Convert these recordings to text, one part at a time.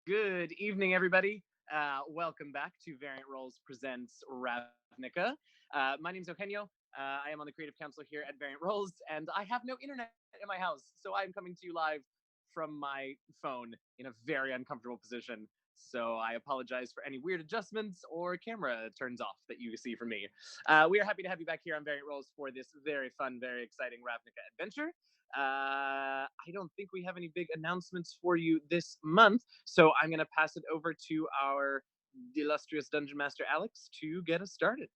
Good evening, everybody. Welcome back to Variant Roles Presents Ravnica. My name is Eugenio. I am on the Creative Council here at Variant Roles, and I have no internet in my house, so I'm coming to you live from my phone in a very uncomfortable position. So I apologize for any weird adjustments or camera turns off that you see from me. We are happy to have you back here on Variant Roles for this very fun, very exciting Ravnica adventure. I don't think we have any big announcements for you this month, so I'm going to pass it over to our illustrious Dungeon Master Alex to get us started.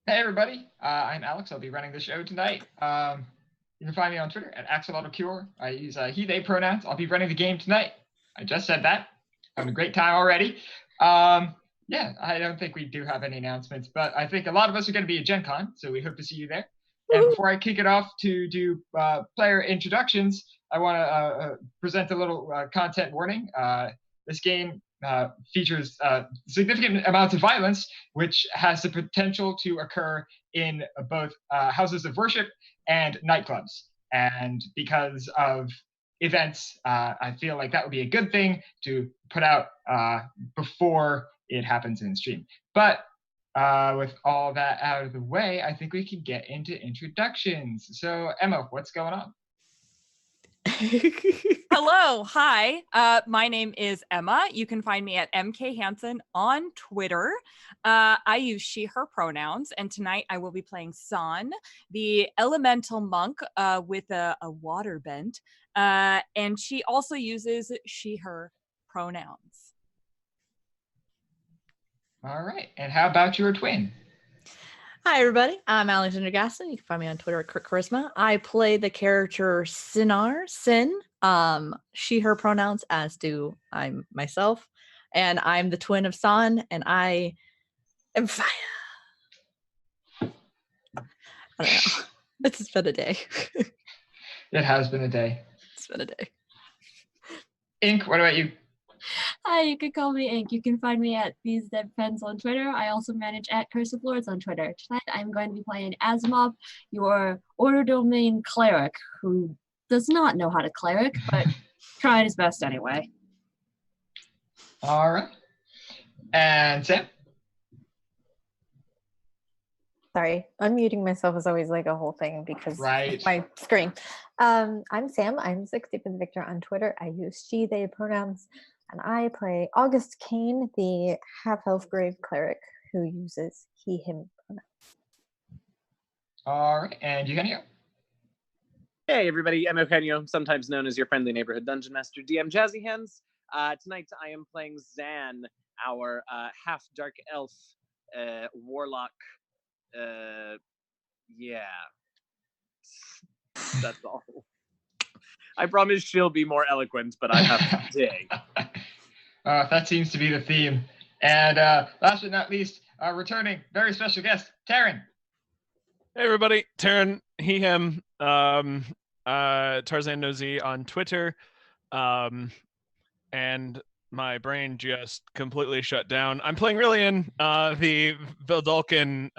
Hey everybody, I'm Alex. I'll be running the show tonight. You can find me on Twitter at AxolotLCure. I use he/they pronouns. I'll be running the game tonight. I just said that. Having a great time already. Yeah, I don't think we do have any announcements, but I think a lot of us are going to be at Gen Con, so we hope to see you there. And before I kick it off to do player introductions, I want to present a little content warning. This game features significant amounts of violence, which has the potential to occur in both houses of worship and nightclubs. And because of events, I feel like that would be a good thing to put out before it happens in stream. But with all that out of the way, I think we can get into introductions. So Emma, what's going on? Hello, hi. My name is Emma. You can find me at MK Hansen on Twitter. I use she, her pronouns, and tonight I will be playing San, the elemental monk with a water bent, and she also uses she, her pronouns. All right, and how about your twin? Hi, everybody. I'm Alexander Gaston. You can find me on Twitter at Crit Charisma. I play the character Sin, she, her pronouns, as do I'm myself. And I'm the twin of San, and I am fire. I don't know. It's been a day. It has been a day. It's been a day. Ink, what about you? Hi, you can call me Ink. You can find me at These Dead Friends on Twitter. I also manage at Curse of Lords on Twitter. Tonight I'm going to be playing Asimov, your Order Domain cleric, who does not know how to cleric, but tried his best anyway. All right. And Sam? Sorry, unmuting myself is always like a whole thing because Right. my screen. I'm Sam. I'm 60 with Victor on Twitter. I use she, they pronouns, and I play August Kane, the half-elf grave cleric who uses he, him pronouns. All right, and Eugenio? Hey everybody, I'm Eugenio, sometimes known as your friendly neighborhood Dungeon Master DM Jazzy Hands. Tonight I am playing Zan, our half-dark elf warlock. Yeah. That's all. I promise she'll be more eloquent, but I have to dig. That seems to be the theme. And last but not least, our returning very special guest, Taryn. Hey everybody, Taryn, he, him, Tarzan Nosy on Twitter. And my brain just completely shut down. I'm playing Rillian, the Vildalkin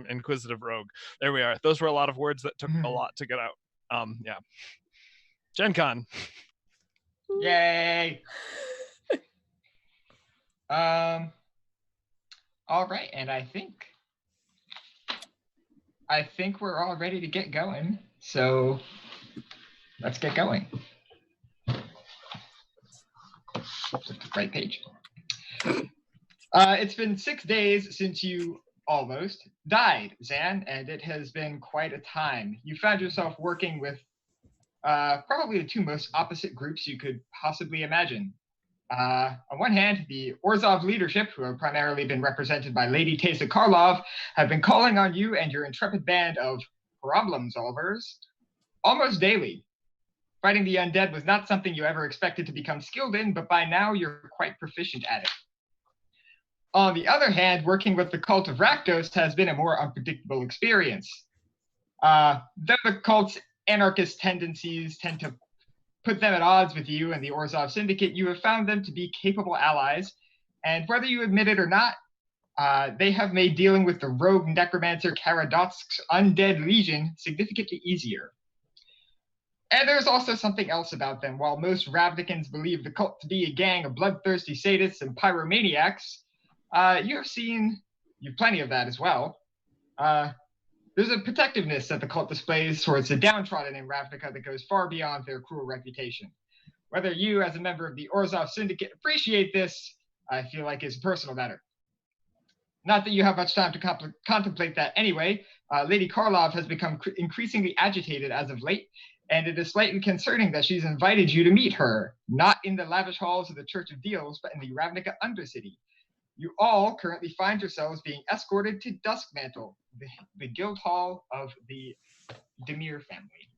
Inquisitive Rogue. There we are. Those were a lot of words that took a lot to get out. Yeah. Gen Con. Yay. All right, and I think we're all ready to get going. So let's get going. Right page. It's been 6 days since you almost died, Zan, and it has been quite a time. You found yourself working with probably the two most opposite groups you could possibly imagine. On one hand, the Orzhov leadership, who have primarily been represented by Lady Teysa Karlov, have been calling on you and your intrepid band of problem solvers almost daily. Fighting the undead was not something you ever expected to become skilled in, but by now you're quite proficient at it. On the other hand, working with the cult of Rakdos has been a more unpredictable experience. Though the cult's anarchist tendencies tend to put them at odds with you and the Orzhov Syndicate, you have found them to be capable allies, and whether you admit it or not, they have made dealing with the rogue necromancer Karadotsk's undead legion significantly easier. And there's also something else about them. While most Ravnicans believe the cult to be a gang of bloodthirsty sadists and pyromaniacs, you've plenty of that as well. There's a protectiveness that the cult displays towards the downtrodden in Ravnica that goes far beyond their cruel reputation. Whether you, as a member of the Orzhov Syndicate, appreciate this, I feel like is a personal matter. Not that you have much time to contemplate that anyway. Lady Karlov has become increasingly agitated as of late, and it is slightly concerning that she's invited you to meet her, not in the lavish halls of the Church of Deals, but in the Ravnica Undercity. You all currently find yourselves being escorted to Duskmantle, the guild hall of the Demir family.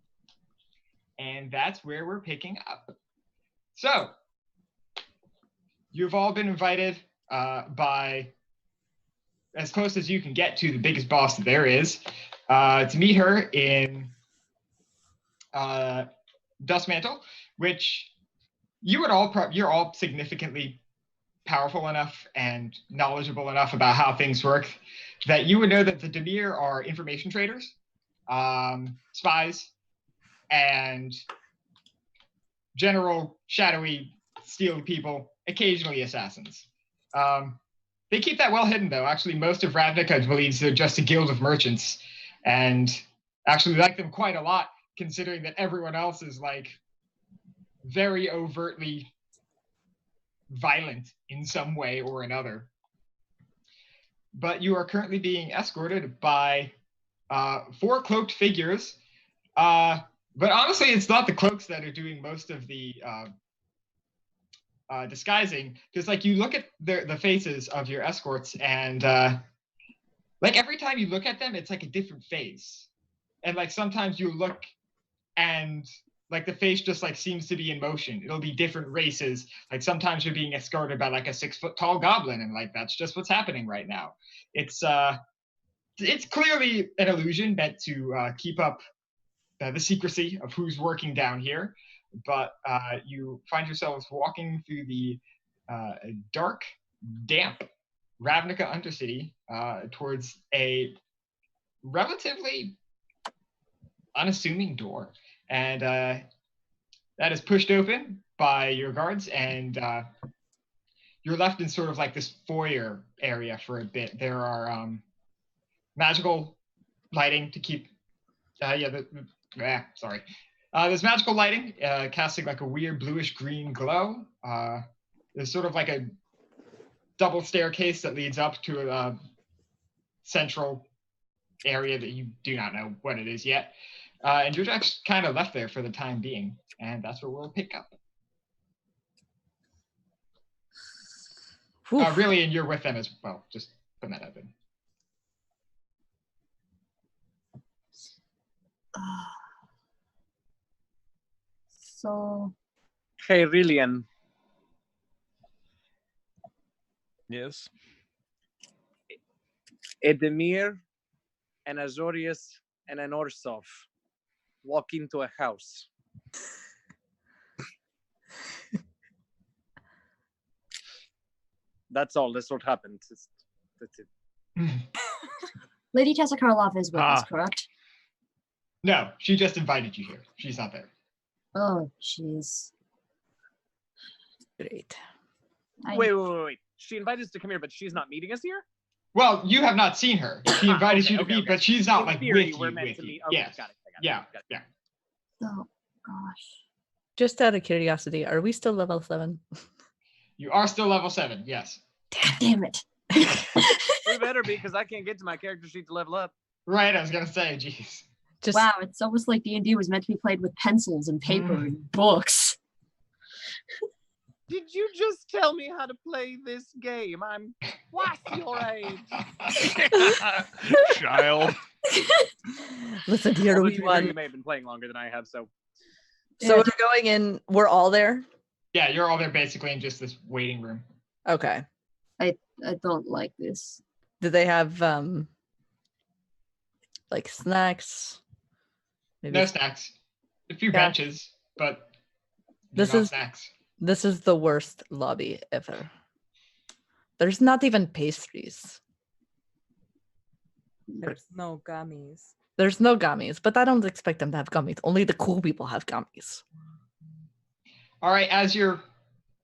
And that's where we're picking up. So, you've all been invited by as close as you can get to the biggest boss that there is to meet her in Duskmantle, which you're all significantly powerful enough and knowledgeable enough about how things work that you would know that the Demir are information traders, spies, and general shadowy steel people, occasionally assassins. They keep that well hidden, though. Actually, most of Ravnica believes they're just a guild of merchants, and actually like them quite a lot, considering that everyone else is like very overtly violent in some way or another. But you are currently being escorted by 4 cloaked figures. But honestly, it's not the cloaks that are doing most of the disguising, because like you look at the faces of your escorts, and like every time you look at them, it's like a different face. And like sometimes you look and like the face just like seems to be in motion. It'll be different races. Like sometimes you're being escorted by like a 6-foot-tall goblin, and like that's just what's happening right now. It's clearly an illusion meant to keep up the secrecy of who's working down here. But you find yourselves walking through the dark, damp Ravnica Undercity towards a relatively unassuming door. And that is pushed open by your guards, and you're left in sort of like this foyer area for a bit. There are magical lighting to keep... There's magical lighting casting like a weird bluish-green glow. There's sort of like a double staircase that leads up to a central area that you do not know what it is yet. And you're just kind of left there for the time being. And that's where we'll pick up. Really, and you're with them as well. Just put that up in. So... Hey, Rillian. Yes. Edemir, an Azorius, and an Orzhov walk into a house. That's all. That's what happened. That's it. Lady Teysa Karlov is with us, correct? No, she just invited you here. She's not there. Oh, jeez. Great. Wait. She invited us to come here, but she's not meeting us here? Well, you have not seen her. She invited you to meet, but she's not In like theory, with we're you. meant With to you. meet. Okay, Yes. got it. Yeah. Got it. Yeah. Oh gosh. Just out of curiosity, are we still level 7? You are still level 7. Yes. Damn it. We better be, because I can't get to my character sheet to level up. Right. I was gonna say, jeez. Just Wow, it's almost like D&D was meant to be played with pencils and paper and books. Did you just tell me how to play this game? I'm twice your age. Child. listen here, Although, which to be fair, you one? may have been playing longer than I have, so. So Yeah. we're going in. We're all there. Yeah, you're all there basically in just this waiting room. Okay. I don't like this. Do they have like snacks? Maybe No snacks. A few Yeah. benches, but This not is- snacks. This is the worst lobby ever. There's not even pastries. There's no gummies. There's no gummies, but I don't expect them to have gummies. Only the cool people have gummies. All right, as you're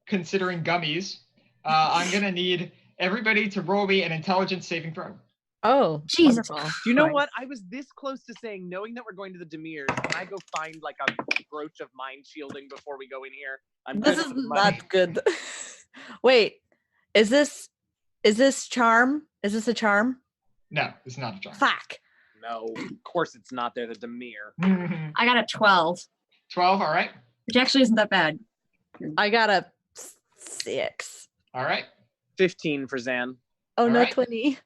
considering gummies, I'm gonna need everybody to roll me an intelligence saving throw. Oh, Jesus wonderful. Do you know Christ. what? I was this close to saying, knowing that we're going to the Demirs, can I go find like a brooch of mind shielding before we go in here? I'm This good is for the money. not good. Wait, is this charm? Is this a charm? No, it's not a charm. Fuck. No, of course it's not. They're the Demir. I got a 12, 12, all right. which actually isn't that bad. I got a 6. All right. 15 for Zan. Oh, All no, right. 20.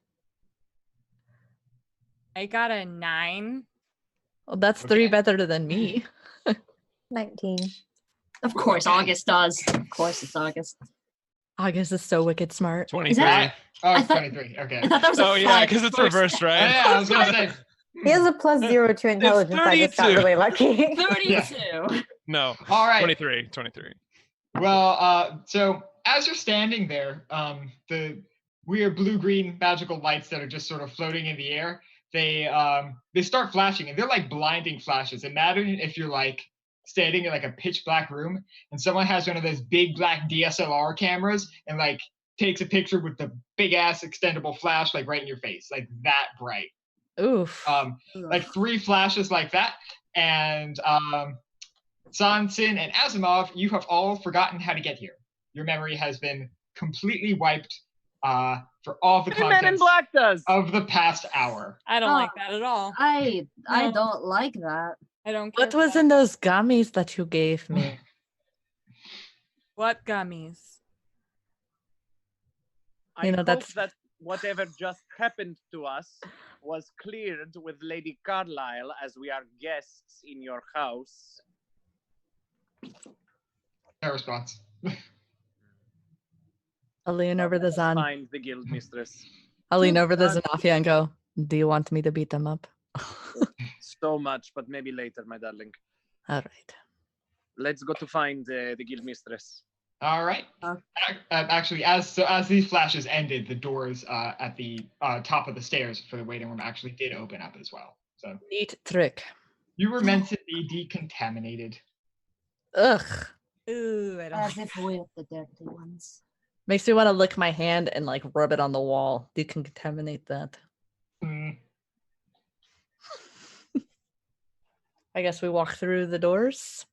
I got a 9. Well, that's 3 Okay. better than me. 19. Of course, August does. Of course, it's August. August is so wicked smart. 23. that- Oh, I it's thought- 23. Okay. I thought that was Oh a yeah, 5 because it's first. reversed, Oh, right? yeah, I was gonna say. He has a plus 0 to intelligence. I just got 32. really lucky. 32. No, All right. 23. 23. Well, so as you're standing there, the weird blue-green magical lights that are just sort of floating in the air, they start flashing, and they're like blinding flashes. Imagine if you're like standing in like a pitch black room, and someone has one of those big black DSLR cameras and like takes a picture with the big ass extendable flash like right in your face, like that bright. Oof. Like 3 flashes like that, and San, Sin, and Asimov, you have all forgotten how to get here. Your memory has been completely wiped for all the Hey, Men in contents Black does. of the past hour. I don't Oh. like that at all. I No. don't like that. I don't care. What was in those gummies that you gave me? What gummies? I You know, hope that's- that whatever just happened to us was cleared with Lady Carlisle, as we are guests in your house. No response. I'll lean over the Zan. Find the guild mistress. I'll lean over the Zan. Zanafia and go, do you want me to beat them up? So much, but maybe later, my darling. All right. Let's go to find the guild mistress. All right. Actually, as these flashes ended, the doors at the top of the stairs for the waiting room actually did open up as well. So Neat trick. you were meant to be decontaminated. Ugh. Ooh, I don't. As if we're the dirty ones. Makes me want to lick my hand and like rub it on the wall. Decontaminate that. Mm, I guess we walk through the doors.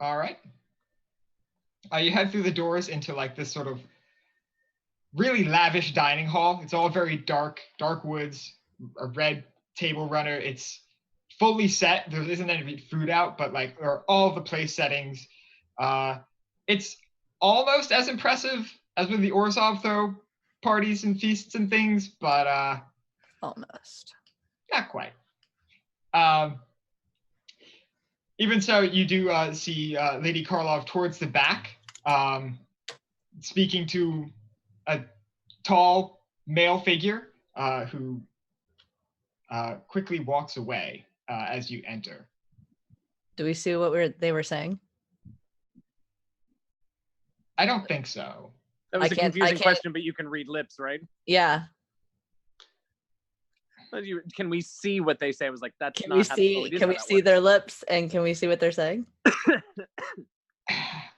all right. You head through the doors into like this sort of really lavish dining hall. It's all very dark woods, a red table runner. It's fully set. There isn't any food out, but like there are all the place settings. It's almost as impressive as with the Orzhov throw parties and feasts and things, but Almost. not quite. Even so, you do see Lady Karlov towards the back, speaking to a tall male figure who quickly walks away as you enter. Do we see what they were saying? I don't think so. That was I a can't- confusing can't- question, but you can read lips, right? Yeah. Can we see what they say? I was like, that's Can not we how see? it is Can how we that see works. their lips? And can we see what they're saying?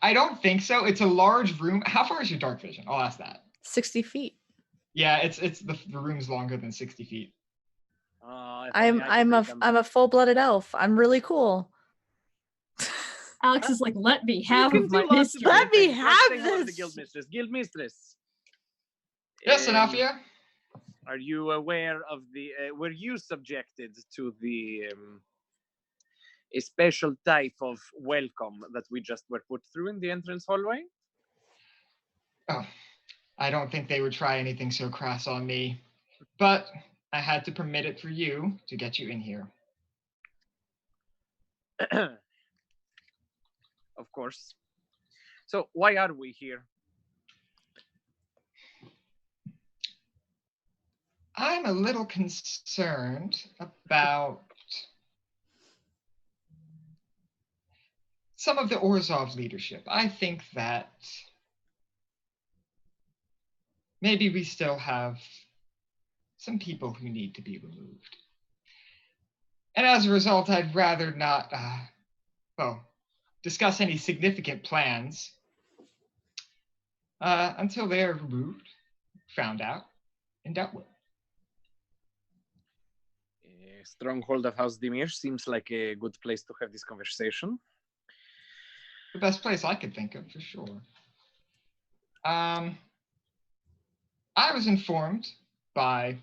I don't think so. It's a large room. How far is your dark vision? I'll ask that. 60 feet. Yeah, it's the room's longer than 60 feet. If only I could read them. I'm a full-blooded elf. I'm really cool. Alex is like, let me have You can my do lots of history. Let great me things, like have saying hello to the this. Guildmistress. Guildmistress. Yes, um, Anafia? Are you aware of the? Were you subjected to the a special type of welcome that we just were put through in the entrance hallway? Oh, I don't think they would try anything so crass on me, but I had to permit it for you to get you in here. Of course. So why are we here? I'm a little concerned about some of the Orzhov leadership. I think that maybe we still have some people who need to be removed. And as a result, I'd rather not, discuss any significant plans until they're removed, found out, and dealt with. Stronghold of House Dimir seems like a good place to have this conversation. The best place I could think of, for sure. I was informed by,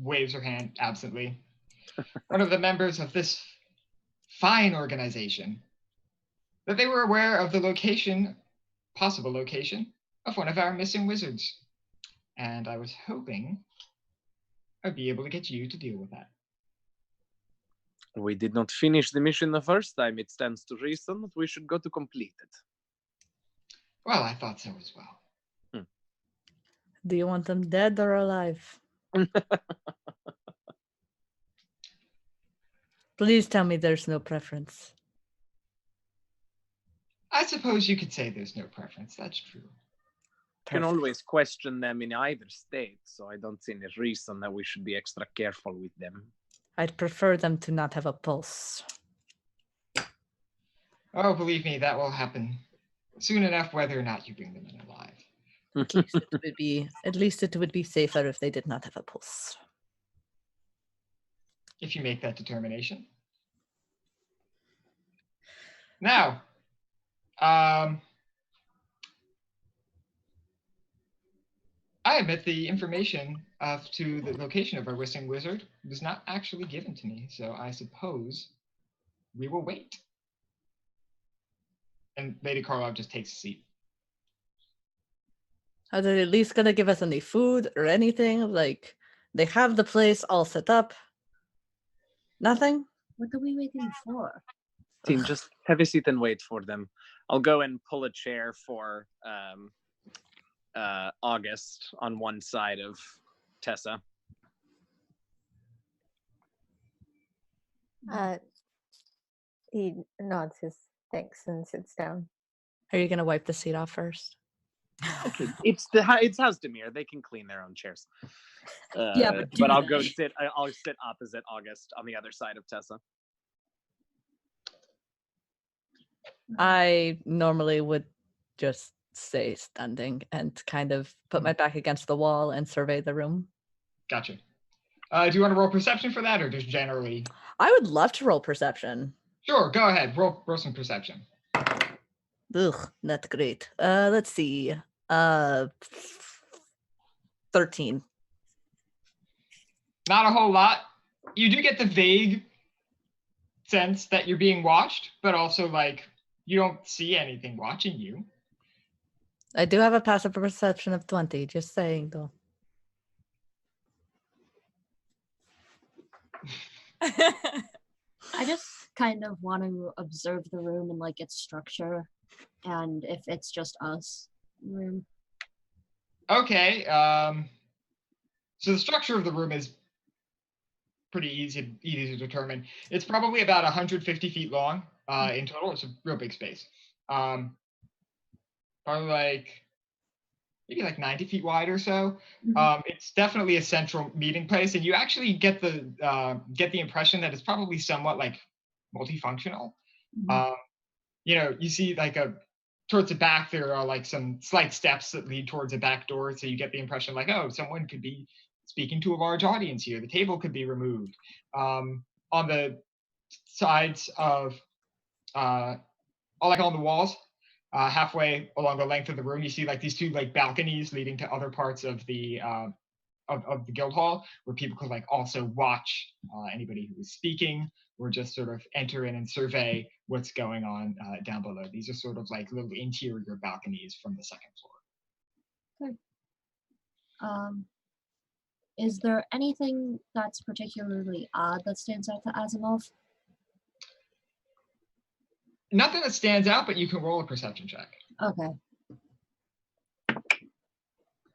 waves her hand absently, one of the members of this fine organization, that they were aware of the location, possible location, of one of our missing wizards. And I was hoping I'd be able to get you to deal with that. We did not finish the mission the first time. It stands to reason that we should go to complete it. Well, I thought so as well. Do you want them dead or alive? Please tell me there's no preference. I suppose you could say there's no preference. That's true. Can always question them in either state, so I don't see any reason that we should be extra careful with them. I'd prefer them to not have a pulse. Oh, believe me, that will happen soon enough, whether or not you bring them in alive. At least it would be safer if they did not have a pulse. If you make that determination. Now, I admit the information to the location of our missing wizard was not actually given to me, so I suppose we will wait. And Lady Karlov just takes a seat. Are they at least gonna give us any food or anything? Like, they have the place all set up. Nothing? What are we waiting for? Team, just have a seat and wait for them. I'll go and pull a chair for August on one side of Tessa. He nods his thanks and sits down. Are you gonna wipe the seat off first? It's House Demir. They can clean their own chairs. Yeah, but I'll go sit. I'll sit opposite August on the other side of Tessa. I normally would just stay standing and kind of put my back against the wall and survey the room. Gotcha. Do you want to roll perception for that, or just generally? I would love to roll perception. Sure, go ahead. Roll some perception. Ugh, not great. Let's see. 13. Not a whole lot. You do get the vague sense that you're being watched, but also like you don't see anything watching you. I do have a passive perception of 20, just saying though. I just kind of want to observe the room and like its structure, and if it's just us in the room. Okay. So the structure of the room is pretty easy to determine. It's probably about 150 feet long in total. It's a real big space. Probably maybe like 90 feet wide or so. It's definitely a central meeting place, and you actually get the impression that it's probably somewhat like multifunctional. You see like a towards the back, there are like some slight steps that lead towards a back door. So you get the impression like, oh, someone could be speaking to a large audience here. The table could be removed. On the sides of, like on the walls, halfway along the length of the room, you see like these two like balconies leading to other parts of the of the guild hall, where people could like also watch anybody who is speaking, or just sort of enter in and survey what's going on down below. These are sort of like little interior balconies from the second floor. Good. Is there anything that's particularly odd that stands out to Asimov? Nothing that stands out, but you can roll a perception check. Okay.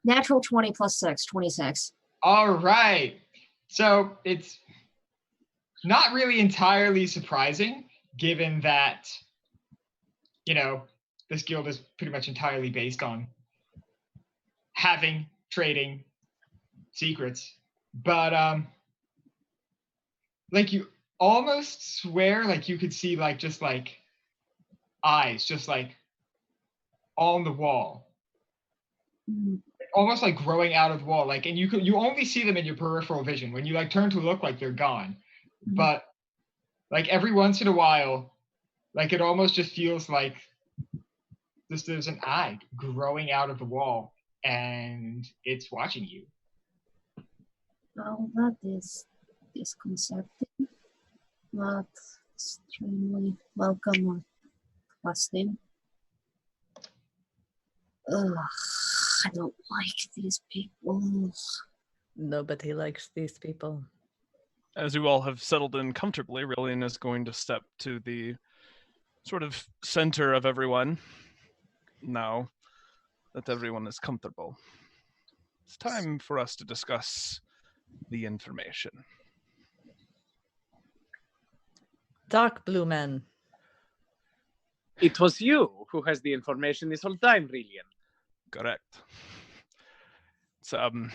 Natural 20 plus 6, 26. All right. So it's not really entirely surprising, given that, you know, this guild is pretty much entirely based on trading secrets. But like you almost swear like you could see like just like eyes just like on the wall. Almost like growing out of the wall, like, and you only see them in your peripheral vision. When you like turn to look, like they're gone. But like every once in a while, like it almost just feels like there's an eye growing out of the wall and it's watching you. Well, that is disconcerting. Not extremely welcome or trusting. Ugh, I don't like these people. Nobody likes these people. As you all have settled in comfortably, Rillian is going to step to the sort of center of everyone now that everyone is comfortable. It's time for us to discuss the information. Dark blue men. It was you who has the information this whole time, Rillian. Correct. It's, Every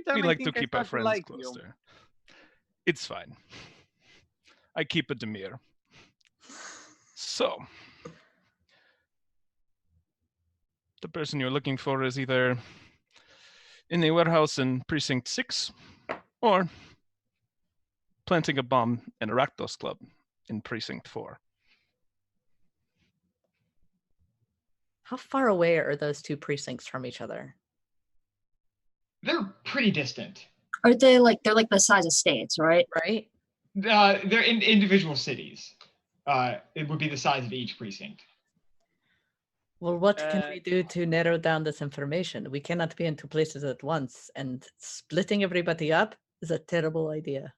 time we I like to think I keep our start to friends like closer. It's fine. I keep a demure. So, the person you're looking for is either in a warehouse in Precinct 6 or planting a bomb in a Rakdos club in Precinct 4. How far away are those two precincts from each other? They're pretty distant. Are they like they're like the size of states, right? Right? They're in individual cities. It would be the size of each precinct. Well, what can we do to narrow down this information? We cannot be in two places at once, and splitting everybody up is a terrible idea.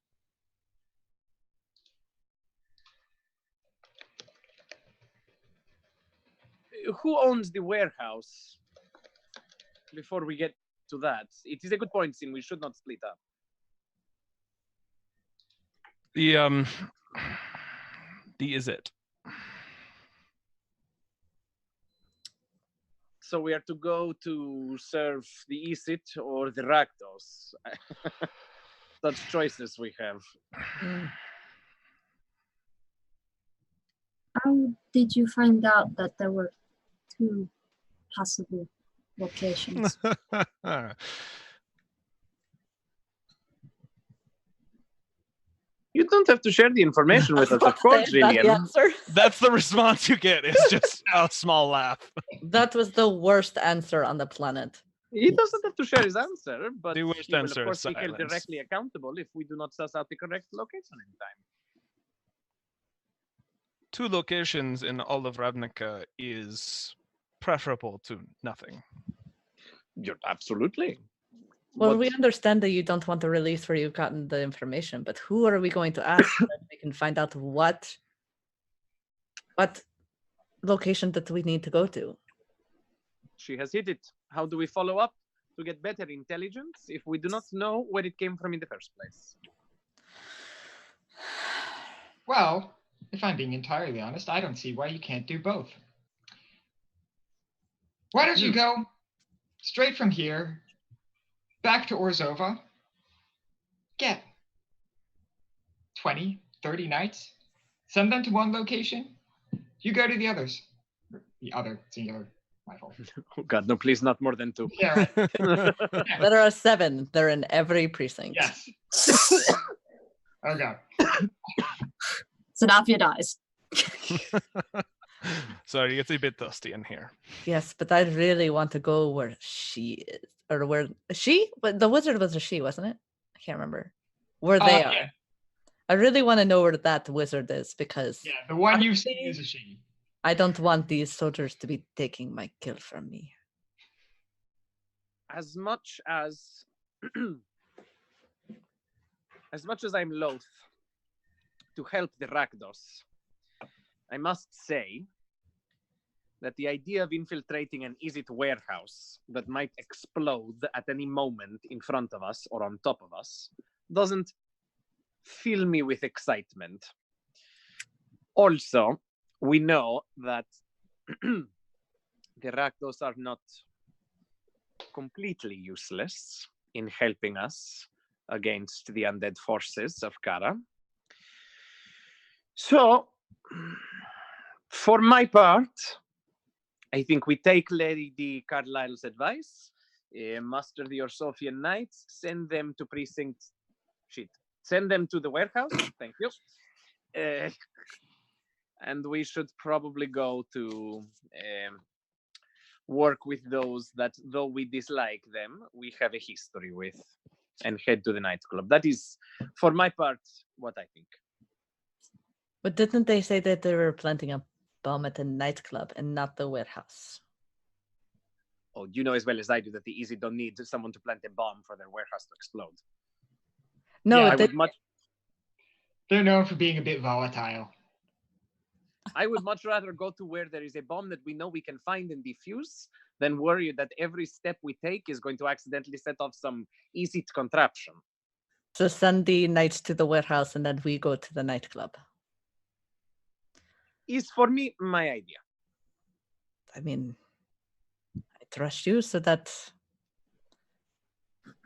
Who owns the warehouse? Before we get to that, it is a good point, Sin. We should not split up. The is it? So we are to go to serve the Isit or the Rakdos. Such choices we have. How did you find out that there were two possible locations? You don't have to share the information with us, of course, Rillian. That's the response you get. It's just a small laugh. That was the worst answer on the planet. He doesn't have to share his answer, but The worst he will, answer of course, is be held silence. directly accountable if we do not suss out the correct location in time. 2 locations in all of Ravnica is preferable to nothing. You're absolutely. Well, What- we understand that you don't want to release where you've gotten the information, but who are we going to ask so that we can find out what location that we need to go to? She has hit it. How do we follow up to get better intelligence if we do not know where it came from in the first place? Well, if I'm being entirely honest, I don't see why you can't do both. Why don't you go straight from here back to Orzova, get 20, 30 knights, send them to one location, you go to the others. the other singular rifle. Oh God, no, please, not more than 2. Yeah, right. There are 7. They're in every precinct. Yes. Okay. Sanafia dies. So it gets a bit dusty in here. Yes, but I really want to go where she is. Or where she? But the wizard was a she, wasn't it? I can't remember. Where they are. Yeah. I really want to know where that wizard is because Yeah, the one you've seen is a she. I don't want these soldiers to be taking my kill from me. As much as I'm loath to help the Rakdos, I must say that the idea of infiltrating an Izit warehouse that might explode at any moment in front of us or on top of us doesn't fill me with excitement. Also, we know that the Rakdos are not completely useless in helping us against the undead forces of Kara. So, for my part, I think we take Lady Carlyle's advice, muster the Orsofian Knights, send them to send them to the warehouse, thank you. And we should probably go to work with those that, though we dislike them, we have a history with, and head to the nightclub. That is, for my part, what I think. But didn't they say that they were planting a bomb at the nightclub and not the warehouse? Oh, you know as well as I do that the Easy don't need someone to plant a bomb for their warehouse to explode. No, Yeah, They're known for being a bit volatile. I would much rather go to where there is a bomb that we know we can find and defuse than worry that every step we take is going to accidentally set off some easy contraption. So send the knights to the warehouse and then we go to the nightclub. Is for me my idea. I mean, I trust you, so that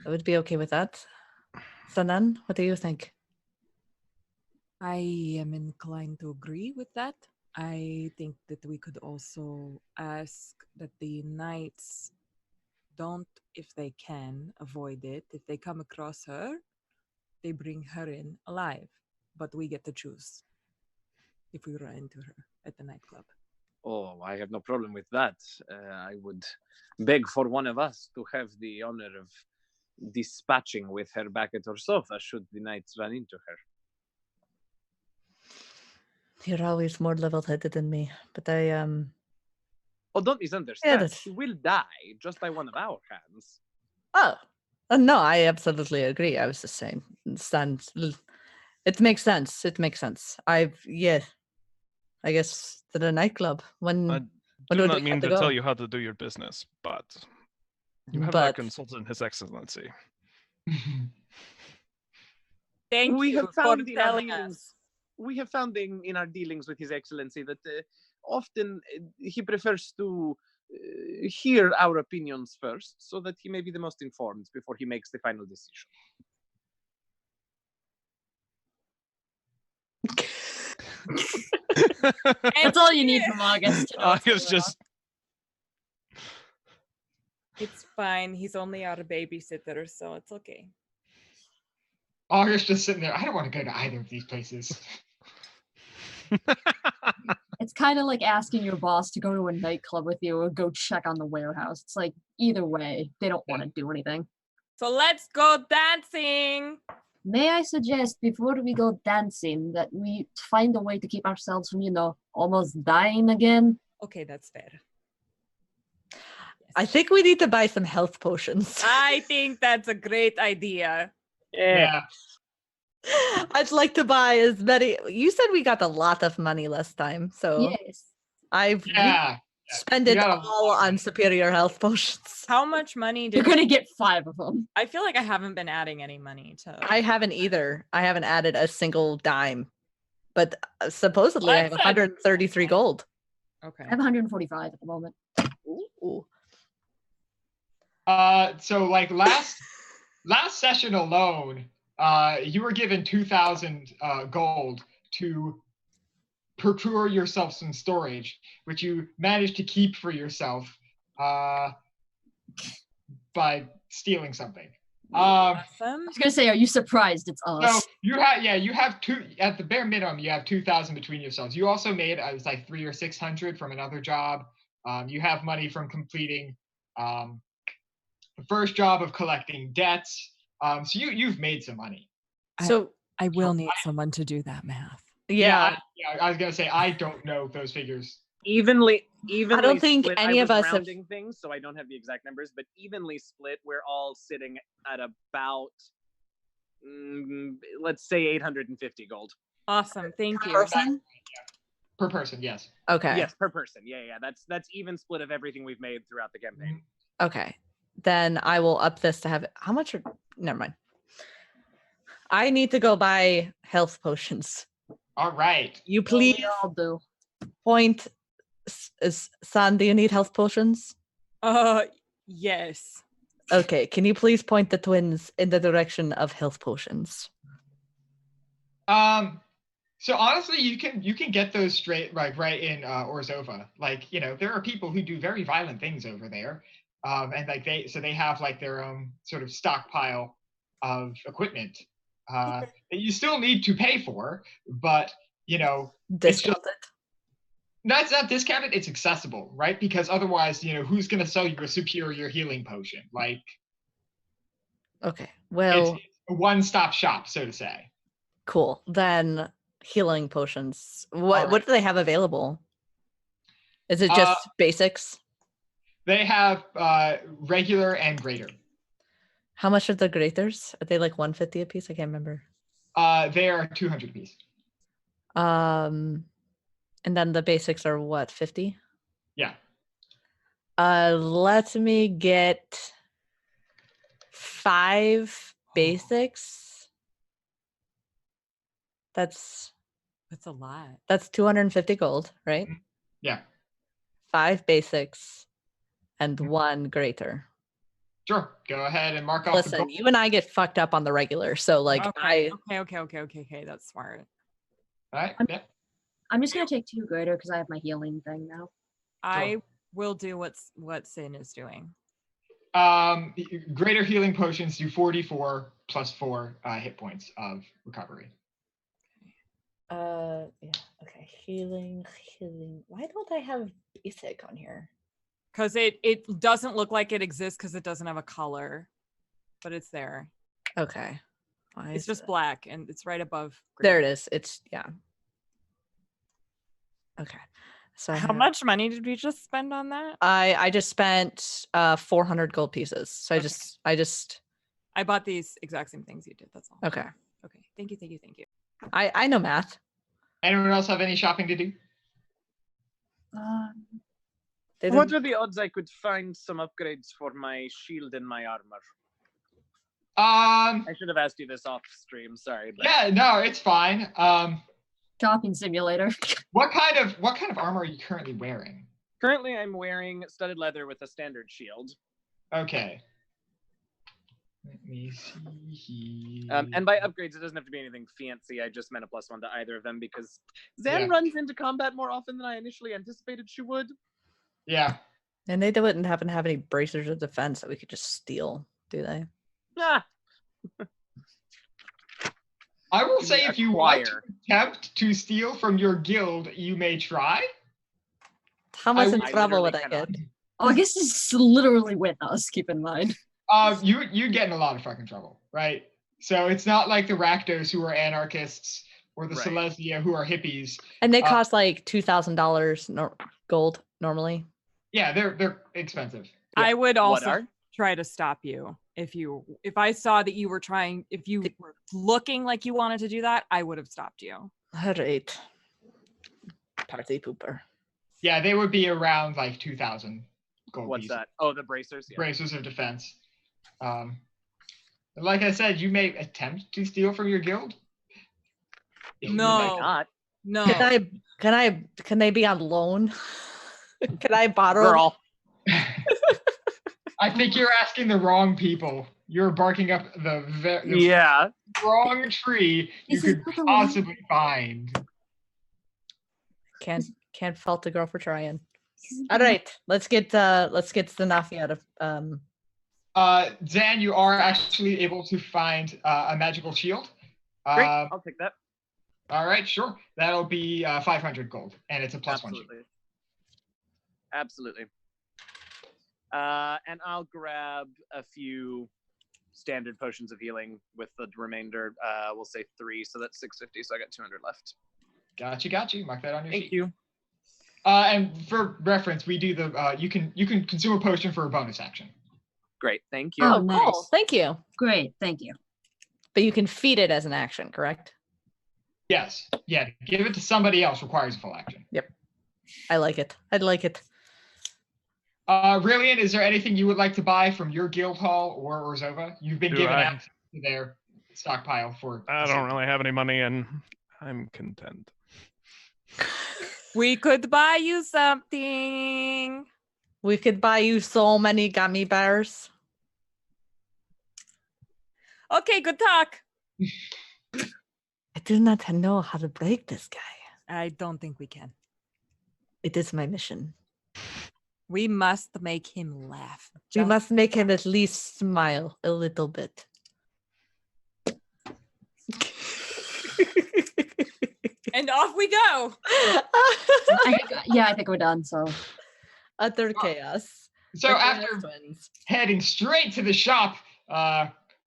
I would be okay with that. Sanan, what do you think? I am inclined to agree with that. I think that we could also ask that the knights don't, if they can, avoid it. If they come across her, they bring her in alive. But we get to choose if we run into her at the nightclub. Oh, I have no problem with that. I would beg for one of us to have the honor of dispatching with her back at her sofa should the knights run into her. You're always more level-headed than me, but I Oh, don't misunderstand. Yeah, She will die just by one of our hands. Oh, no, I absolutely agree. I was just saying, it makes sense. It makes sense. I guess to the nightclub when. I do not mean to tell you how to do your business, but you have not consulted His Excellency. Thank we you have for found telling us. We have found in our dealings with His Excellency that often he prefers to hear our opinions first so that he may be the most informed before he makes the final decision. That's all you need from August. August just... It's fine. He's only our babysitter, so it's okay. August just sitting there. I don't want to go to either of these places. It's kind of like asking your boss to go to a nightclub with you or go check on the warehouse. It's like, either way, they don't want to do anything. So let's go dancing. May I suggest, before we go dancing, that we find a way to keep ourselves from, almost dying again? Okay, that's fair. I think we need to buy some health potions. I think that's a great idea. Yeah. I'd like to buy as many. You said we got a lot of money last time, so Yes. Spend it all on superior health potions. How much money did You're going to get 5 of them. I feel like I haven't been adding any money to... I haven't either. I haven't added a single dime. But supposedly I have 133 gold. Okay. I have 145 at the moment. Ooh. So like last session alone, you were given 2,000 gold to procure yourself some storage, which you manage to keep for yourself by stealing something. Awesome. I was gonna say, are you surprised it's So us? you have two at the bare minimum. You have 2,000 between yourselves. You also made it was like 300 or 600 from another job. You have money from completing the first job of collecting debts. So you've made some money. So I will need someone to do that math. yeah, I was gonna say I don't know those figures. Evenly I don't think split. any I of was us have- rounding things, so I don't have the exact numbers, but evenly split, we're all sitting at about, let's say 850 gold. Awesome. Thank you. person. Per person, yes. Okay. Yes, per person. Yeah. That's even split of everything we've made throughout the campaign. Okay. Then I will up this to have how much? Never mind. I need to go buy health potions. All right. You please We all do. point. San, do you need health potions? Yes. Okay. Can you please point the twins in the direction of health potions? So honestly, you can get those straight right in Orzova. Like, there are people who do very violent things over there. And like they have like their own sort of stockpile of equipment that you still need to pay for, but Discounted. that's not discounted, it's accessible, right? Because otherwise, who's gonna sell you a superior healing potion? Like, Okay. Well, it's a one-stop shop, so to say. cool. Then healing potions. All What do they have available? Is it just basics? They have regular and greater. How much are the graters? Are they like 150 a piece? I can't remember. They are 200 a piece. And then the basics are what, 50? Yeah. Let me get 5 basics. That's a lot. That's 250 gold, right? Yeah. 5 basics and 1 greater. Sure. Go ahead and mark off the Listen, gold. you and I get fucked up on the regular, so like Okay. That's smart. All right. Yeah. I'm just gonna take 2 greater because I have my healing thing now. I will do what Sin is doing. Greater healing potions do 44 plus 4 hit points of recovery. Yeah. Okay. Healing. Why don't I have basic on here? Because it doesn't look like it exists because it doesn't have a color, but it's there. Okay. Why It's is just it- black and it's right above. There green. it is. It's yeah. Okay. So How much money did we just spend on that? I just spent 400 gold pieces. So Okay. I bought these exact same things you did. That's all. Okay. Okay. Thank you. I know math. Anyone else have any shopping to do? They What didn't- are the odds I could find some upgrades for my shield and my armor? Um. I should have asked you this off stream. Sorry. But Yeah. No, it's fine. Shopping simulator. What kind of armor are you currently wearing? currently, I'm wearing studded leather with a standard shield. Okay. Let me see here. And by upgrades, it doesn't have to be anything fancy. I just meant a +1 to either of them because Zan Yeah. runs into combat more often than I initially anticipated she would. Yeah. And they wouldn't happen to have any bracers of defense that we could just steal, do they? Ah, I will You say mean if you want to acquire. attempt to steal from your guild, you may try. How much in I trouble would literally I get? cannot. August is literally with us, keep in mind. You get in a lot of fucking trouble, right? So it's not like the Rakdos who are anarchists or the Right. Silesia who are hippies. And they Uh, cost like $2,000 gold normally. Yeah, they're expensive. I would What also are? try to stop you if I saw that you were if you were looking like you wanted to do that, I would have stopped you. All right. Party pooper. Yeah, they would be around like 2,000 gold What's pieces. that? Oh, the bracers. Yeah. Bracers of defense. Like I said, you may attempt to steal from your guild. If you No. Might like. not. No. Can they be on loan? Can I borrow? Girl. I think you're asking the wrong people. You're barking up the Yeah. wrong tree you This is could not the one. possibly find. Can't fault the girl for trying. All right, let's get Zanafi out of Zan, you are actually able to find a magical shield. Great, I'll take that. All right, sure. That'll be 500 gold, and it's a +1 shield. Absolutely. And I'll grab a few standard potions of healing with the remainder. We'll say 3, so that's 650. So I got 200 left. Got you. Mark that on your sheet. Thank you. And for reference, we do the you can consume a potion for a bonus action. Great, thank you. Oh, nice. cool. Thank you. Great, thank you. But you can feed it as an action, correct? Yes. Yeah. Give it to somebody else requires a full action. Yep. I like it. I'd like it. Rillian, is there anything you would like to buy from your guild hall or Orzova? You've been given access to their stockpile for. I don't really have any money, and I'm content. We could buy you something. We could buy you so many gummy bears. Okay, good talk. I do not know how to break this guy. I don't think we can. It is my mission. We must make him laugh. We must make him at least smile a little bit. And off we go. I think we're done. So Utter chaos. So The after chaos wins. heading straight to the shop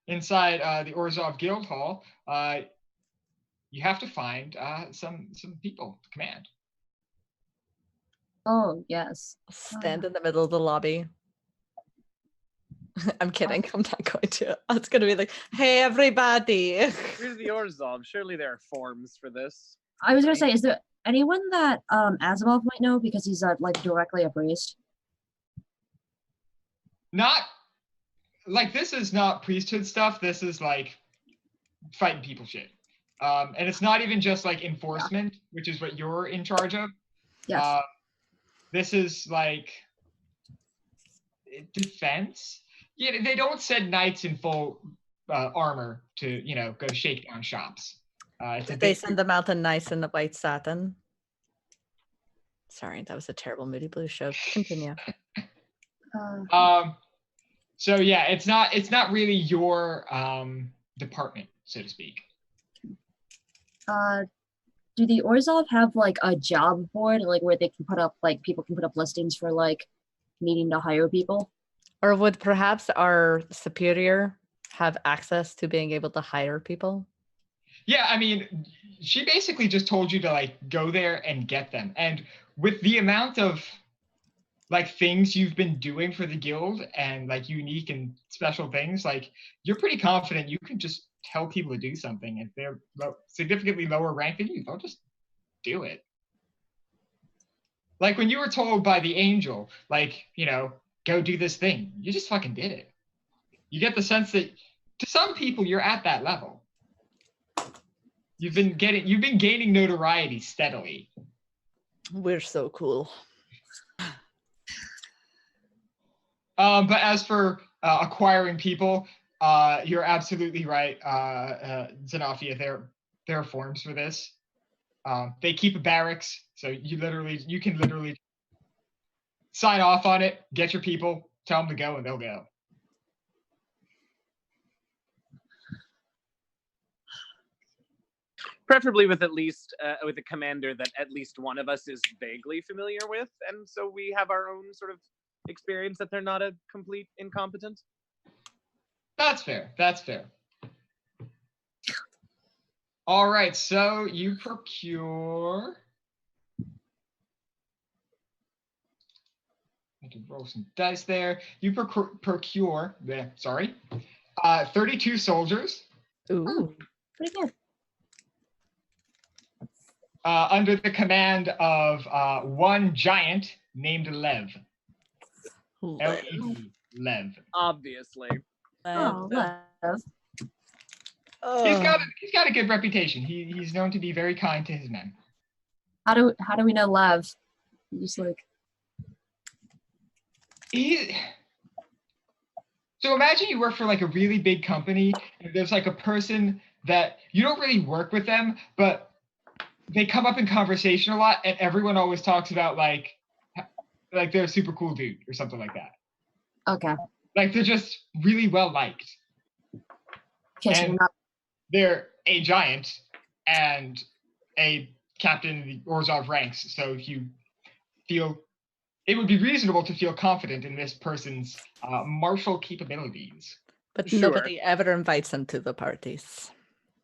inside the Orzov Guild Hall, you have to find some people to command. oh yes. Stand in the middle of the lobby. I'm kidding. I'm not going to. It's going to be like, hey, everybody. Here's the Orzov. Surely there are forms for this. I was gonna say, is there anyone that Asimov might know because he's like directly a priest? Not like this is not priesthood stuff. This is like fighting people shit. And it's not even just like enforcement, which is what you're in charge of. Yes. This is like defense. Yeah, they don't send knights in full armor to go shake down shops. They send them out in nice in the white satin. Sorry, that was a terrible Moody Blue show. Continue. So yeah, it's not really your department, so to speak. Do the Orzov have like a job board, like where they can put up people can put up listings for like needing to hire people? Or would perhaps our superior have access to being able to hire people? Yeah, I mean, she basically just told you to like go there and get them. And with the amount of like things you've been doing for the guild and like unique and special things, like you're pretty confident you can just tell people to do something. If they're significantly lower ranked than you, they'll just do it. Like when you were told by the angel, like, go do this thing, you just fucking did it. You get the sense that to some people you're at that level. You've been gaining notoriety steadily. We're so cool. But as for acquiring people, you're absolutely right, Xenofia. There are forms for this. They keep a barracks, so you can literally sign off on it, get your people, tell them to go, and they'll go. Preferably with with a commander that at least one of us is vaguely familiar with, and so we have our own sort of experience that they're not a complete incompetent. That's fair. All right, so you procure. I can roll some dice there. You procure. 32 soldiers. Ooh. Pretty good. Under the command of one giant named Lev. L-E-V, Lev. Obviously. Oh, love. He's got a good reputation. He's known to be very kind to his men. How do we know Lev? Just like So imagine you work for like a really big company and there's like a person that you don't really work with them, but they come up in conversation a lot, and everyone always talks about like they're a super cool dude or something like that. Okay. Like they're just really well liked. Okay, so And you're not they're a giant and a captain in the Orzhov ranks. So if you feel, it would be reasonable to feel confident in this person's martial capabilities. But Sure. nobody ever invites them to the parties.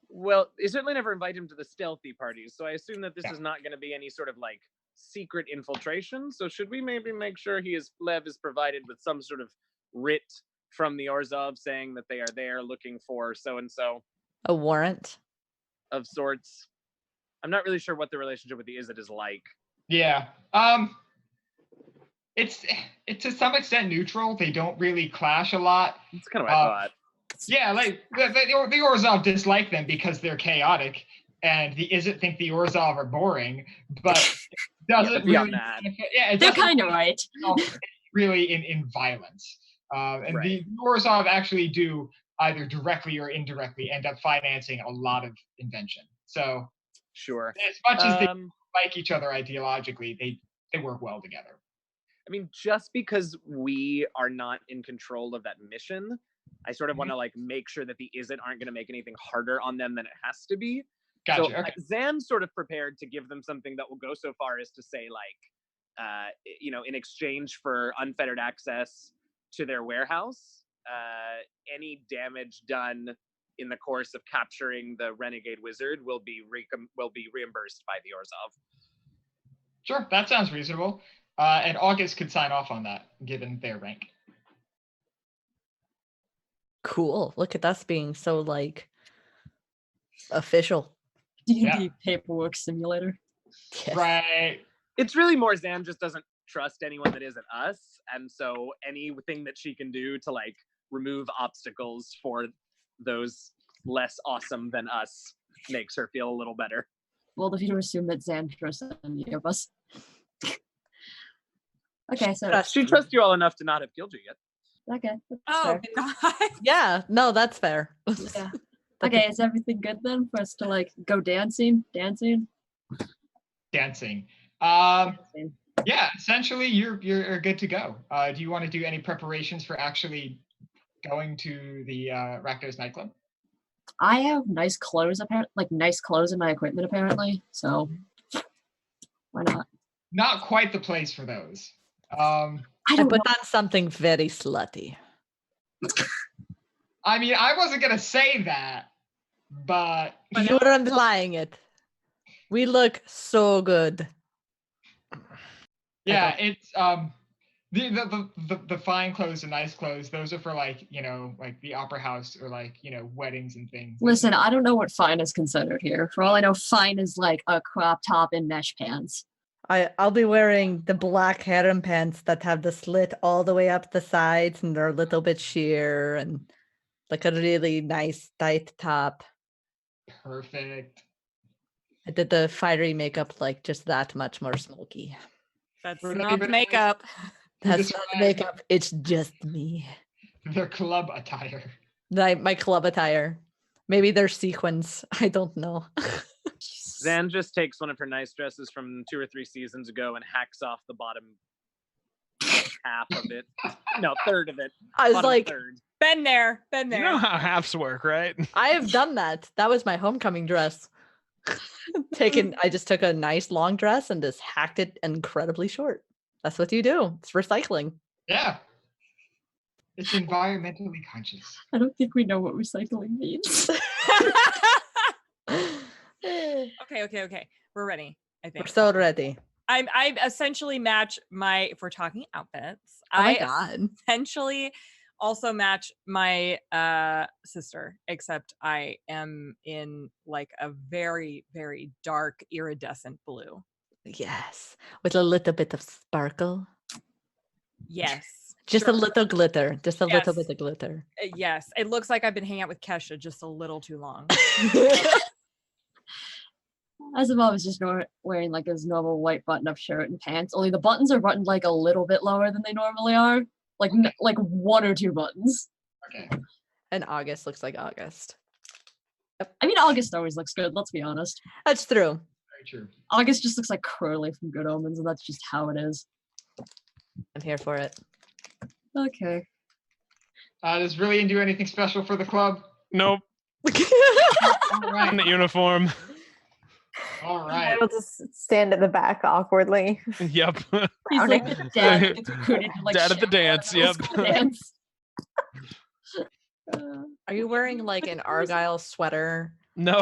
Well, they certainly never invite him to the stealthy parties, so I assume that this Yeah. is not going to be any sort of like secret infiltration. So should we maybe make sure Lev is provided with some sort of writ from the Orzhov saying that they are there looking for so and so A warrant? of sorts? I'm not really sure what the relationship with the Izzet is like. Yeah. It's to some extent neutral. They don't really clash a lot. That's kind of what I thought. Yeah, like the Orzhov dislike them because they're chaotic, and the Izzet think the Orzhov are boring, but it doesn't but beyond really. that. Yeah, it they're doesn't kind of right. really in violence. And Right. the Orzhov actually do either directly or indirectly end up financing a lot of invention. So Sure. as much as they Um, like each other ideologically, they work well together. I mean, just because we are not in control of that mission, I sort of want to like make sure that the Izzet aren't going to make anything harder on them than it has to be. Gotcha. So Okay. Zan's sort of prepared to give them something that will go so far as to say like, in exchange for unfettered access to their warehouse, any damage done in the course of capturing the renegade wizard will be reimbursed by the Orzhov. Sure, that sounds reasonable. And August could sign off on that, given their rank. Cool. Look at us being so like official. D&D Yeah. paperwork simulator. Yes. Right. It's really more Zan just doesn't trust anyone that isn't us, and so anything that she can do to like remove obstacles for those less awesome than us makes her feel a little better. Well, if you assume that Zan trusts any of us. Okay, so Trust She you. trusts you all enough to not have killed you yet. okay. That's Oh fair. God. Yeah, no, that's fair. Yeah. Okay, is everything good then for us to like go dancing? Dancing. Dancing. Yeah, essentially you're good to go. Do you want to do any preparations for actually going to the Rakdos nightclub? I have nice clothes apparently, like nice clothes in my equipment apparently. So why not? Not quite the place for those. I I don't put know. on something very slutty. I mean, I wasn't gonna say that, but You're implying it. We look so good. yeah, it's the fine clothes and nice clothes. Those are for like like the opera house or like weddings and things. Listen, I don't know what fine is considered here. For all I know, fine is like a crop top and mesh pants. I'll be wearing the black harem pants that have the slit all the way up the sides and they're a little bit sheer and like a really nice tight top. Perfect. I did the fiery makeup like just that much more smoky. That's For not anybody makeup. That's not describe- makeup. It's just me. Their club attire. My club attire. Maybe they're sequins. I don't know. Zan just takes one of her nice dresses from 2 or 3 seasons ago and hacks off the bottom half of it. No, third of it. I was Bottom like, third. Been there. Been You there. know how halves work, right? I have done that. That was my homecoming dress. I just took a nice long dress and just hacked it incredibly short. That's what you do. It's recycling. Yeah. It's environmentally conscious. I don't think we know what recycling means. Okay. We're ready. I We're think. so ready. I essentially match my. If we're talking outfits, Oh my I god. essentially also match my sister, except I am in like a very, very dark iridescent blue. Yes. With a little bit of sparkle. Yes. Just sure. a little glitter. Just a little Yes. bit of glitter. Yes. It looks like I've been hanging out with Kesha just a little too long. Asimov is just wearing like his normal white button-up shirt and pants. Only the buttons are buttoned like a little bit lower than they normally are, like like 1 or 2 buttons. Okay. And August looks like August. I mean, August always looks good. Let's be honest. That's true. Very true. August just looks like Curly from Good Omens, and that's just how it is. I'm here for it. Okay. Does Brilliant do anything special for the club? Nope. All In right. the uniform. All I right. will just stand at the back awkwardly. Yep. He's like Frowning. the dad that gets recruited to like Dad at the chaperone a dance, middle yep. school dance. Are you wearing like an Argyle sweater? No,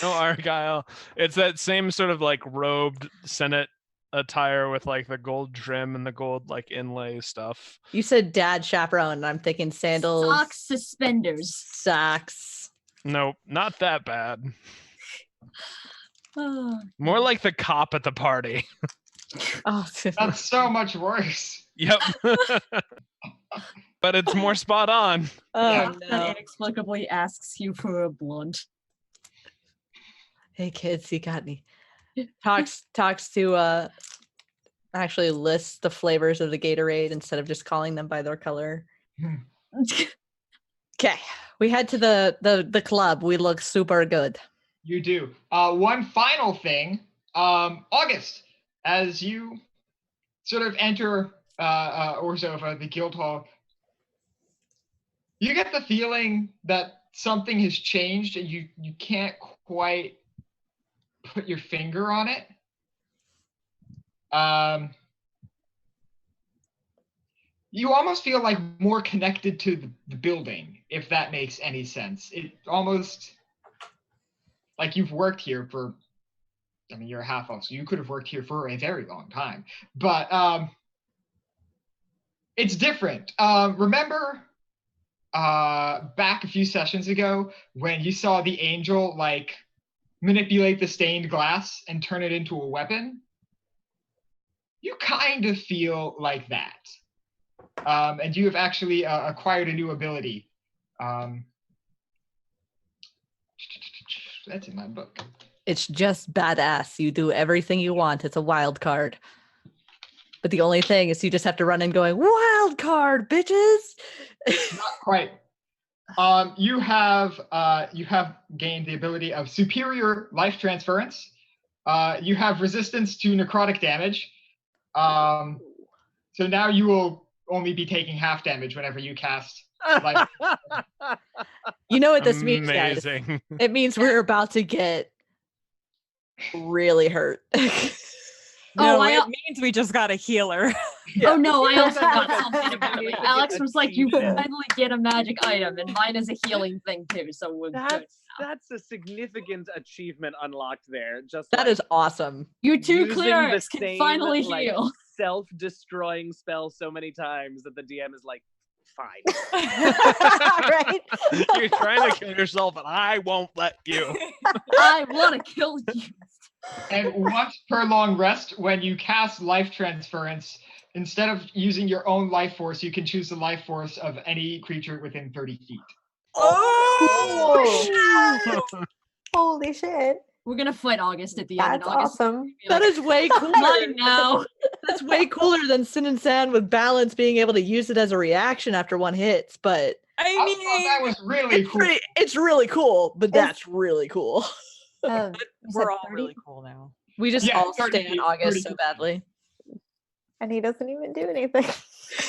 no Argyle. It's that same sort of like robed Senate attire with like the gold trim and the gold like inlay stuff. You said dad chaperone, and I'm thinking sandals, Socks, suspenders. socks. Nope, not that bad. Oh, More like the cop at the party. Oh, That's so much worse. Yep. But it's more spot on. Yeah. oh that no. inexplicably asks you for a blunt. Hey kids, you got me. Talks to actually lists the flavors of the Gatorade instead of just calling them by their color. Okay, we head to the club. We look super good. You do. One final thing, August, as you sort of enter Orzova, the guild hall, you get the feeling that something has changed and you can't quite put your finger on it. You almost feel like more connected to the building, if that makes any sense. It almost like you've worked here for, I mean, you're a half elf, so you could have worked here for a very long time. But it's different. Remember back a few sessions ago when you saw the angel like manipulate the stained glass and turn it into a weapon? You kind of feel like that. And you have actually acquired a new ability. That's in my book. It's just badass. You do everything you want. It's a wild card. But the only thing is you just have to run in going, wild card, bitches. Not quite. You have gained the ability of superior life transference. You have resistance to necrotic damage. So now you will only be taking half damage whenever you cast life. You know what this means, guys? Amazing. It means we're about to get really hurt. No, I- it means we just got a healer. Oh no, I also got That's something about it. significant Alex was like, you achievement. finally get a magic item, and mine is a healing thing too, so we're good. That's a significant achievement unlocked there. Just That like is awesome. You two using the clerics can same, finally like, heal. self-destroying spell so many times that the DM is like, fine. Right? You're trying to kill yourself, and I won't let you. I want to kill you. And once per long rest, when you cast life transference, instead of using your own life force, you can choose the life force of any creature within 30 feet. Oh, holy shit. We're gonna fight August at the end. That's and August awesome. That is way cooler. mine now. That's way cooler than Sin and Sand with balance being able to use it as a reaction after one hits. But I I mean, thought that was really it's, cool. it's really cool. But that's really cool. You we're said all 30? really cool now. We just Yeah, all 30 stand feet, August 30 so feet. badly. And he doesn't even do anything.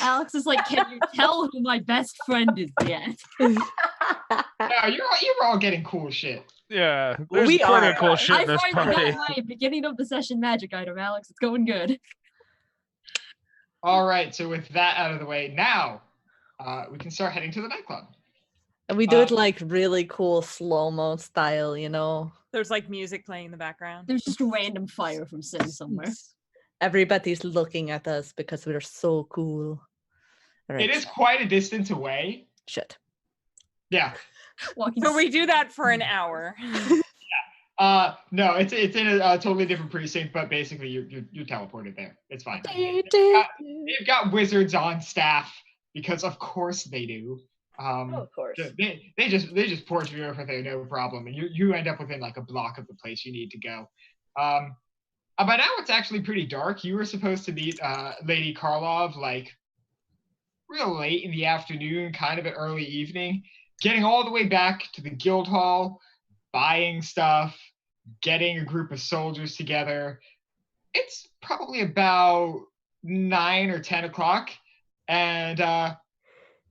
Alex is like, can you tell who my best friend is yet? No, you're all getting cool shit. Yeah, there's We plenty are. of cool shit I in this finally party. got my beginning of the session magic item, Alex. It's going good. All right, so with that out of the way, now we can start heading to the nightclub. And we do it like really cool slow-mo style, you know. There's like music playing in the background. There's just random fire from Sin somewhere. Everybody's looking at us because we're so cool. All right. It is quite a distance away. Shit. Yeah. Walking So we do that for an hour. No, it's in a totally different precinct, but basically you're teleported there. It's fine. They've got wizards on staff because of course they do. of course. They just port you over there, no problem, and you end up within like a block of the place you need to go. By now it's actually pretty dark. You were supposed to meet Lady Karlov like real late in the afternoon, kind of an early evening, getting all the way back to the guild hall, buying stuff, getting a group of soldiers together. It's probably about 9 or 10 o'clock, and the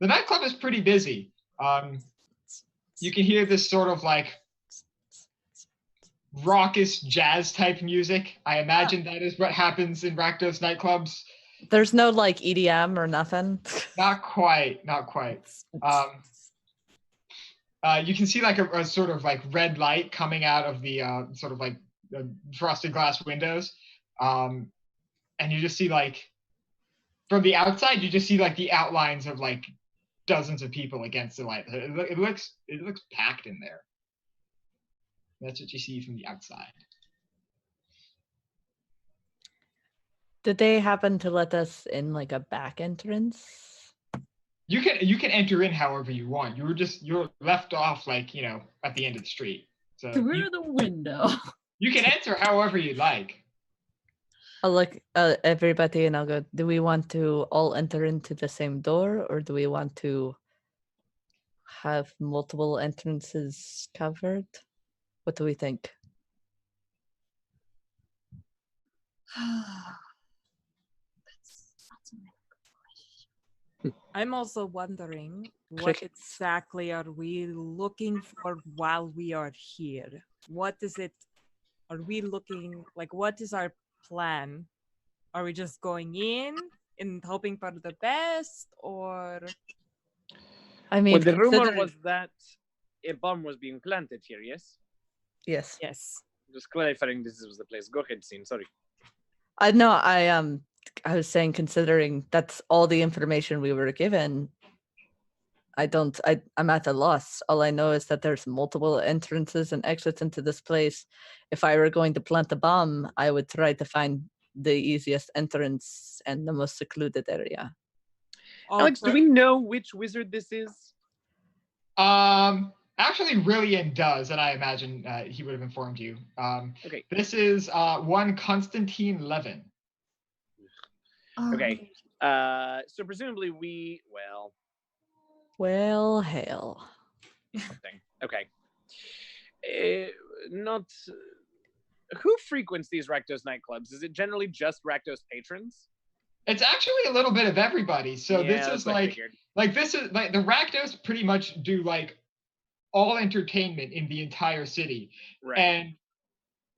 nightclub is pretty busy. You can hear this sort of like raucous jazz type music. I imagine that is what happens in Rakdos nightclubs. There's no like EDM or nothing. Not quite. You can see like a sort of like red light coming out of the sort of like the frosted glass windows. And you just see like from the outside, you just see like the outlines of like dozens of people against the light. It looks packed in there. That's what you see from the outside. Did they happen to let us in like a back entrance? You can enter in however you want. You're left off like, at the end of the street. So Through the window. you can enter however you like. I'll look everybody and I'll go, do we want to all enter into the same door, or do we want to have multiple entrances covered? What do we think? I'm also wondering what Click. exactly are we looking for while we are here? What is it? Are we looking like what is our plan? Are we just going in and hoping for the best, or I mean, Well, the rumor considering- was that a bomb was being planted here, yes? yes. yes? Just clarifying this was the place. Go ahead, Sin. Sorry. I know. I was saying, considering that's all the information we were given, I'm at a loss. All I know is that there's multiple entrances and exits into this place. If I were going to plant the bomb, I would try to find the easiest entrance and the most secluded area. Alex, do we know which wizard this is? Actually, Rillian does, and I imagine he would have informed you. Okay. This is one Constantine Levin. Okay. So presumably Well, hell. something. Okay. Not. Who frequents these Rakdos nightclubs? Is it generally just Rakdos patrons? It's actually a little bit of everybody. So Yeah, this that's is what I like figured. this is like the Rakdos pretty much do like all entertainment in the entire city. Right. And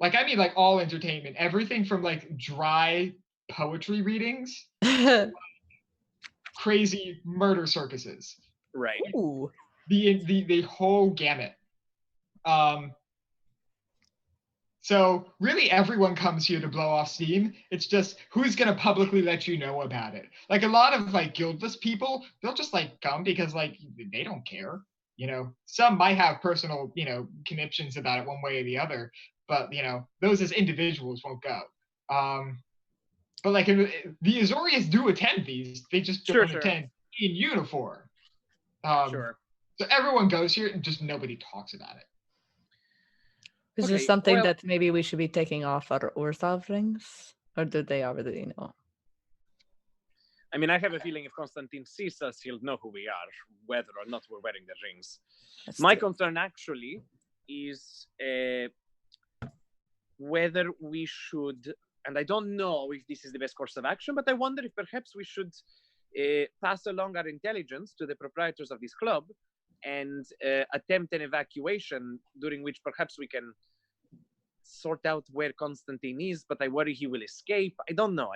like I mean like all entertainment, everything from like dry poetry readings, crazy murder circuses. Right. Ooh. The whole gamut. So really everyone comes here to blow off steam. It's just who's going to publicly let you know about it. Like a lot of like guildless people, they'll just like come because like they don't care. Some might have personal, conniptions about it one way or the other, but those as individuals won't go. But like the Azorius do attend these. They just don't attend in uniform. Sure. So everyone goes here and just nobody talks about it. Is this Okay, something well- that maybe we should be taking off our Orthav rings? Or do they already know? I mean, I have a feeling if Constantine sees us, he'll know who we are, whether or not we're wearing the rings. That's My true. concern actually is whether we should, and I don't know if this is the best course of action, but I wonder if perhaps we should pass along our intelligence to the proprietors of this club and attempt an evacuation during which perhaps we can sort out where Constantine is, but I worry he will escape. I don't know.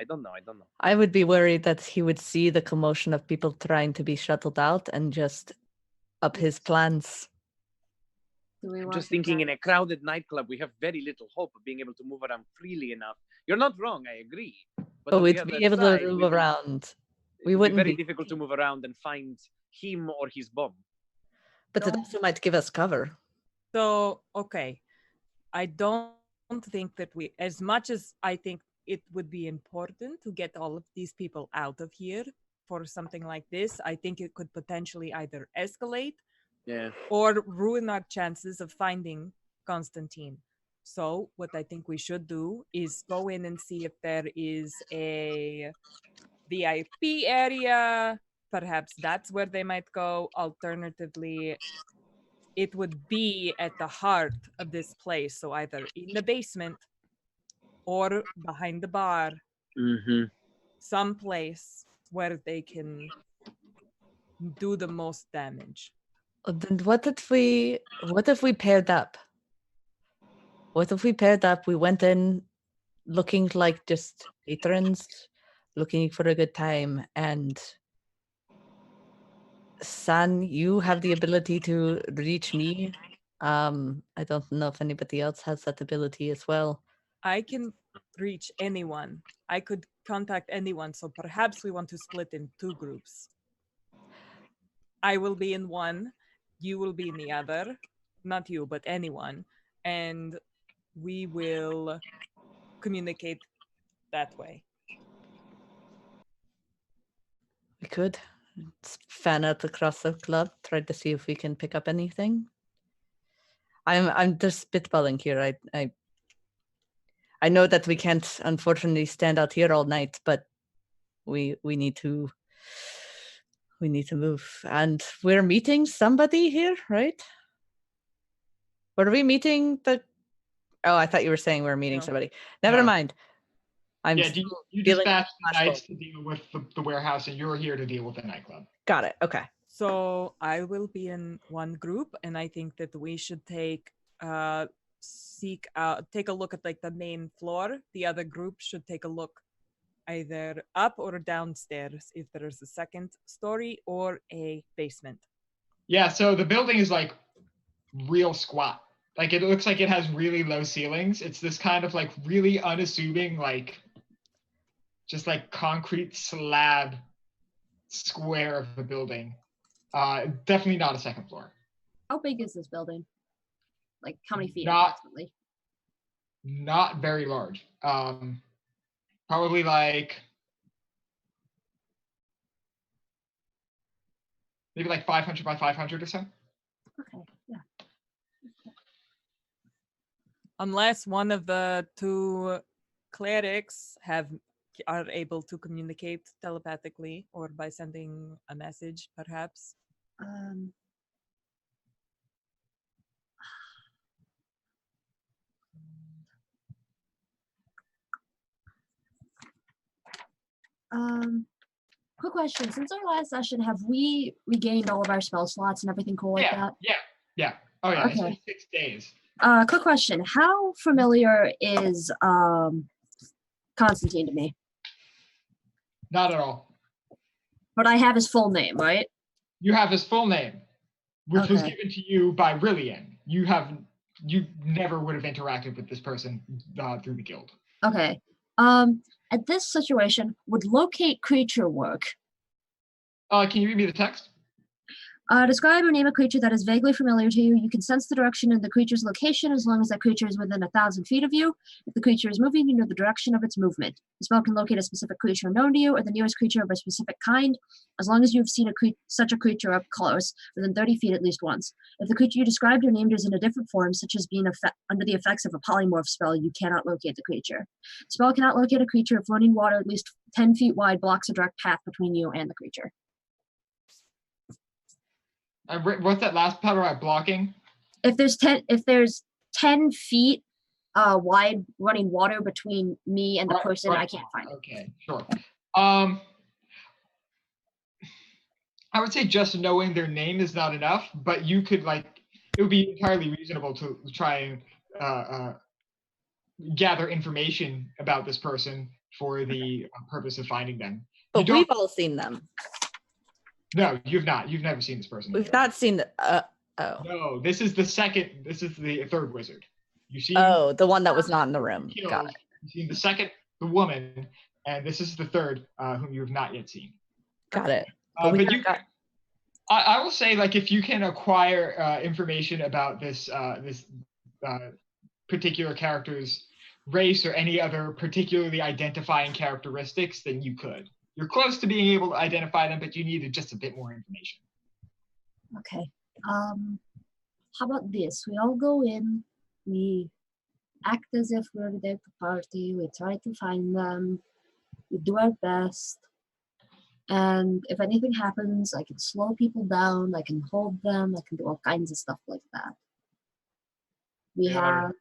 I would be worried that he would see the commotion of people trying to be shuttled out and just up his plans. Do we I'm want just to thinking try- in a crowded nightclub, we have very little hope of being able to move around freely enough. You're not wrong, I agree. But on we'd the be other able side, to we move would- around. We it would wouldn't be very be. difficult to move around and find him or his bomb. But it also might give us cover. So, okay. I don't think that as much as I think it would be important to get all of these people out of here for something like this, I think it could potentially either escalate Yeah. or ruin our chances of finding Constantine. So, what I think we should do is go in and see if there is a VIP area. Perhaps that's where they might go. Alternatively, it would be at the heart of this place. So either in the basement or behind the bar, Mm-hmm. someplace where they can do the most damage. Then what if we paired up? What if we paired up? We went in looking like just patrons, looking for a good time, and San, you have the ability to reach me. I don't know if anybody else has that ability as well. I can reach anyone. I could contact anyone. So perhaps we want to split in 2 groups. I will be in one, you will be in the other. Not you, but anyone. And we will communicate that way. We could fan out across the club, try to see if we can pick up anything. I'm just spitballing here. I know that we can't unfortunately stand out here all night, but we need to move. And we're meeting somebody here, right? Were we meeting the Oh, I thought you were saying we're meeting No. somebody. Never No. mind. I'm Yeah, still you dealing with dispatched the flashbulbs. knights to deal with the warehouse, and you're here to deal with the nightclub. Got it. Okay. So I will be in one group, and I think that we should take a look at like the main floor. The other group should take a look either up or downstairs if there's a second story or a basement. Yeah, so the building is like real squat. Like it looks like it has really low ceilings. It's this kind of like really unassuming, like just like concrete slab square of a building. Definitely not a second floor. How big is this building? Like how many feet Not- approximately? Not very large. Probably like maybe like 500 by 500 or so. Okay, yeah. Unless one of the 2 clerics are able to communicate telepathically or by sending a message, perhaps. Quick question. Since our last session, have we regained all of our spell slots and everything cool like that? Yeah. Oh yeah, it's Okay. been 6 days. Quick question. How familiar is Constantine to me? Not at all. But I have his full name, right? You have his full name, which was Okay. given to you by Rillian. You never would have interacted with this person through the guild. Okay. At this situation, would locate creature work? Can you read me the text? Describe or name a creature that is vaguely familiar to you. You can sense the direction of the creature's location as long as that creature is within 1,000 feet of you. If the creature is moving, you know the direction of its movement. The spell can locate a specific creature known to you or the nearest creature of a specific kind, as long as you have seen such a creature up close, within 30 feet at least once. If the creature you described or named is in a different form, such as being under the effects of a polymorph spell, you cannot locate the creature. The spell cannot locate a creature if running water at least 10 feet wide blocks a direct path between you and the creature. What's that last part about blocking? If there's 10 feet wide running water between me and the person, I can't find it. Okay, sure. I would say just knowing their name is not enough, but you could it would be entirely reasonable to try and gather information about this person for the purpose of finding them. But we've all seen them. No, you've not. You've never seen this person. We've not seen the No, this is the third wizard. You've seen the one that was not in the room. killed, Got it. You've seen the second, the woman, and this is the third, whom you have not yet seen. Got it. But I will say, if you can acquire information about this particular character's race or any other particularly identifying characteristics, then you could. You're close to being able to identify them, but you needed just a bit more information. Okay. How about this? We all go in, we act as if we're there to party, we try to find them, we do our best, And if anything happens, I can slow people down, I can hold them, I can do all kinds of stuff like that. We You're not have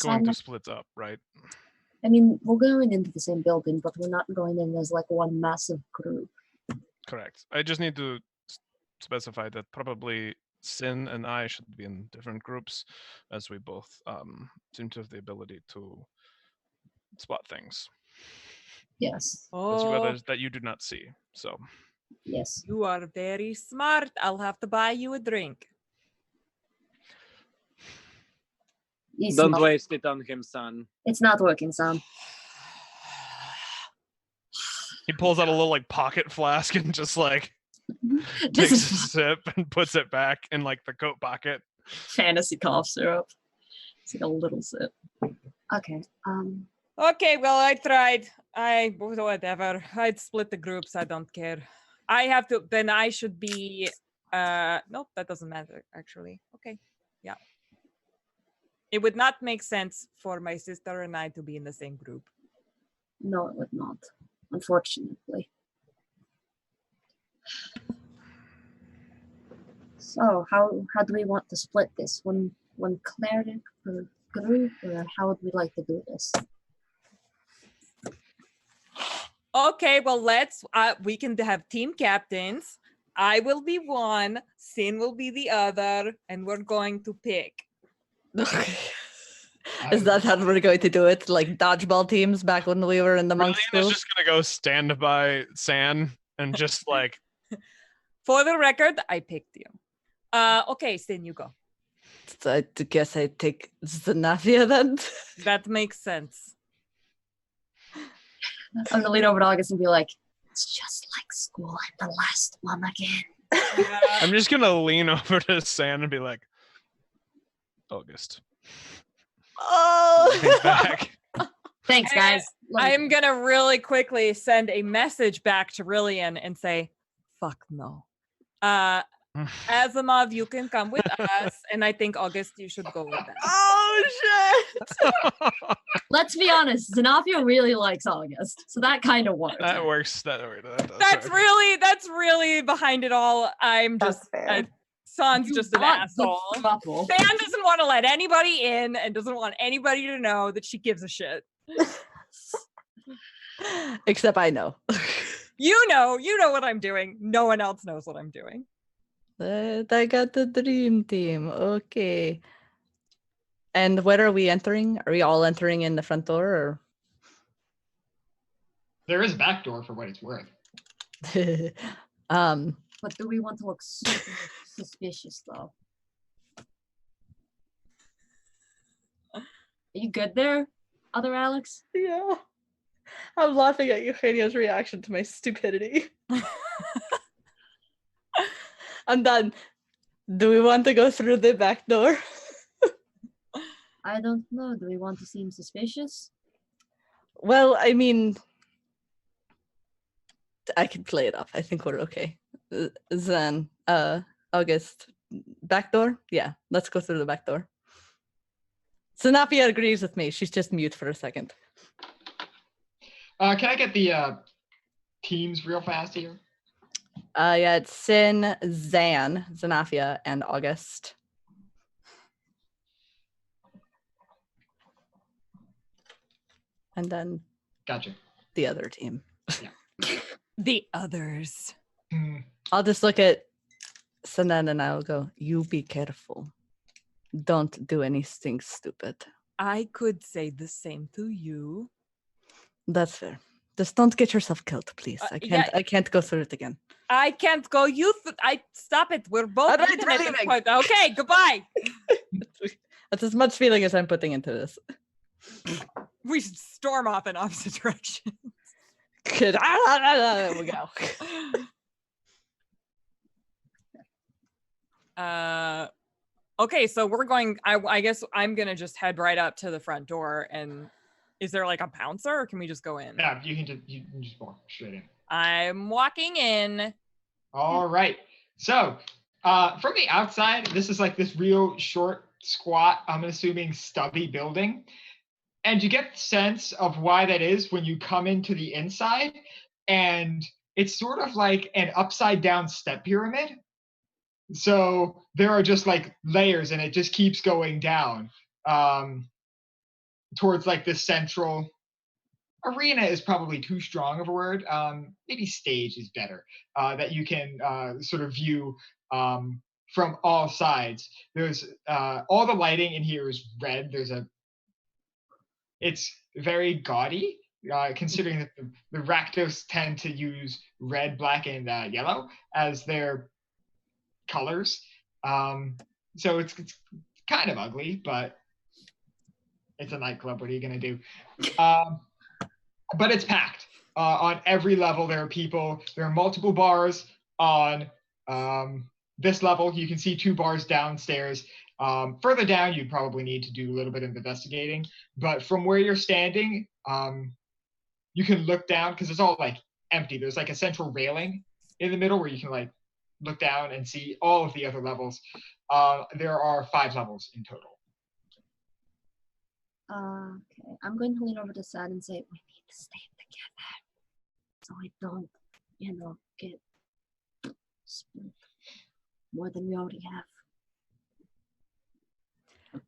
going to some, split up, right? I mean, we're going into the same building, but we're not going in as like one massive group. Correct. I just need to specify that probably Sin and I should be in different groups, as we both seem to have the ability to spot things. Yes, As well Oh, as that you do not see. So yes. you are very smart. I'll have to buy you a drink. It's Don't not, waste it on him, son. it's not working, Sam. he pulls out a little like pocket flask and just like This takes a is sip and puts it back in like the coat pocket. fantasy cough syrup. It's like a little sip. Okay. Okay, well, I tried. Whatever. I'd split the groups. I don't care. I have to. Then I should be. Nope, that doesn't matter. Actually, okay, yeah. It would not make sense for my sister and I to be in the same group. No, it would not. Unfortunately. So how do we want to split this? One cleric per group, or how would we like to do this? Okay, well, let's. We can have team captains. I will be one. Sin will be the other, and we're going to pick. Is that how we're going to do it? Like dodgeball teams back when we were in the monk Brilliant is school? just gonna go stand by San and just like For the record, I picked you. Okay, Sin, you go. I guess I take Zanavia then. That makes sense. I'm gonna lean over to August and be like, "It's just like school. I'm the last one again." I'm just gonna lean over to San and be like, August. Lean Oh, back. Thanks, guys. Love you. I'm gonna really quickly send a message back to Rillian and say, "Fuck no." Asimov, you can come with us, and I think August, you should go with us. oh shit! Let's be honest, Zenafia really likes August, so that kind of works. That works. That does That's work. really behind it all. I'm That's just fair. San's You just an want the asshole. couple. Sam doesn't want to let anybody in and doesn't want anybody to know that she gives a shit. Except I know. You know what I'm doing. No one else knows what I'm doing. I got the dream team. Okay. And where are we entering? Are we all entering in the front door or? There is a back door for what it's worth. But do we want to look super suspicious though? Are you good there, other Alex? Yeah. I'm laughing at Eugenio's reaction to my stupidity. I'm done. Do we want to go through the back door? I don't know. Do we want to seem suspicious? Well, I mean, I can play it off. I think we're okay. Then, August, back door? Yeah, let's go through the back door. Sanapia agrees with me. She's just mute for a second. Can I get the teams real fast here? Yeah, it's Sin, Zan, Zanafia, and August. And then Gotcha. the other team. The others. I'll just look at Sanan and I'll go, you be careful. Don't do anything stupid. I could say the same to you. That's fair. Just don't get yourself killed, please. I can't go through it again. I can't go. I stop it. We're both All right, leaving at this leaving. point. Okay, goodbye. That's as much feeling as I'm putting into this. We storm off in opposite directions. Good. There we go. Okay, so we're going. I guess I'm gonna just head right up to the front door. And is there like a bouncer, or can we just go in? Yeah, you can just walk straight in. I'm walking in. All right. So from the outside, this is like this real short, squat, I'm assuming stubby building. And you get the sense of why that is when you come into the inside. And it's sort of like an upside down step pyramid. So there are just like layers, and it just keeps going down towards like this central arena is probably too strong of a word. Maybe stage is better, that you can sort of view from all sides. There's all the lighting in here is red. It's very gaudy, considering that the Rakdos tend to use red, black, and yellow as their colors. So it's kind of ugly, but it's a nightclub. What are you gonna do? But it's packed. On every level, there are people. There are multiple bars on this level. You can see 2 bars downstairs. Further down, you'd probably need to do a little bit of investigating. But from where you're standing, you can look down because it's all like empty. There's like a central railing in the middle where you can like look down and see all of the other levels. There are 5 levels in total. Okay, I'm going to lean over to Sad and say, we need to stay together so we don't, get split more than we already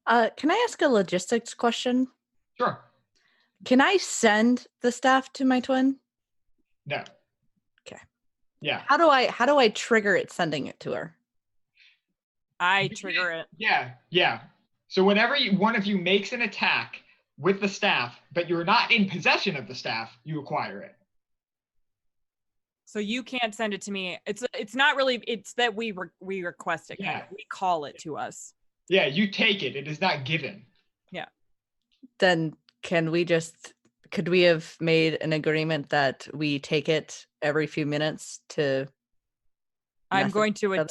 have. Can I ask a logistics question? Sure. Can I send the staff to my twin? No. Okay. Yeah. How do I trigger it sending it to her? I trigger it. Yeah. So whenever one of you makes an attack with the staff, but you're not in possession of the staff, you acquire it. So you can't send it to me. It's not really. It's that we request it. Yeah. We call it to us. Yeah, you take it. It is not given. Yeah. Then could we have made an agreement that we take it every few minutes to? I'm message going to each other?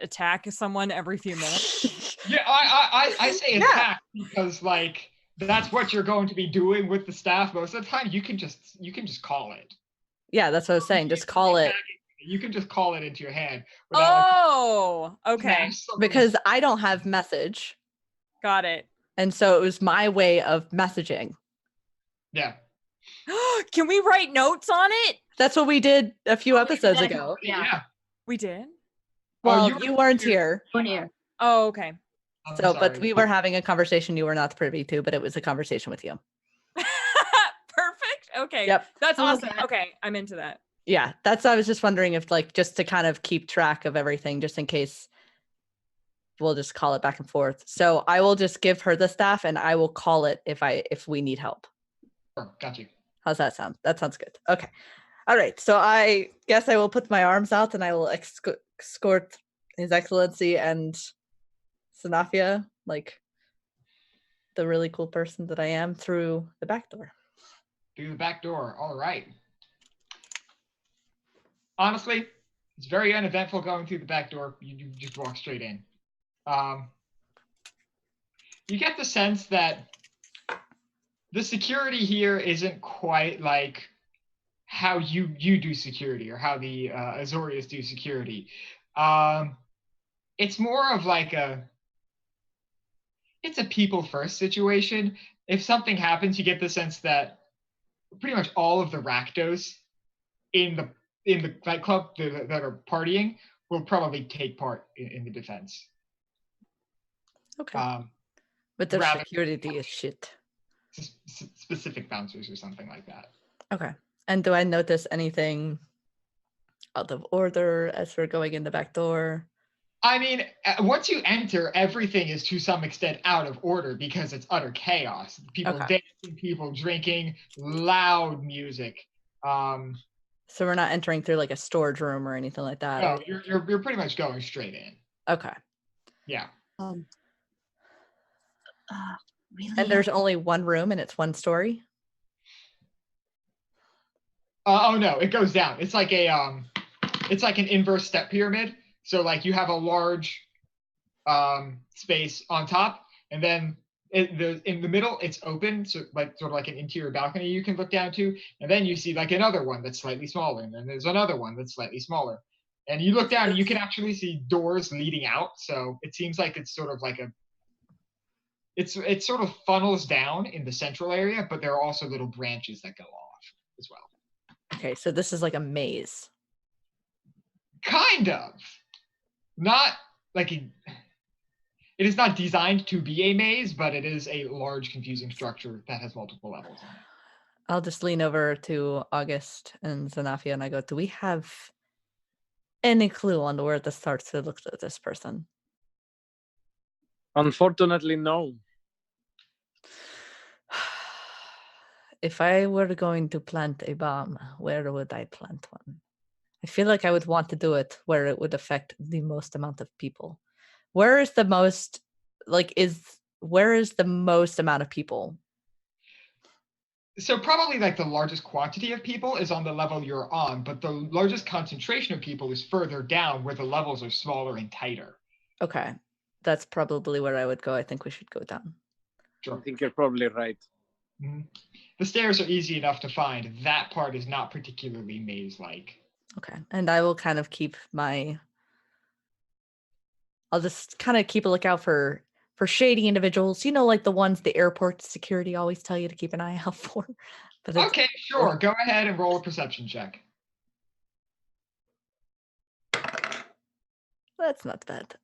attack someone every few minutes. Yeah, I say attack because like that's what you're going to be doing with the staff most of the time. You can just call it. Yeah, that's what I was saying. Just call it. You can just call it into your hand. Oh, okay. Because I don't have message. Got it. And so it was my way of messaging. Yeah. Can we write notes on it? That's what we did a few episodes ago. Yeah. We did. Well, you weren't here. Oh, okay. So, but we were having a conversation you were not privy to, but it was a conversation with you. Perfect. Okay. Yep. That's awesome. Okay. I'm into that. Yeah. I was just wondering if like, just to kind of keep track of everything, just in case we'll just call it back and forth. So I will just give her the staff and I will call it if we need help. Sure, got you. How's that sound? That sounds good. Okay. All right. So I guess I will put my arms out and I will escort His Excellency and Sanafia, like the really cool person that I am, through the back door. Through the back door. All right. Honestly, it's very uneventful going through the back door. You just walk straight in. You get the sense that the security here isn't quite like how you do security or how the Azorius do security. It's more of like it's a people first situation. If something happens, you get the sense that pretty much all of the Rakdos in the nightclub that are partying will probably take part in the defense. Okay. But their security is shit. Specific bouncers or something like that. Okay. And do I notice anything out of order as we're going in the back door? I mean, once you enter, everything is to some extent out of order because it's utter chaos. People dancing, people drinking, loud music. So we're not entering through like a storage room or anything like that. No, you're pretty much going straight in. Okay. Yeah. Really? And there's only one room and it's one story? Oh no, it goes down. It's like an inverse step pyramid. So like you have a large space on top, and then in the middle it's open, so like sort of like an interior balcony you can look down to, and then you see like another one that's slightly smaller, and then there's another one that's slightly smaller. And you look down and you can actually see doors leading out. So it seems like it's sort of like it sort of funnels down in the central area, but there are also little branches that go off as well. Okay, so this is like a maze. Kind of. Not like it is not designed to be a maze, but it is a large, confusing structure that has multiple levels on it. I'll just lean over to August and Zanafia and I go, do we have any clue on where this starts to look at this person? Unfortunately, no. If I were going to plant a bomb, where would I plant one? I feel like I would want to do it where it would affect the most amount of people. Where is the most amount of people? So probably like the largest quantity of people is on the level you're on, but the largest concentration of people is further down where the levels are smaller and tighter. Okay. That's probably where I would go. I think we should go down. Sure. I think you're probably right. Mm-hmm. The stairs are easy enough to find. That part is not particularly maze-like. Okay. And I will kind of keep I'll just kind of keep a lookout for shady individuals, like the ones the airport security always tell you to keep an eye out for. But okay, sure. Go ahead and roll a perception check. That's not bad.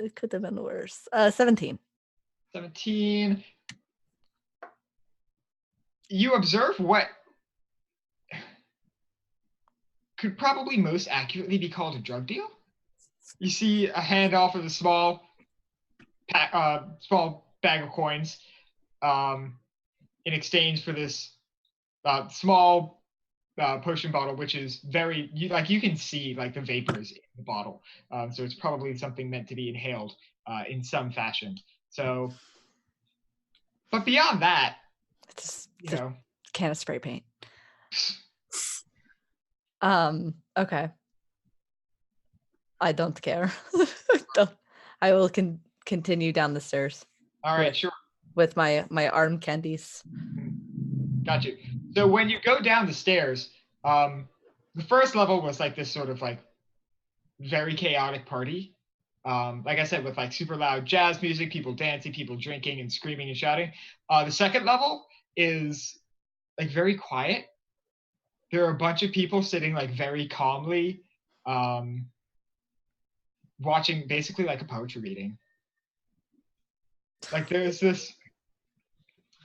It could have been worse. 17. 17. You observe what could probably most accurately be called a drug deal. You see a handoff of a small bag of coins in exchange for this small potion bottle, which is very you can see like the vapors in the bottle, so it's probably something meant to be inhaled in some fashion. So, but beyond that, it's a can of spray paint. Okay. I don't care. I will continue down the stairs. All right, sure. With my arm candies. Got you. So when you go down the stairs, the first level was like this sort of like very chaotic party. Like I said, with like super loud jazz music, people dancing, people drinking and screaming and shouting. The second level is like very quiet. There are a bunch of people sitting like very calmly, watching basically like a poetry reading. Like there's this.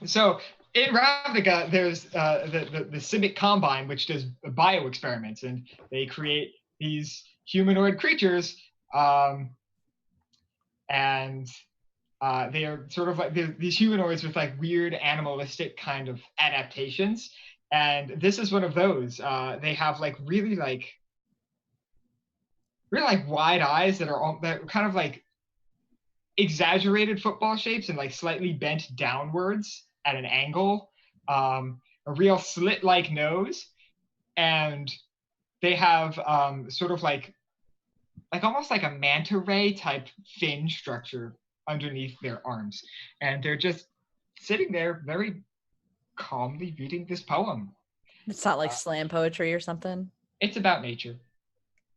So in Ravnica, there's the Civic Combine, which does bio experiments, and they create these humanoid creatures, and they are sort of like these humanoids with like weird animalistic kind of adaptations. And this is one of those. They have like really wide eyes that are kind of like exaggerated football shapes and like slightly bent downwards at an angle, a real slit-like nose, and they have sort of like almost like a manta ray type fin structure underneath their arms, and they're just sitting there very calmly reading this poem. It's not like slam poetry or something. It's about nature.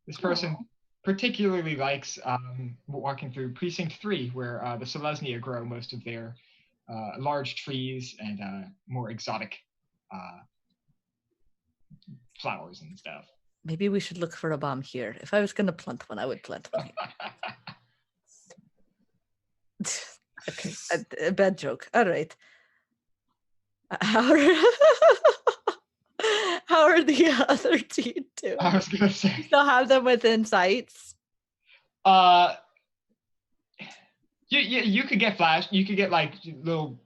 This person particularly likes walking through Precinct 3, where the Selesnya grow most of their large trees and more exotic flowers and stuff. Maybe we should look for a bomb here. If I was going to plant one, I would plant one here. Okay, a bad joke. All right. How are the other team doing? I was going to say. You still have them within sights? You could get flash. You could get like little.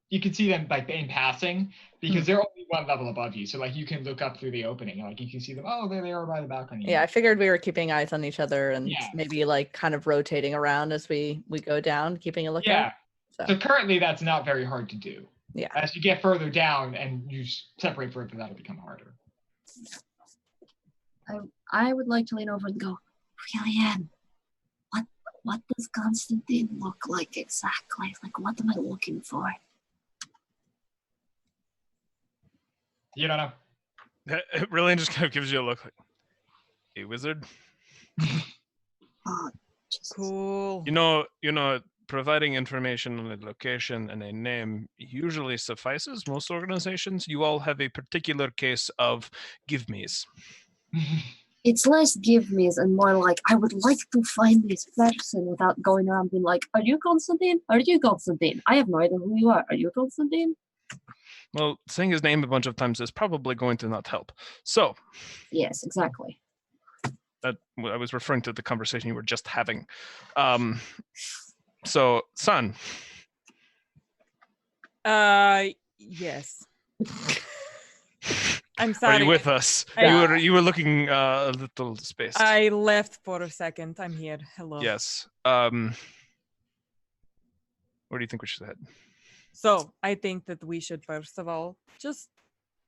You could see them like in passing because they're only one level above you. So like you can look up through the opening. Like you can see them. Oh, there they are by the balcony. Yeah, I figured we were keeping eyes on each other and maybe like kind of rotating around as we go down, keeping a lookout. Yeah. So currently that's not very hard to do. Yeah. As you get further down and you separate further, that'll become harder. I would like to lean over and go, Brilliant. What does Constantine look like exactly? Like, what am I looking for? You don't know. Really just kind of gives you a look like a wizard. Oh, Jesus. Cool. You know, providing information on a location and a name usually suffices. Most organizations, you all have a particular case of give-me's. It's less give me's and more like, I would like to find this person without going around being like, are you Constantine? Are you Constantine? I have no idea who you are. Are you Constantine? Well, saying his name a bunch of times is probably going to not help. So, Yes, exactly. I was referring to the conversation you were just having. So, son. Yes. I'm sorry. Are you with us? You were looking a little spaced. I left for a second. I'm here. Hello. Yes. Where do you think we should head? So I think that we should first of all just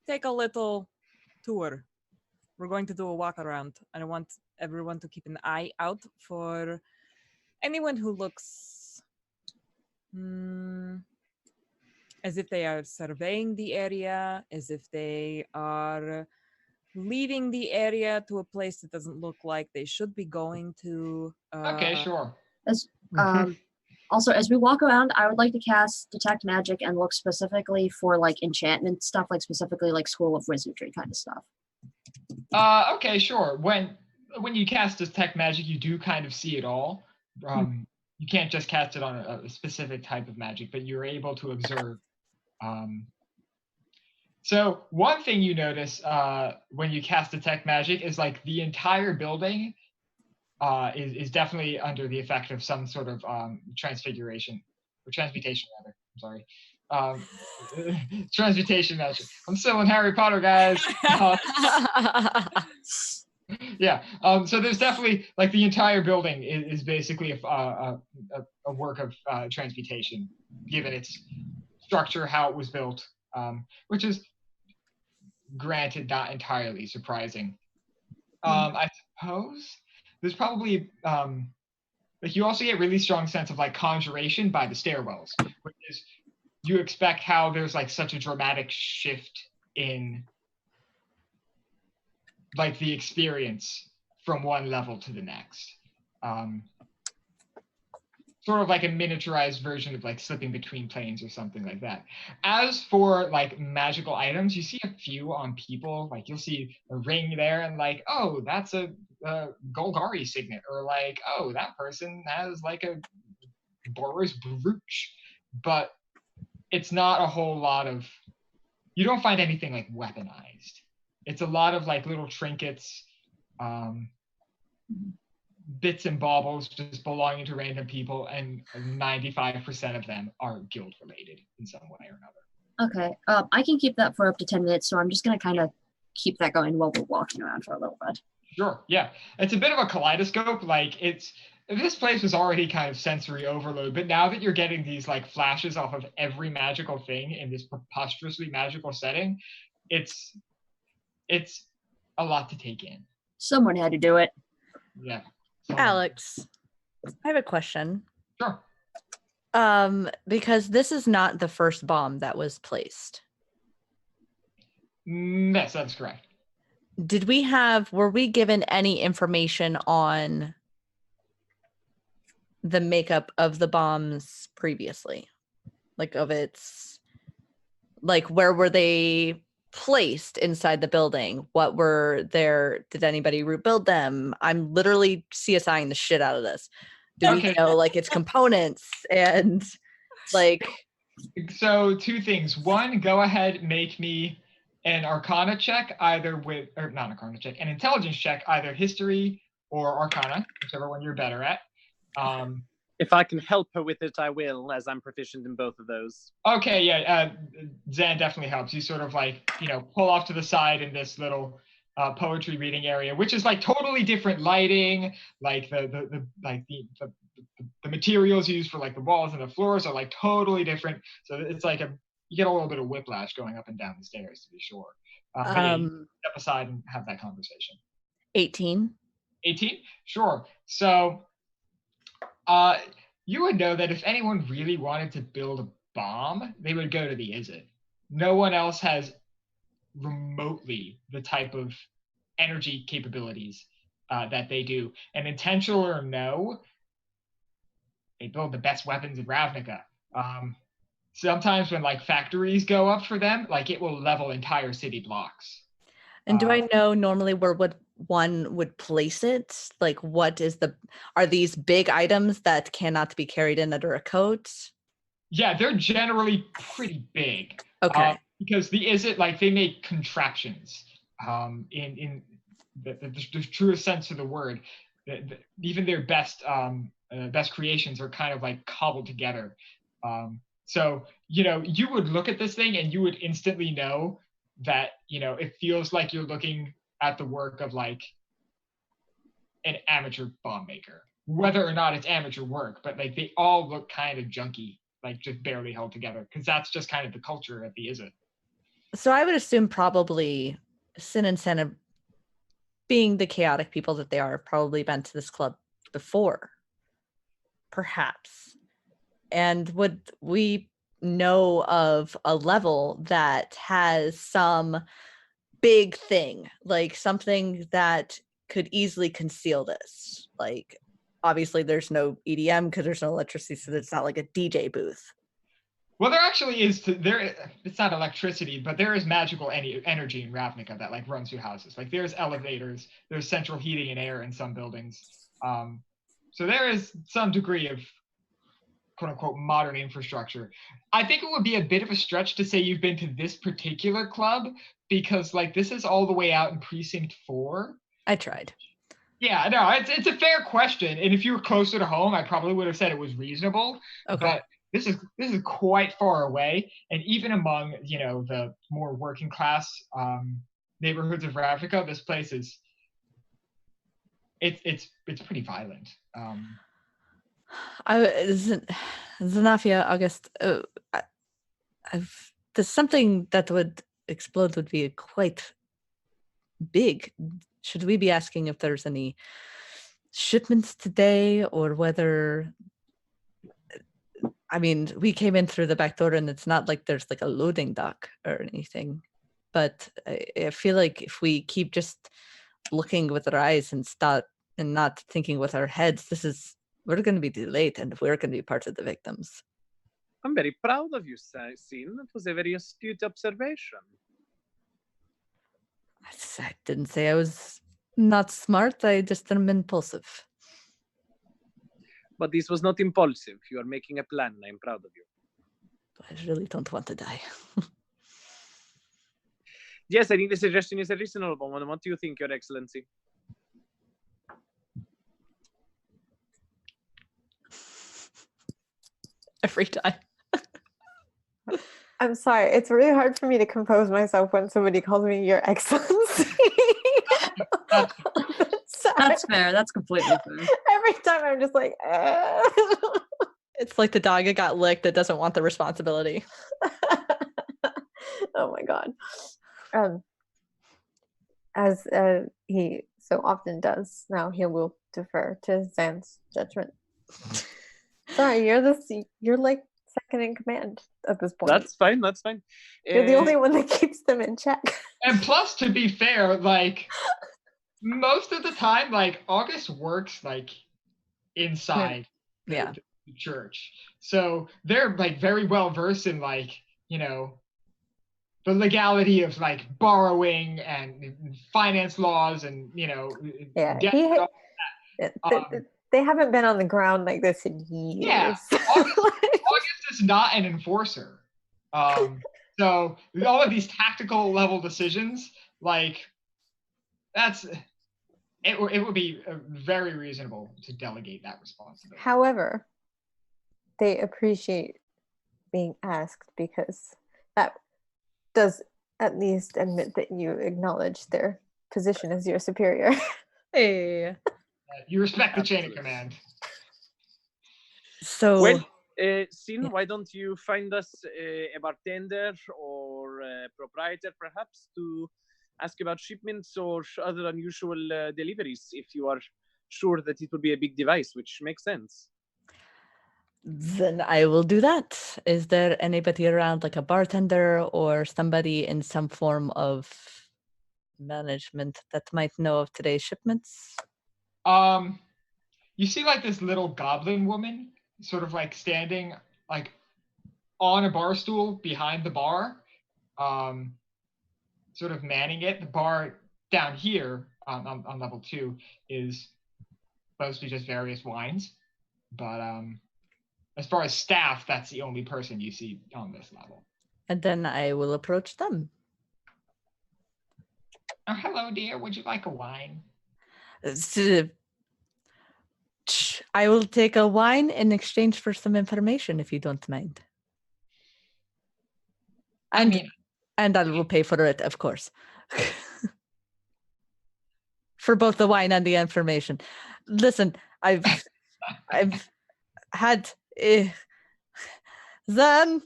take a little tour. We're going to do a walk around, and I want everyone to keep an eye out for anyone who looks as if they are surveying the area, as if they are leaving the area to a place that doesn't look like they should be going to. Okay, sure. Also, as we walk around, I would like to cast Detect Magic and look specifically for like enchantment stuff, like specifically like School of Wizardry kind of stuff. Okay, sure. When you cast Detect Magic, you do kind of see it all. You can't just cast it on a specific type of magic, but you're able to observe. So one thing you notice when you cast Detect Magic is like the entire building is definitely under the effect of some sort of transfiguration or transmutation rather. I'm sorry. Transmutation magic. I'm still in Harry Potter, guys. Yeah. So there's definitely like the entire building is basically a work of transmutation, given its structure, how it was built, which is granted not entirely surprising. I suppose there's probably like you also get really strong sense of like conjuration by the stairwells, which is you expect how there's like such a dramatic shift in like the experience from one level to the next. Sort of like a miniaturized version of like slipping between planes or something like that. As for like magical items, you see a few on people. Like you'll see a ring there and like, oh, that's a Golgari signet, or like, oh, that person has like a Boris brooch. But it's not a whole lot of, you don't find anything like weaponized. It's a lot of like little trinkets, bits and baubles just belonging to random people, and 95% of them are guild related in some way or another. Okay, I can keep that for up to 10 minutes, so I'm just going to kind of keep that going while we're walking around for a little bit. Sure, yeah. It's a bit of a kaleidoscope. Like this place was already kind of sensory overload, but now that you're getting these like flashes off of every magical thing in this preposterously magical setting, it's a lot to take in. Someone had to do it. Yeah. Alex, I have a question. Sure. Because this is not the first bomb that was placed. Yes, that's correct. Were we given any information on the makeup of the bombs previously? Like of its, like where were they placed inside the building? What were there? Did anybody rebuild them? I'm literally CSIing the shit out of this. Do we know like its components and like? So 2 things. 1, go ahead, make me an Arcana check, an intelligence check, either history or Arcana, whichever one you're better at. If I can help her with it, I will, as I'm proficient in both of those. Okay, yeah, Zan definitely helps. You sort of like, pull off to the side in this little poetry reading area, which is like totally different lighting, like the materials used for like the walls and the floors are like totally different. So it's like you get a little bit of whiplash going up and down the stairs, to be sure. Step aside and have that conversation. 18. 18? Sure. So you would know that if anyone really wanted to build a bomb, they would go to the Izzet. No one else has remotely the type of energy capabilities that they do. And intentional or no, They build the best weapons in Ravnica. Sometimes when like factories go up for them, like it will level entire city blocks. And do I know normally where one would place it? Like, are these big items that cannot be carried in under a coat? Yeah, they're generally pretty big. Okay. Because they make contraptions. In the truest sense of the word, even their best creations are kind of like cobbled together. So you would look at this thing and you would instantly know that it feels like you're looking at the work of like an amateur bomb maker, whether or not it's amateur work, but like they all look kind of junky, like just barely held together, because that's just kind of the culture at the Izzet. So I would assume probably Sin and Senna, being the chaotic people that they are, have probably been to this club before, perhaps. And would we know of a level that has some big thing, like something that could easily conceal this? Like, obviously there's no EDM because there's no electricity, so it's not like a DJ booth. Well, there actually is. It's not electricity, but there is magical energy in Ravnica that like runs through houses. Like there's elevators, there's central heating and air in some buildings. So there is some degree of quote unquote modern infrastructure. I think it would be a bit of a stretch to say you've been to this particular club, because like this is all the way out in Precinct 4. I tried. Yeah, no, it's a fair question, and if you were closer to home, I probably would have said it was reasonable. Okay. But this is quite far away, and even among the more working class neighborhoods of Ravnica, this place is it's pretty violent. Zanafia, August, there's something that would explode would be quite big. Should we be asking if there's any shipments today, or whether? I mean, we came in through the back door, and it's not like there's like a loading dock or anything. But I feel like if we keep just looking with our eyes and not thinking with our heads, we're going to be delayed, and we're going to be part of the victims. I'm very proud of you, Sin. That was a very astute observation. I didn't say I was not smart. I just am impulsive. But this was not impulsive. You are making a plan. I'm proud of you. I really don't want to die. Yes, I think the suggestion is a reasonable one. What do you think, Your Excellency? Every time. I'm sorry. It's really hard for me to compose myself when somebody calls me Your Excellency. That's fair. That's completely fair. Every time I'm just like, It's like the dog that got licked that doesn't want the responsibility. Oh my god. As he so often does, now he will defer to Zan's judgment. Sorry, you're like second in command at this point. That's fine. That's fine. You're the only one that keeps them in check. And plus, to be fair, like most of the time, like August works like inside Yeah. the church, so they're like very well versed in like the legality of like borrowing and finance laws and Yeah, debt and all that. They haven't been on the ground like this in years. Yeah, August is not an enforcer. So all of these tactical level decisions, like it would be very reasonable to delegate that responsibility. However, they appreciate being asked, because that does at least admit that you acknowledge their position as your superior. Hey. You respect the chain of command. So, Well, Sin, why don't you find us a bartender or a proprietor, perhaps, to ask about shipments or other unusual deliveries, if you are sure that it will be a big device, which makes sense. then I will do that. Is there anybody around, like a bartender or somebody in some form of management that might know of today's shipments? You see like this little goblin woman sort of like standing like on a bar stool behind the bar, sort of manning it. The bar down here on level 2 is mostly just various wines, but as far as staff, that's the only person you see on this level. And then I will approach them. Oh, hello, dear. Would you like a wine? I will take a wine in exchange for some information, if you don't mind. And I will pay for it, of course. For both the wine and the information. Listen, I've had then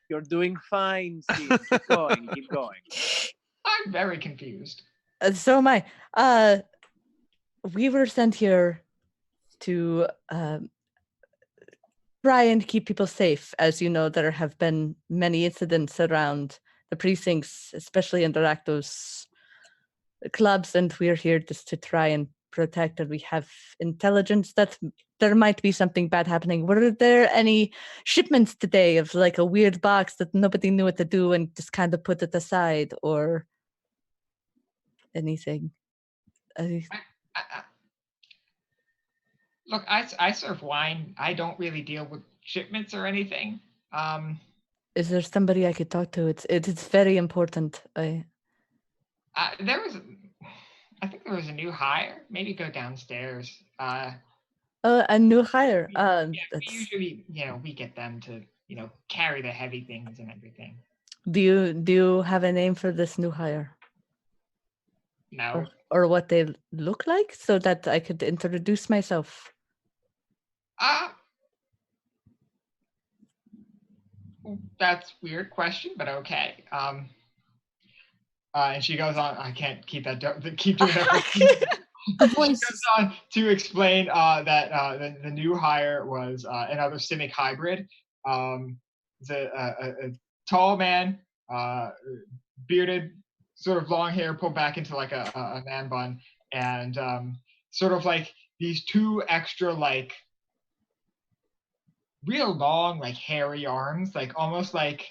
You're doing fine, Steve. Keep going. Keep going. I'm very confused. So am I. We were sent here to try and keep people safe. As you know, there have been many incidents around the precincts, especially in the Rakdos clubs, and we're here just to try and protect, and we have intelligence that there might be something bad happening. Were there any shipments today of like a weird box that nobody knew what to do and just kind of put it aside, or anything? Look, I serve wine. I don't really deal with shipments or anything. Is there somebody I could talk to? It's very important. I think there was a new hire. Maybe go downstairs. A new hire. Yeah, That's... usually, we get them to, carry the heavy things and everything. Do you have a name for this new hire? No. Or what they look like, so that I could introduce myself? That's a weird question, but okay. And she goes on. I can't keep doing that. She goes on to explain that the new hire was another Simic hybrid. It's a tall man, bearded, sort of long hair pulled back into like a man bun, and sort of like these two extra like real long like hairy arms, like almost like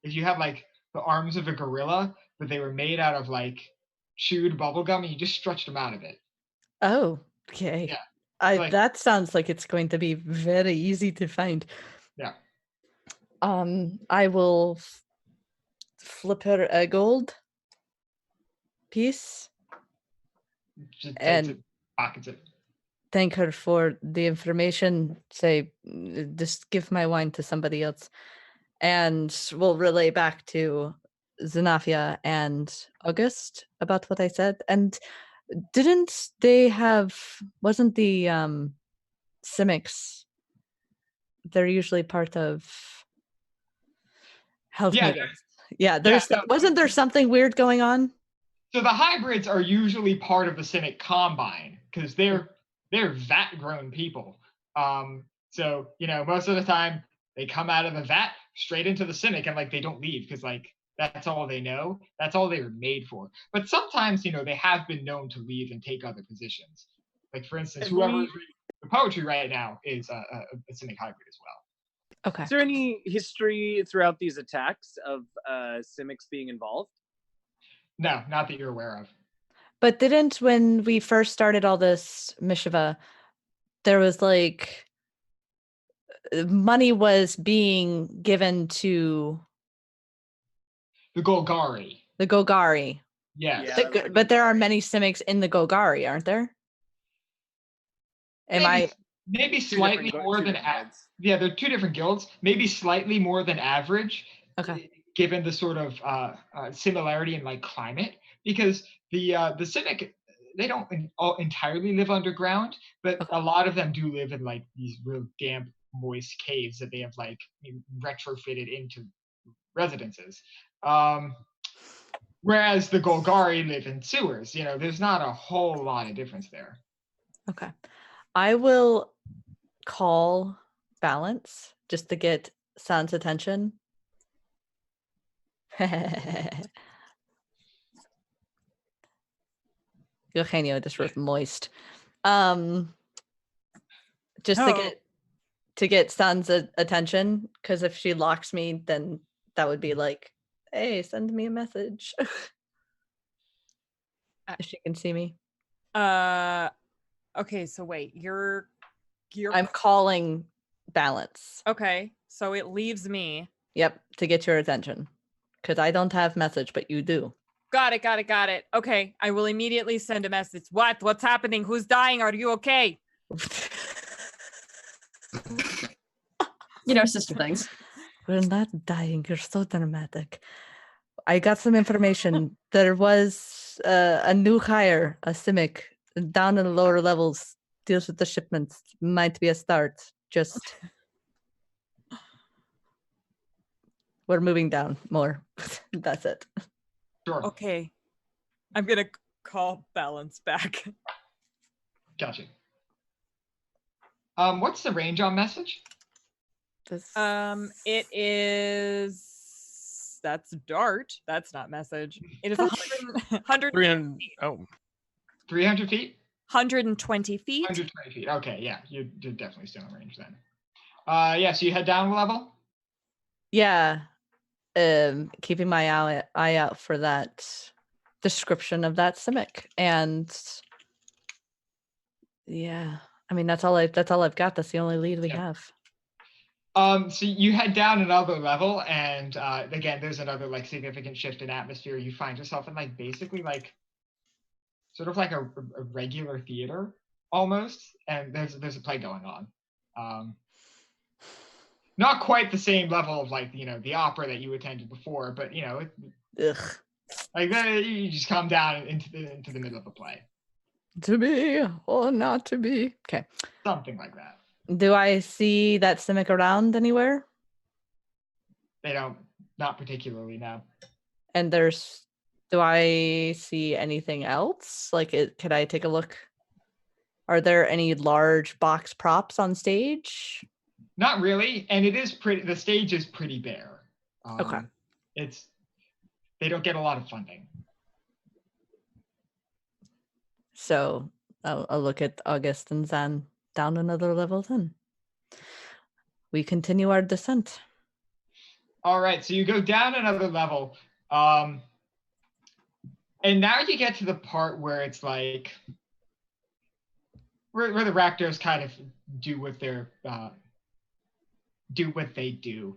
if you have like the arms of a gorilla, but they were made out of like chewed bubblegum and you just stretched them out of it. Oh, okay. Yeah. That sounds like it's going to be very easy to find. Yeah. I will flip her a gold piece and pockets it. Thank her for the information. Say, just give my wine to somebody else, and we'll relay back to Xenafia and August about what I said. And didn't they have? Wasn't the Simics? They're usually part of health meetings. Yeah, wasn't there something weird going on? So the hybrids are usually part of the Simic Combine because they're vat-grown people. So most of the time they come out of the vat straight into the Simic and like they don't leave because like that's all they know. That's all they were made for. But sometimes they have been known to leave and take other positions. Like for instance, whoever is reading the poetry right now is a Simic hybrid as well. Okay. Is there any history throughout these attacks of Simics being involved? No, not that you're aware of. But didn't, when we first started all this Mishiva, there was like money was being given to the Golgari. The Golgari. Yes. But there are many Simics in the Golgari, aren't there? Maybe slightly more than yeah, they're two different guilds. Maybe slightly more than average. Okay. Given the sort of similarity in like climate, because the Simic, they don't all entirely live underground, but a lot of them do live in like these real damp, moist caves that they have like retrofitted into residences. Whereas the Golgari live in sewers. There's not a whole lot of difference there. Okay. I will call Balance just to get San's attention. Eugenio just wrote moist. just Oh. to get San's attention, because if she locks me, then that would be like, hey, send me a message. If she can see me. Okay, so wait, you're I'm calling Balance. okay, so it leaves me. Yep, to get your attention. Because I don't have message, but you do. Got it. Okay, I will immediately send a message. What's happening? Who's dying? Are you okay? You know, sister things. We're not dying. You're so dramatic. I got some information. There was a new hire, a Simic, down in the lower levels, deals with the shipments. Might be a start. Just we're moving down more. That's it. Sure. Okay, I'm gonna call Balance back. Gotcha. What's the range on message? It is. That's Dart. That's not message. It is 100 300. Oh, 300 feet? 120 feet. 120 feet. Okay, yeah, you're definitely still in range then. Yeah, so you head down a level? Yeah. Keeping my eye out for that description of that Simic. And yeah, I mean that's all I've got. That's the only lead we have. So you head down another level, and again, there's another like significant shift in atmosphere. You find yourself in like basically like sort of like a regular theater almost, and there's a play going on. Not quite the same level of like the opera that you attended before, but Ugh. like you just come down into the middle of a play. To be or not to be. Okay. Something like that. Do I see that Simic around anywhere? They don't, not particularly, no. And do I see anything else? Like, could I take a look? Are there any large box props on stage? Not really, and it is the stage is pretty bare. Okay. They don't get a lot of funding. So I'll look at August and Zan down another level then. We continue our descent. All right, so you go down another level, and now you get to the part where it's like where the Raptors kind of do what they do.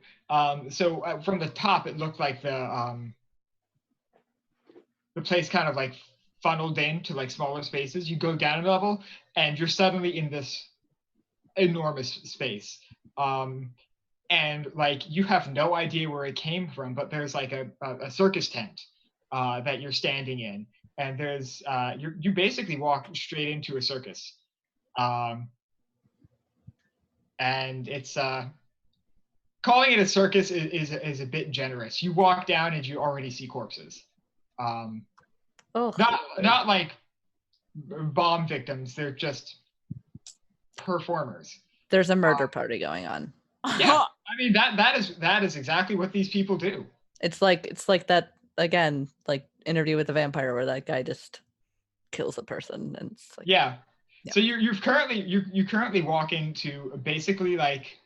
So from the top, it looked like the place kind of like funneled into like smaller spaces. You go down a level, and you're suddenly in this enormous space. And like you have no idea where it came from, but there's like a circus tent that you're standing in, and there's you basically walk straight into a circus, and it's calling it a circus is a bit generous. You walk down and you already see corpses, not like bomb victims. They're just performers. There's a murder party going on. Yeah, I mean that is exactly what these people do. It's like that again, like Interview with the Vampire, where that guy just kills a person, and it's like yeah. So you're currently walking to basically like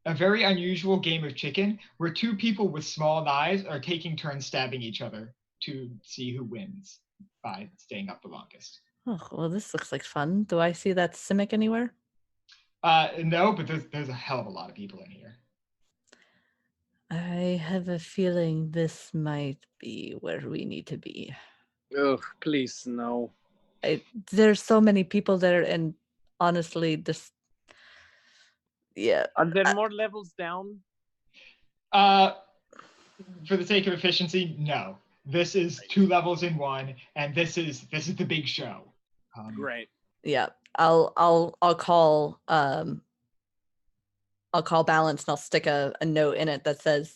a very unusual game of chicken, where two people with small knives are taking turns stabbing each other to see who wins by staying up the longest. Oh, well, this looks like fun. Do I see that Simic anywhere? No, but there's a hell of a lot of people in here. I have a feeling this might be where we need to be. Oh, please, no. There's so many people there, and honestly, this... Yeah. Are there more levels down? For the sake of efficiency, no. This is 2 levels in one, and this is the big show. Great. Yeah. I'll call Balance, and I'll stick a note in it that says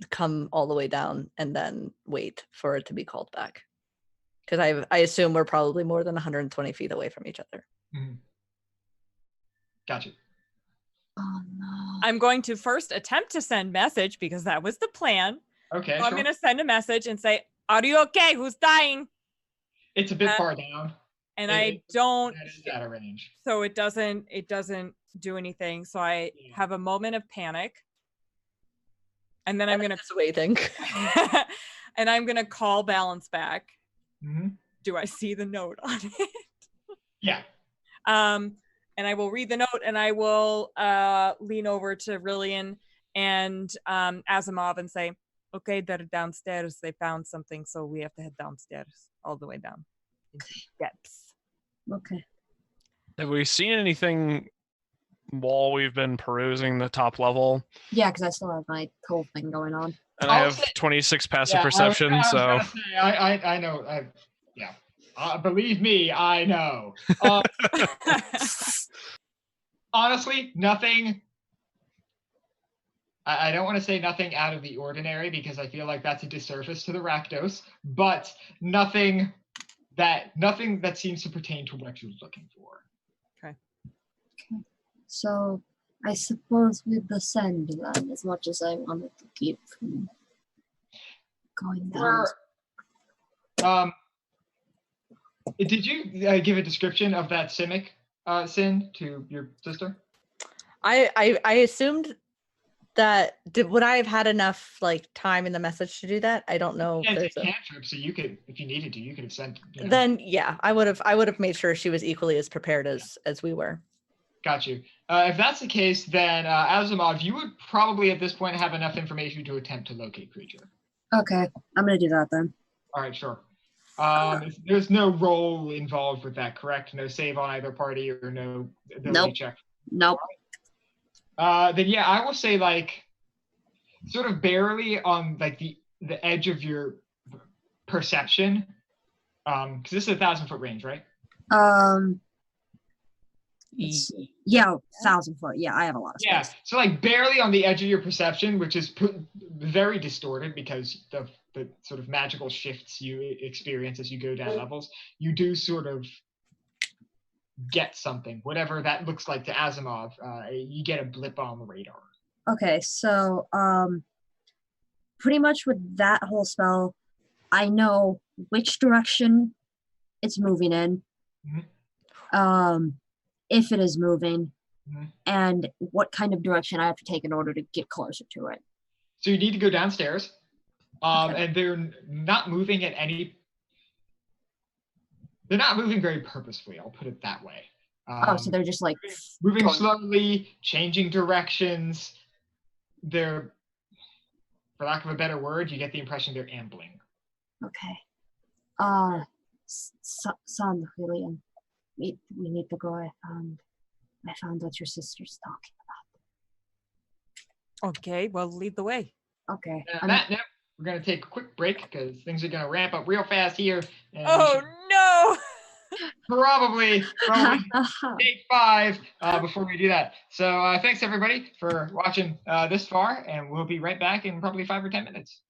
come all the way down and then wait for it to be called back. Because I assume we're probably more than 120 feet away from each other. Mm-hmm. Gotcha. Oh no. I'm going to first attempt to send message because that was the plan. Okay. So I'm going to send a message and say, "Are you okay? Who's dying?" It's a bit far down. and I don't. That is out of range. So it doesn't do anything. So I have a moment of panic, and then I'm gonna That's waiting. and I'm gonna call balance back. Mm-hmm. Do I see the note on it? Yeah. And I will read the note, and I will lean over to Rillian and Asimov and say, "Okay, they're downstairs. They found something, so we have to head downstairs, all the way down into the depths." Okay. Have we seen anything while we've been perusing the top level? Yeah, because I still have my whole thing going on. And I have 26 passive Yeah, perception, I was so gonna say, I know. Yeah. Believe me, I know. Honestly, nothing. I don't want to say nothing out of the ordinary because I feel like that's a disservice to the Rakdos, but nothing that seems to pertain to what you're looking for. Okay. So I suppose we descend then, as much as I wanted to keep from going down. Did you give a description of that Simic sin to your sister? I assumed that would I have had enough like time in the message to do that? I don't know. Yeah, if it's a there's cantrip, so you could, if you needed to, you could have sent. Then yeah, I would have made sure she was equally as prepared as we were. Got you. If that's the case, then Asimov, you would probably at this point have enough information to attempt to locate creature. Okay, I'm gonna do that then. All right, sure. There's no roll involved with that, correct? No save on either party or no ability check. Nope. Then yeah, I will say like sort of barely on like the edge of your perception, because this is a 1,000-foot range, right? Yeah, 1,000 foot. Yeah, I have a lot of space. Yeah, so like barely on the edge of your perception, which is very distorted because of the sort of magical shifts you experience as you go down levels. You do sort of get something, whatever that looks like to Asimov. You get a blip on the radar. Okay, so pretty much with that whole spell, I know which direction it's moving in. Mm-hmm. If it is moving, mm-hmm. and what kind of direction I have to take in order to get closer to it. So you need to go downstairs, Okay. and they're not moving at any. They're not moving very purposefully. I'll put it that way. So they're just like moving going. slowly, changing directions. They're, for lack of a better word, you get the impression they're ambling. Okay. Son, William, we need to go. I found what your sister's talking about. Okay, well, lead the way. Okay. On that note, we're going to take a quick break because things are going to ramp up real fast here. And Oh no! probably take 5 before we do that. So thanks everybody for watching this far, and we'll be right back in probably 5 or 10 minutes.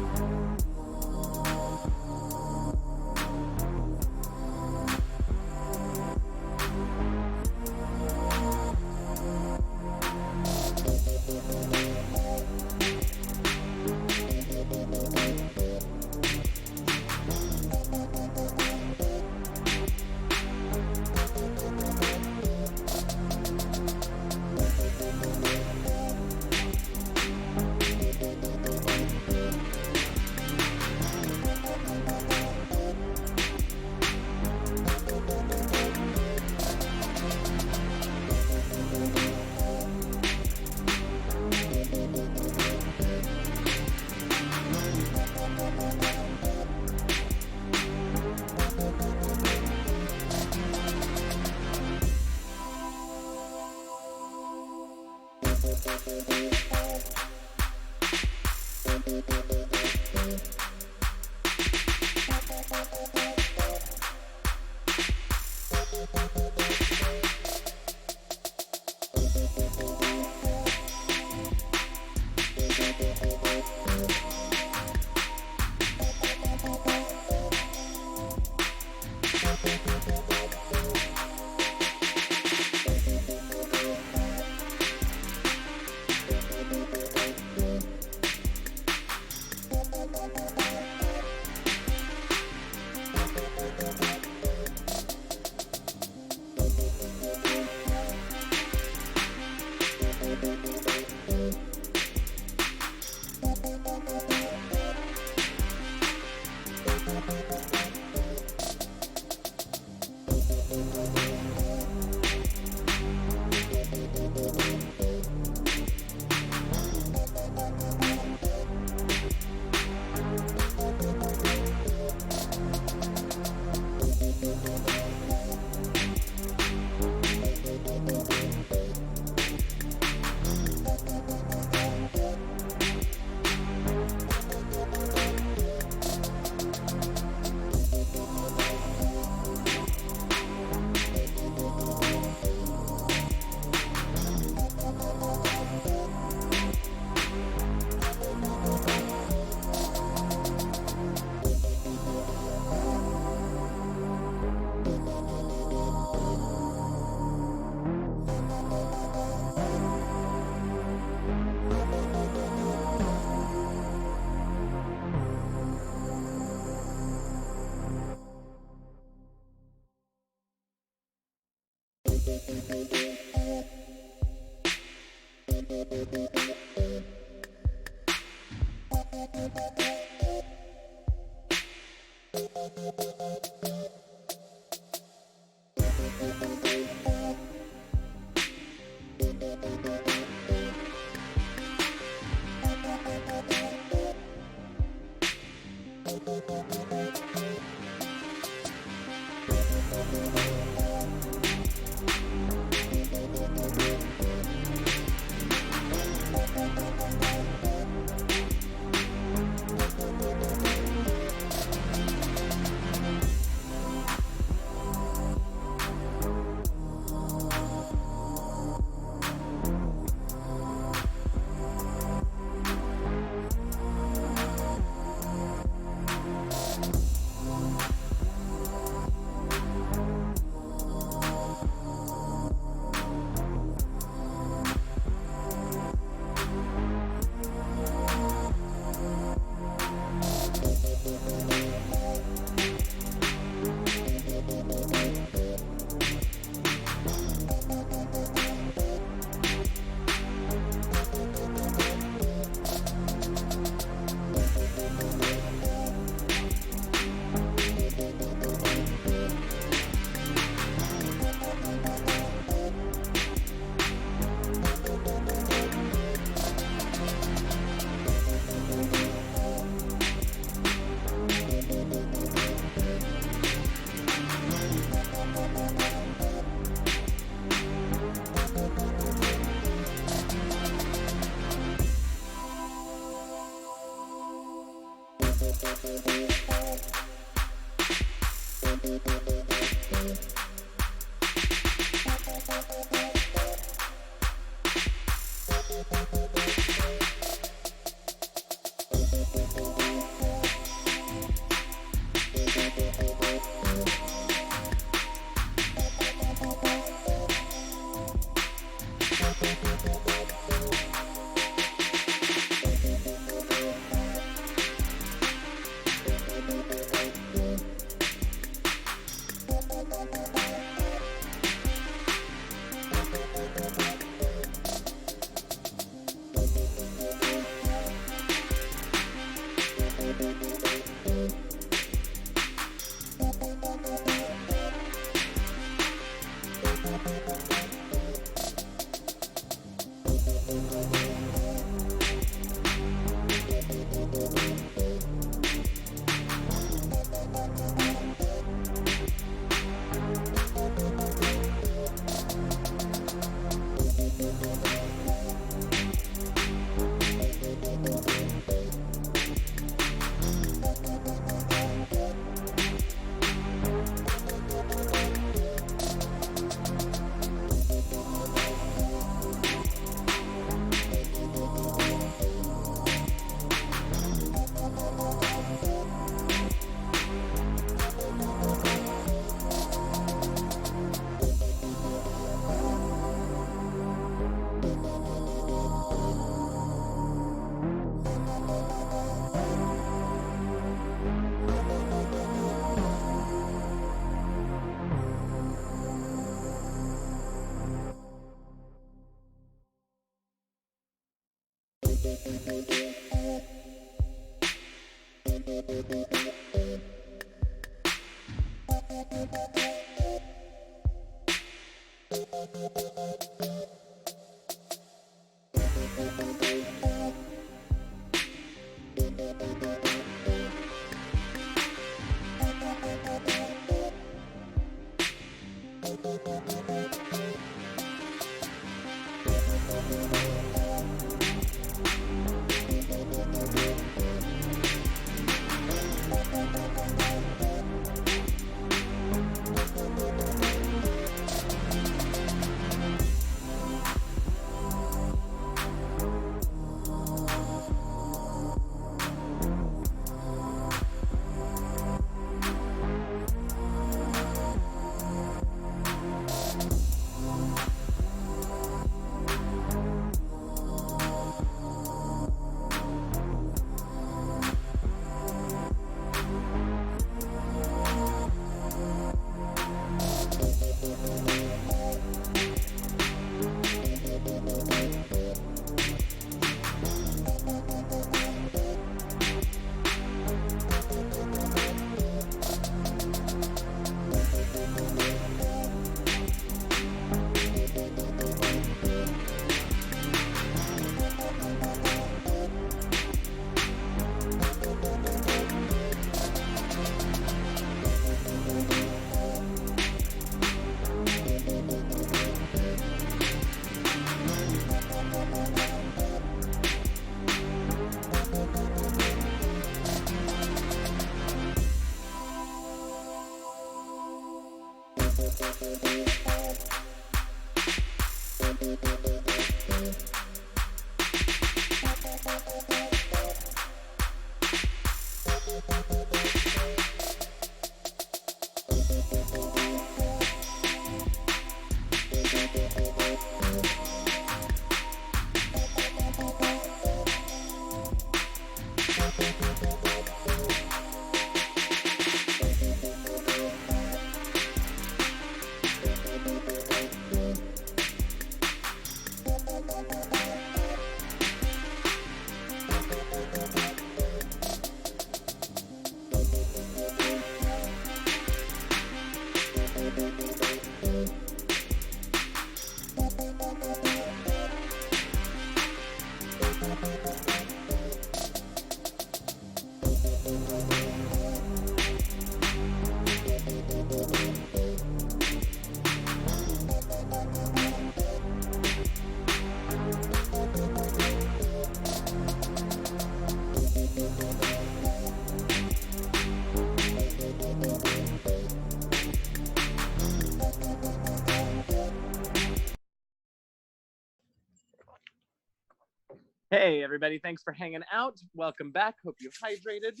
Hey, everybody. Thanks for hanging out. Welcome back. Hope you hydrated.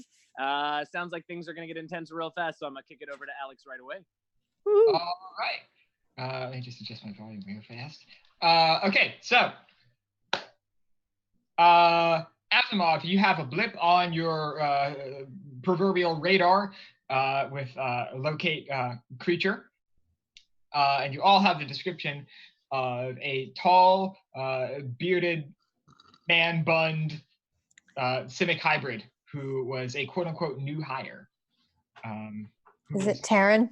Sounds like things are going to get intense real fast, so I'm going to kick it over to Alex right away. All right. Let me just adjust my volume real fast. Okay, so Asimov, you have a blip on your proverbial radar with locate creature. And you all have the description of a tall, bearded, man-bunned civic hybrid who was a quote-unquote new hire. Is it Taryn?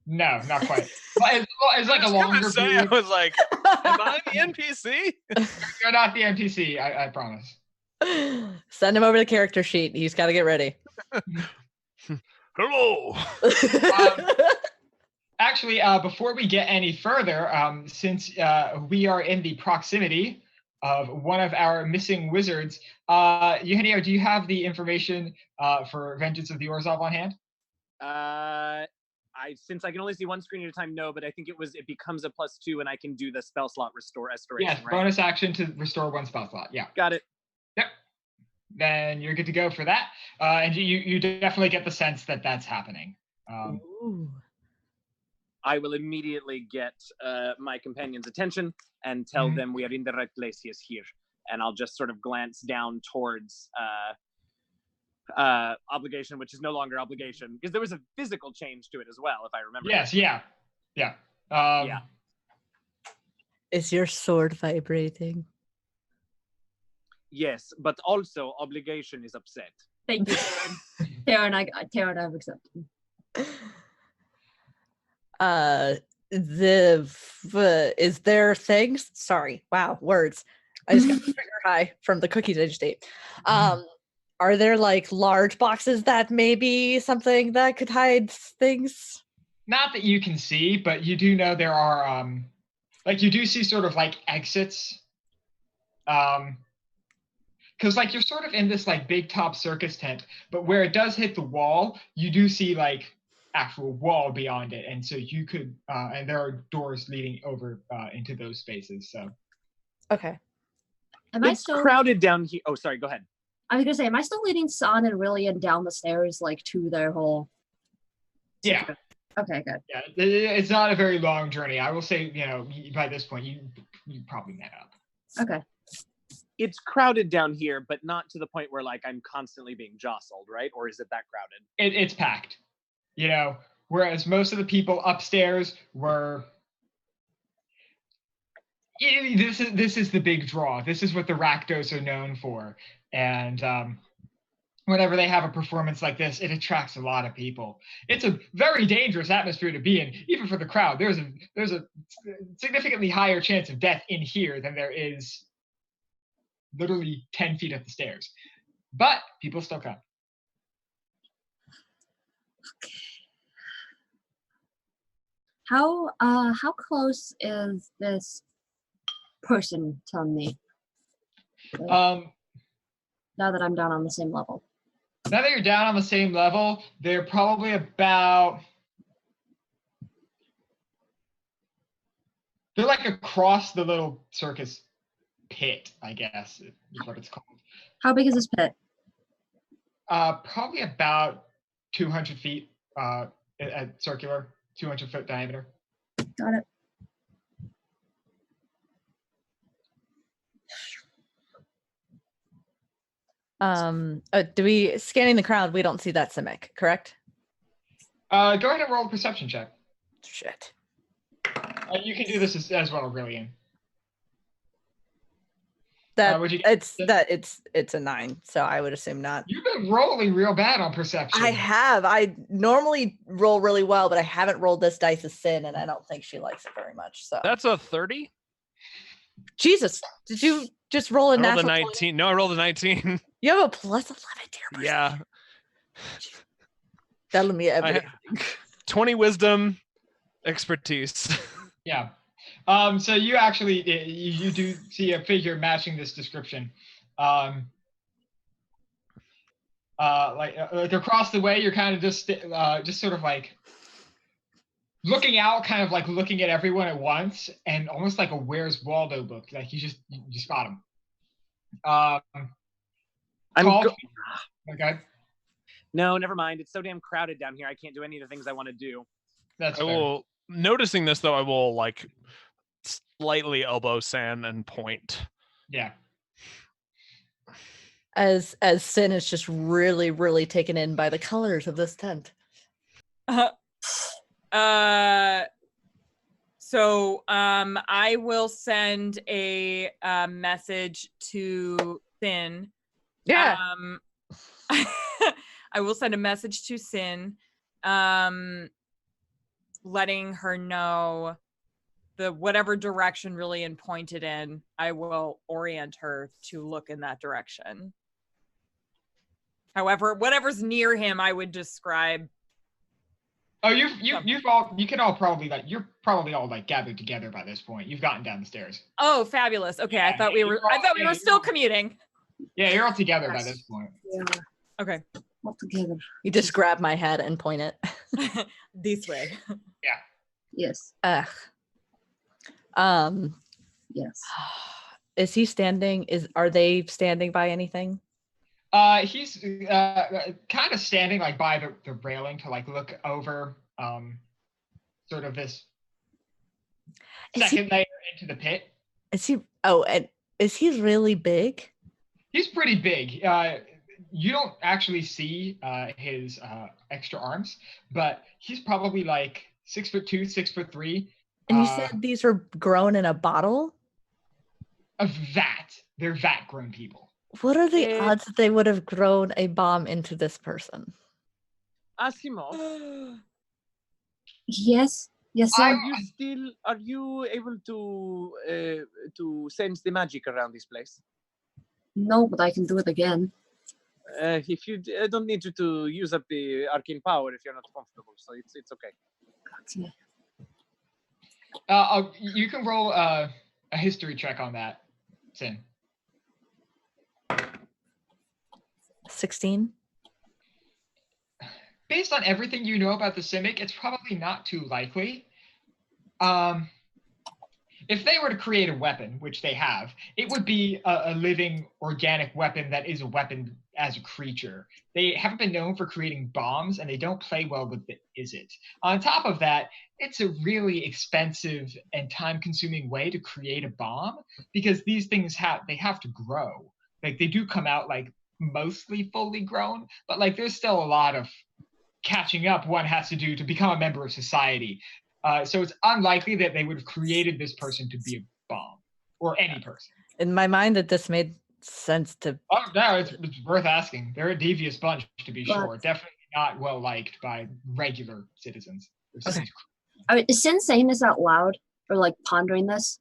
No, not quite. It's like a longer say, I was like, am I the NPC? You're not the NPC, I promise. Send him over the character sheet. He's got to get ready. Hello. Actually, before we get any further, since we are in the proximity of one of our missing wizards, Eugenio, do you have the information for Vengeance of the Orzhov on hand? Since I can only see one screen at a time, no, but I think it becomes a +2 and I can do the spell slot restoration, Yes, right? bonus action to restore one spell slot, yeah. Got it. Yep. Then you're good to go for that. And you definitely get the sense that that's happening. I will immediately get my companion's attention and tell them we are in the right place. He is here. And I'll just sort of glance down towards obligation, which is no longer obligation, because there was a physical change to it as well, if I remember. Yes, yeah. Yeah. Is your sword vibrating? Yes, but also obligation is upset. Thank you, Taryn. Taryn, I've accepted. Is there things? Sorry, wow, words. I just got trigger high from the cookies I just ate. Are there like large boxes that maybe something that could hide things? Not that you can see, but you do know there are like you do see sort of like exits. Because like you're sort of in this like big top circus tent, but where it does hit the wall, you do see like actual wall beyond it, and so you could and there are doors leading over into those spaces. So okay. It's crowded down here. Oh, sorry, go ahead. I was gonna say, am I still leading San and Rillian down the stairs, like to their whole? Yeah. Okay, good. Yeah, it's not a very long journey. I will say, by this point, you probably met up. Okay. It's crowded down here, but not to the point where like I'm constantly being jostled, right? Or is it that crowded? It's packed. Whereas most of the people upstairs were. This is the big draw. This is what the Rakdos are known for, and whenever they have a performance like this, it attracts a lot of people. It's a very dangerous atmosphere to be in, even for the crowd. There's a significantly higher chance of death in here than there is literally 10 feet up the stairs. But people still come. Okay. How close is this person to me? Now that I'm down on the same level. Now that you're down on the same level, they're probably about They're like across the little circus pit, I guess is what it's called. How big is this pit? Probably about 200 feet at circular, 200-foot diameter. Got it. Do we scanning the crowd? We don't see that Simic, correct? Go ahead and roll a perception check. Shit. You can do this as well, Brilliant. That would you- it's a 9, so I would assume not. You've been rolling real bad on perception. I have. I normally roll really well, but I haven't rolled this dice as Sin, and I don't think she likes it very much. So That's a 30. Jesus, did you just roll a I rolled a natural 19. 20? No, I rolled a 19. You have a plus 11, dear person. Yeah. Telling me I everything. have 20 wisdom, expertise. Yeah. So you actually you do see a figure matching this description. Like across the way, you're kind of just sort of like looking out, kind of like looking at everyone at once, and almost like a Where's Waldo look. Like you spot him. Okay. No, never mind. It's so damn crowded down here. I can't do any of the things I want to do. That's I fair. will, noticing this though, I will like slightly elbow San and point. Yeah. As Sin is just really, really taken in by the colors of this tent. So I will send a message to Sin. Yeah. I will send a message to Sin, letting her know the whatever direction Rillian pointed in. I will orient her to look in that direction. However, whatever's near him, I would describe. Oh, you can all probably like you're probably all like gathered together by this point. You've gotten down the stairs. Oh, fabulous. Okay, Yeah, I thought we were still commuting. Yeah, you're all together by this point. Yeah, Okay. all together. You just grab my head and point it. This way. Yes. Ugh. Yes. Is he standing? Are they standing by anything? He's kind of standing like by the railing to like look over sort of this second layer into the pit. Is he? Oh, and is he really big? He's pretty big. You don't actually see his extra arms, but he's probably like 6'2", 6'3". And you said these were grown in a bottle? A vat. They're vat grown people. What are the odds that they would have grown a bomb into this person? Asimov, Yes. Yes, sir. are you able to sense the magic around this place? No, but I can do it again. If you I don't need you to use up the arcane power if you're not comfortable, so it's okay. Okay. You can roll a history check on that, Sin. 16. Based on everything you know about the Simic, it's probably not too likely. If they were to create a weapon, which they have, it would be a living organic weapon that is a weapon as a creature. They haven't been known for creating bombs, and they don't play well with the is it. On top of that, it's a really expensive and time-consuming way to create a bomb because these things have to grow. Like they do come out like mostly fully grown, but like there's still a lot of catching up one has to do to become a member of society. So it's unlikely that they would have created this person to be a bomb or any person. In my mind, that this made sense to. Oh no, it's worth asking. They're a devious bunch to be But- sure. Definitely not well liked by regular citizens. Okay. I mean, is Sin saying this out loud or like pondering this?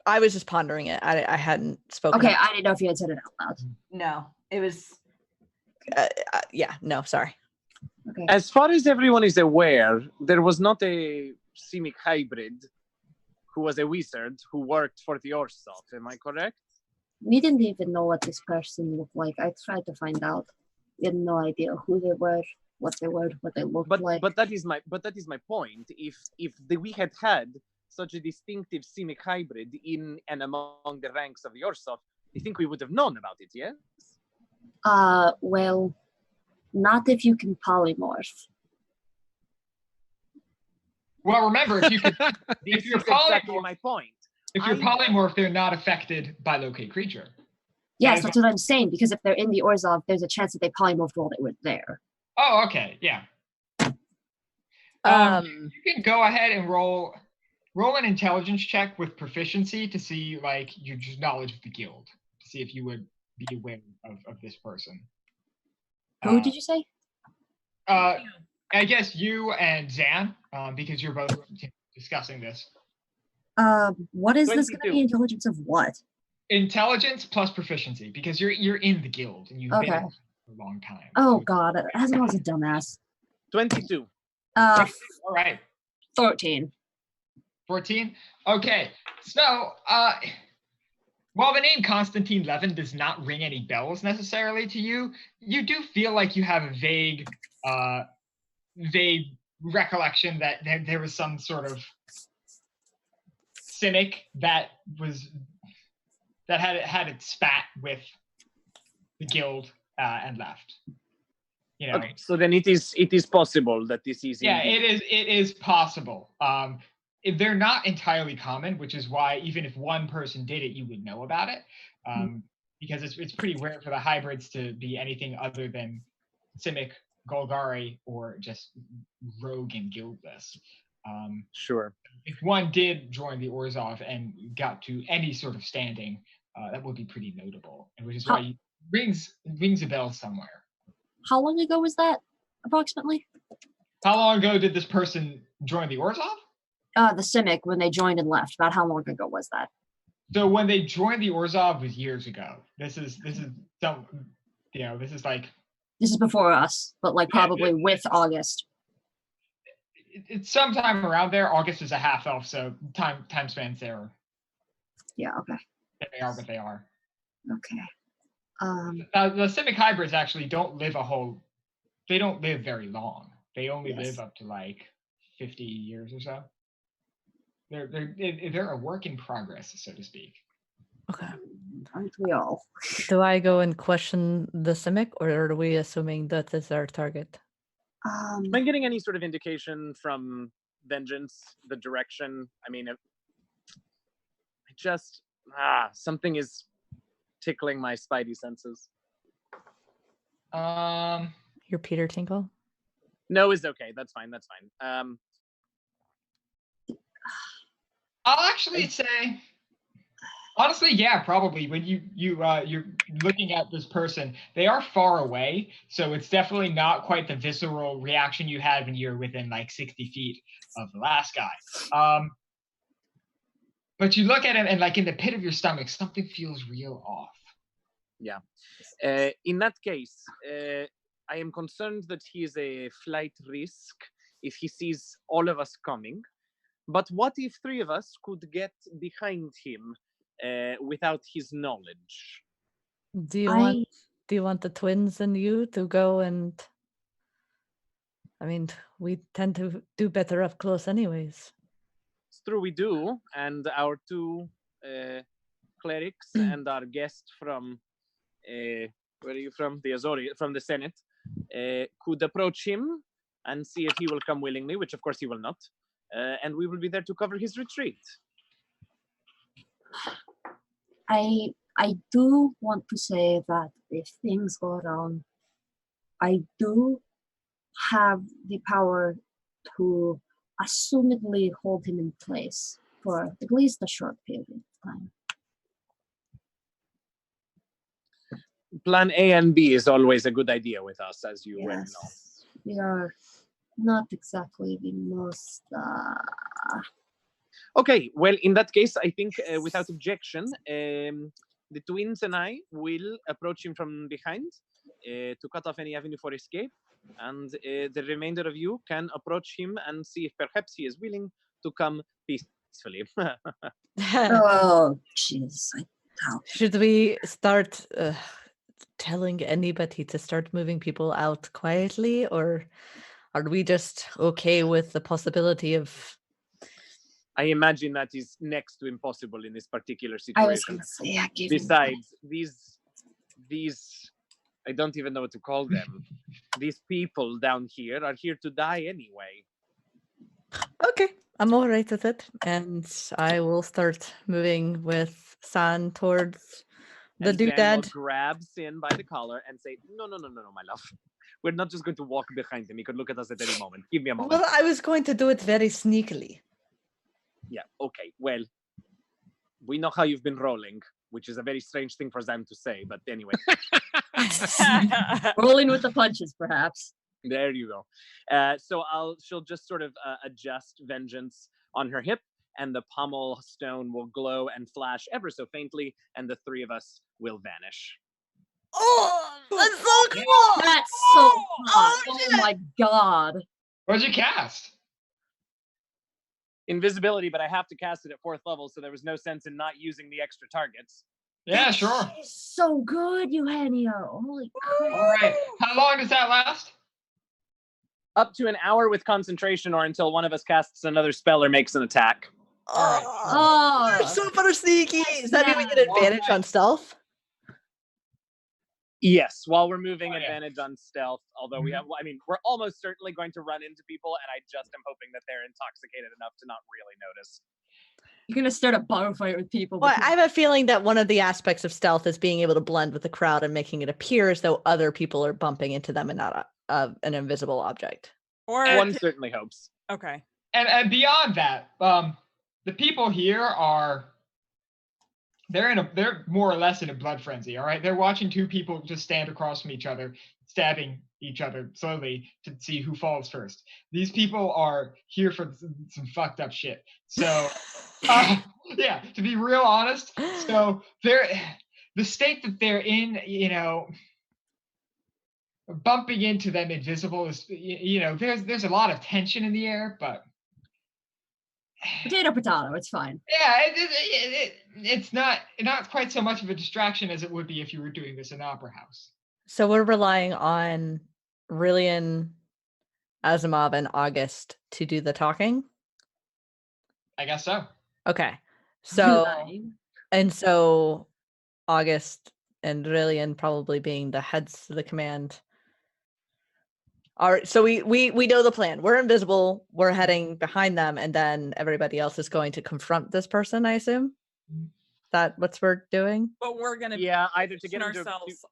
I was just pondering it. I hadn't spoken. Okay, out. I didn't know if you had said it out loud. No, it was. Yeah, no, sorry. Okay. As far as everyone is aware, there was not a Simic hybrid who was a wizard who worked for the Orsov. Am I correct? We didn't even know what this person looked like. I tried to find out. We had no idea who they were, what they were, what they looked like. But that is my point. If we had such a distinctive simic hybrid in and among the ranks of the Orsov, I think we would have known about it. Yes. Well, not if you can polymorph. Well, remember, if you're This is exactly polymorph, my point. if you're polymorph, they're not affected by locate creature. Yes, that's what I'm saying. Because if they're in the Orzhov, there's a chance that they polymorphed while they were there. Oh, okay, yeah. You can go ahead and roll an intelligence check with proficiency to see like your just knowledge of the guild, to see if you would be aware of this person. Who did you say? I guess you and Zan, because you're both discussing this. What is this 22. going to be? Intelligence of what? Intelligence plus proficiency, because you're in the guild and you've been Okay. in it for a long time. Oh God, Asimov's a dumbass. 22. All right. 13. 14. Okay. So, while the name Constantine Levin does not ring any bells necessarily to you, you do feel like you have a vague recollection that there was some sort of cynic that had its spat with the guild and left. You know. Okay, so then it is possible that this is. Yeah, indeed. it is possible. They're not entirely common, which is why even if one person did it, you would know about it, because it's pretty rare for the hybrids to be anything other than Simic, Golgari, or just rogue and guildless. Sure. If one did join the Orzhov and got to any sort of standing, that would be pretty notable, and which is why it rings a bell somewhere. How long ago was that, approximately? How long ago did this person join the Orzhov? The Simic, when they joined and left. About how long ago was that? So when they joined the Orzhov was years ago. This is some, this is like. This is before us, but like probably with August. It's sometime around there. August is a half elf, so time spans there. Yeah. Okay. They are what they are. Okay. The Simic hybrids actually don't live they don't live very long. They only live up to like 50 years or so. They're a work in progress, so to speak. Okay. Aren't we all? Do I go and question the Simic, or are we assuming that is our target? Am I getting any sort of indication from Vengeance, the direction? I mean, something is tickling my spidey senses. Your Peter Tinkle? No is okay. That's fine. I'll actually say, honestly, yeah, probably. When you're looking at this person, they are far away, so it's definitely not quite the visceral reaction you had when you're within like 60 feet of the last guy. But you look at him, and like in the pit of your stomach, something feels real off. Yeah. In that case, I am concerned that he is a flight risk if he sees all of us coming. But what if three of us could get behind him without his knowledge? Do you want the twins and you to go and? I mean, we tend to do better up close, anyways. It's true, we do, and our two clerics and our guest from where are you from? The Azori, from the Senate, could approach him and see if he will come willingly, which of course he will not. And we will be there to cover his retreat. I do want to say that if things go down, I do have the power to assumedly hold him in place for at least a short period of time. Plan A and B is always a good idea with us, as you well know. We are not exactly the most... Okay, well, in that case, I think without objection, the twins and I will approach him from behind to cut off any avenue for escape, and the remainder of you can approach him and see if perhaps he is willing to come peacefully. Oh, jeez. Should we start telling anybody to start moving people out quietly, or are we just okay with the possibility of? I imagine that is next to impossible in this particular I was situation. gonna say, yeah, give me Besides, these I don't even know what to call them. These people down here are here to die anyway. Okay, I'm all right with it, and I will start moving with San towards the And Van will doodad. grab Sin by the collar and say, no, my love. We're not just going to walk behind him. He could look at us at any moment. Give me a moment. Well, I was going to do it very sneakily. Yeah, okay. Well, we know how you've been rolling, which is a very strange thing for Zam to say, but anyway. rolling with the punches, perhaps. There you go. So she'll just sort of adjust Vengeance on her hip, and the pommel stone will glow and flash ever so faintly, and the three of us will vanish. Oh, that's so cool! That's so hot. Oh shit. my god. What'd you cast? Invisibility, but I have to cast it at 4th level, so there was no sense in not using the extra targets. Yeah, sure. So good, Eugenio. Holy crap. All right. How long does that last? Up to an hour with concentration, or until one of us casts another spell or makes an attack. Oh, you're super sneaky. Does that mean we get advantage on stealth? Yes, while we're moving, Oh, yeah. advantage on stealth. Although we have, I mean, we're almost certainly going to run into people, and I just am hoping that they're intoxicated enough to not really notice. You're gonna start a bar fight with people. Well, I have a feeling that one of the aspects of stealth is being able to blend with the crowd and making it appear as though other people are bumping into them and not an invisible object. Or One certainly hopes. okay. And beyond that, the people here are they're more or less in a blood frenzy. All right, they're watching two people just stand across from each other, stabbing each other slowly to see who falls first. These people are here for some fucked up shit. So, yeah, to be real honest, so the state that they're in, you know, bumping into them invisible is, you know, there's a lot of tension in the air, but potato, it's fine. yeah, it's not quite so much of a distraction as it would be if you were doing this in an opera house. So we're relying on Rillian, Asimov, and August to do the talking? I guess so. Okay. So Fine. and so August and Rillian probably being the heads of the command. All right, so we know the plan. We're invisible. We're heading behind them, and then everybody else is going to confront this person, I assume. Is that what we're doing? But we're gonna Yeah, either to get position him to ourselves.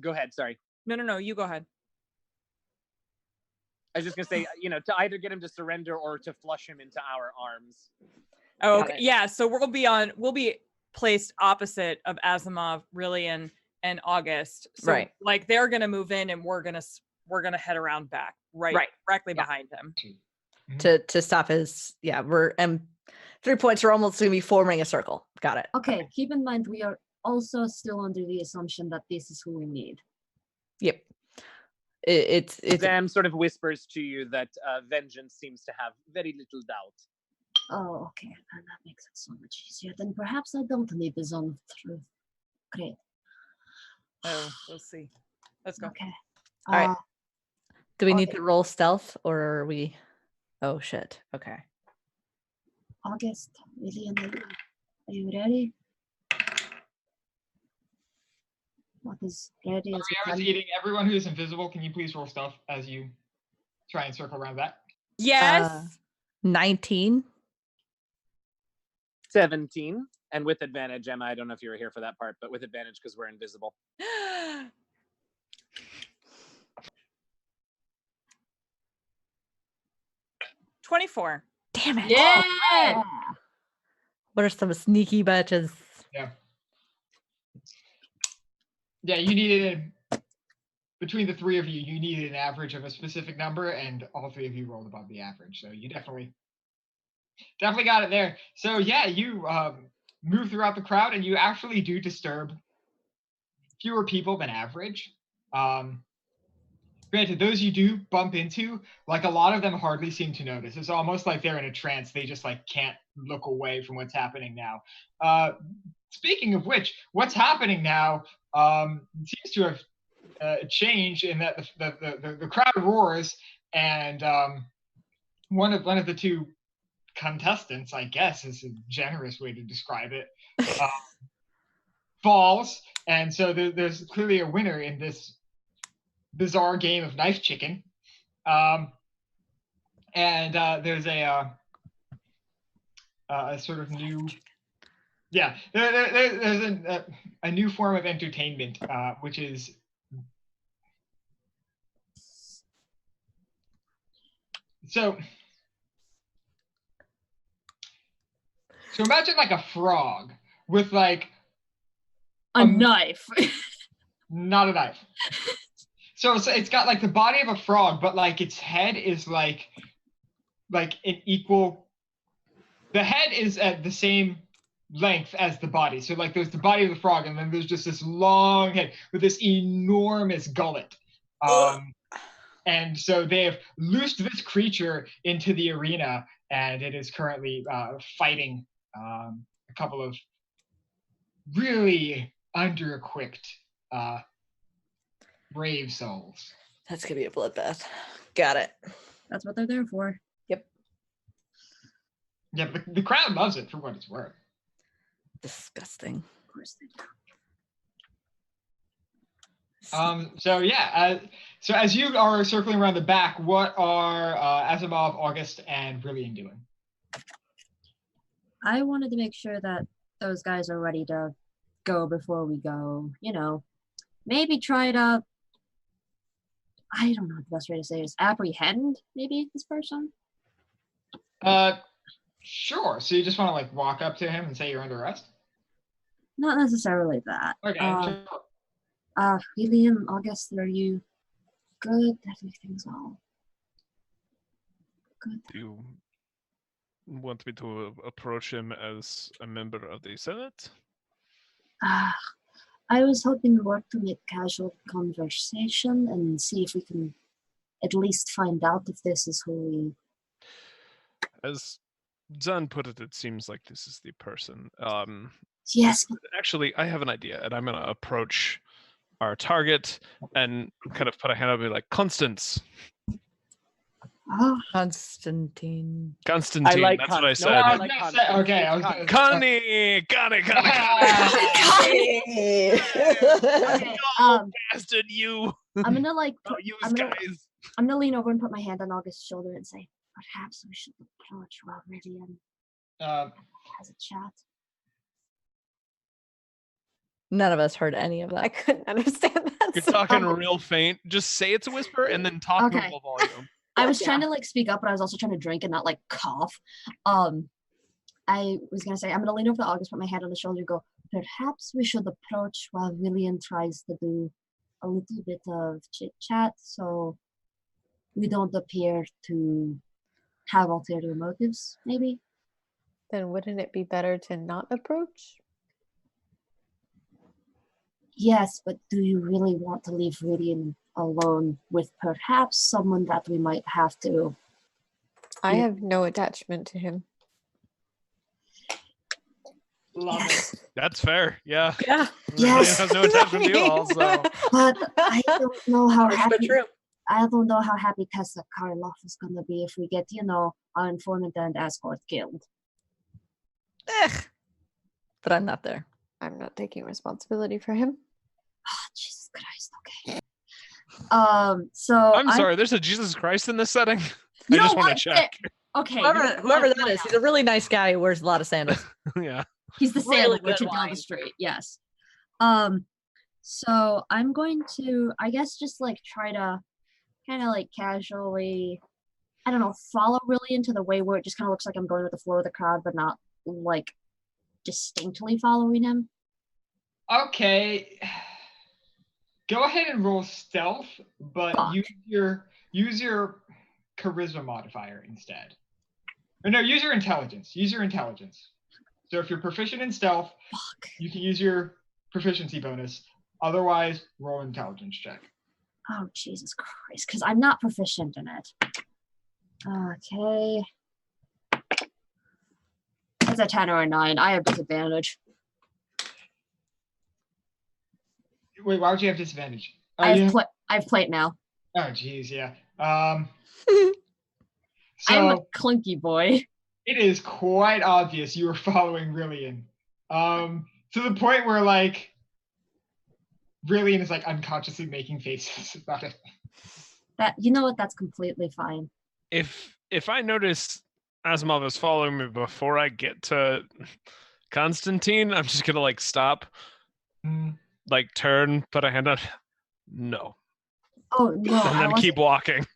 go ahead. Sorry, No, you go ahead. I was just gonna say, you know, to either get him to surrender or to flush him into our arms. Oh, Got okay. it. Yeah, so we'll be placed opposite of Asimov, Rillian, and August. So Right. like they're gonna move in, and we're gonna head around back, Right. directly Yeah. behind him. To stop his we're 3 points are almost gonna be forming a circle. Got it. Okay, keep in mind we are also still under the assumption that this is who we need. Yep. It's Zam sort of whispers to you that Vengeance seems to have very little doubt. Oh, okay, and that makes it so much easier. Then perhaps I don't need the zone of truth. Great. Oh, we'll see. Let's go. Okay. All right. Do we need okay. to roll stealth or are we? Oh shit. Okay. August, Lillian, are you ready? What is ready as I was eating. Everyone who's invisible, can you please roll stuff as you try and circle around that? Yes. 19. 17, and with advantage, Emma. I don't know if you were here for that part, but with advantage because we're invisible. 24. Damn it. Yeah. What are some sneaky bitches? Yeah. Yeah, you needed between the three of you, you needed an average of a specific number, and all three of you rolled above the average. So you definitely got it there. So yeah, you move throughout the crowd, and you actually do disturb fewer people than average. Granted, those you do bump into, like a lot of them hardly seem to notice. It's almost like they're in a trance. They just like can't look away from what's happening now. speaking of which, what's happening now seems to have changed in that the crowd roars, and one of the two contestants, I guess is a generous way to describe it, falls, and so there's clearly a winner in this bizarre game of knife chicken. And there's a sort of new, there's a new form of entertainment, which is so imagine like a frog with like A knife. not a knife. So it's got like the body of a frog, but like its head is like an equal. The head is at the same length as the body. So like there's the body of the frog, and then there's just this long head with this enormous gullet. And so they have loosed this creature into the arena, and it is currently fighting a couple of really under-equipped brave souls. That's gonna be a bloodbath. Got it. That's what they're there for. Yeah, but the crowd loves it for what it's worth. Disgusting. Of course they do. So as you are circling around the back, what are Asimov, August, and Brilliant doing? I wanted to make sure that those guys are ready to go before we go. You know, maybe try to, I don't know what the best way to say it is, apprehend maybe this person? Sure. So you just want to like walk up to him and say you're under arrest? Not necessarily that. Okay. Sure. Helium, August, are you good? Everything's all good. Do you want me to approach him as a member of the Senate? I was hoping to work to make casual conversation and see if we can at least find out if this is who we... As Zan put it, it seems like this is the person. Yes. Actually, I have an idea, and I'm going to approach our target and kind of put a hand up and be like, Constance. Oh, Constantine. Constantine, like that's what I said. No, I like Constance. Okay, I was gonna- Connie! Connie! Bastard, you! I'm gonna like, Oh, you I'm gonna, guys. I'm gonna lean over and put my hand on August's shoulder and say, perhaps we should approach while Vivian has a chat. None of us heard any of I that. couldn't understand that. You're so- talking real faint. Just say it's a whisper and then talk Okay. normal volume. I was trying to like speak up, but I was also trying to drink and not like cough. I was gonna say, I'm gonna lean over to August, put my hand on the shoulder, and go, perhaps we should approach while William tries to do a little bit of chit chat, so we don't appear to have ulterior motives, maybe. Then wouldn't it be better to not approach? Yes, but do you really want to leave William alone with perhaps someone that we might have to? I Yeah. have no attachment to him. Love Yes. it. That's fair. Yeah. Yeah. Yes. Has no attachment to you all, so. But I don't know how Harsh but happy true. I don't know how happy Tessa Karloff is gonna be if we get, our informant and escort killed. But I'm not there. I'm not taking responsibility for him. Oh, Jesus Christ, okay. So I'm sorry, there's a Jesus Christ in this setting? You I just know want to what? check. Okay. Whoever that is, he's a really nice guy who wears a lot of sandals. Yeah. He's the really sandwich good down the wine. street, yes. So I'm going to, I guess, just like try to kind of like casually, I don't know, follow really into the way where it just kind of looks like I'm going with the flow of the crowd, but not like distinctly following him. Okay. Go ahead and roll stealth, but Fuck. use your charisma modifier instead. Or no, use your intelligence. Use your intelligence. So if you're proficient in stealth, Fuck. you can use your proficiency bonus. Otherwise, roll an intelligence check. Oh, Jesus Christ, because I'm not proficient in it. Okay. It's a 10 or a 9. I have disadvantage. Wait, why would you have disadvantage? Oh, I you have plate mail. Oh, geez, yeah. I'm a So clunky boy. it is quite obvious you are following Rillian. To the point where like Rillian is like unconsciously making faces about it. You know what? That's completely fine. If I notice Asimov is following me before I get to Constantine, I'm just gonna like stop, like turn, put a hand on. No. Oh no, And then keep walking.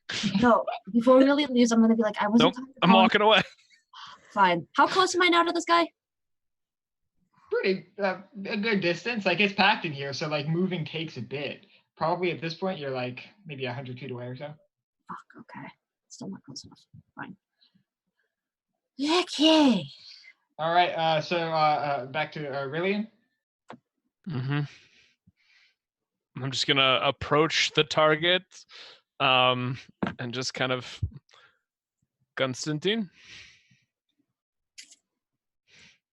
No, before we really leaves, I'm gonna be like, I wasn't. Nope, I'm walking away. Fine. How close am I now to this guy? Pretty a good distance. Like it's packed in here, so like moving takes a bit. Probably at this point you're like maybe 100 feet away or so. Fuck. Okay. Still not close enough. Fine. Okay. All right. So back to Rillian. Mm-hmm. I'm just gonna approach the target, and just kind of Constantine.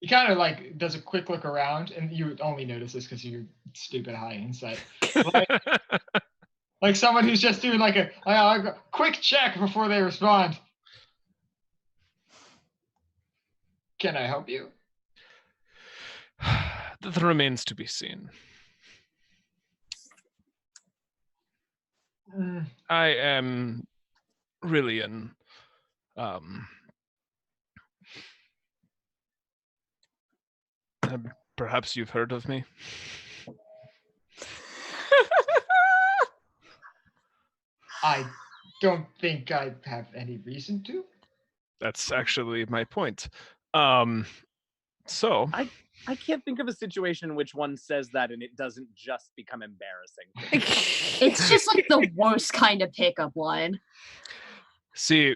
He kind of like does a quick look around, and you would only notice this because you're stupid high insight. Like someone who's just doing like a quick check before they respond. Can I help you? That remains to be seen. I am Rillian. Perhaps you've heard of me. I don't think I have any reason to. That's actually my point. So I can't think of a situation in which one says that and it doesn't just become embarrassing. It's just like the worst kind of pickup line. See,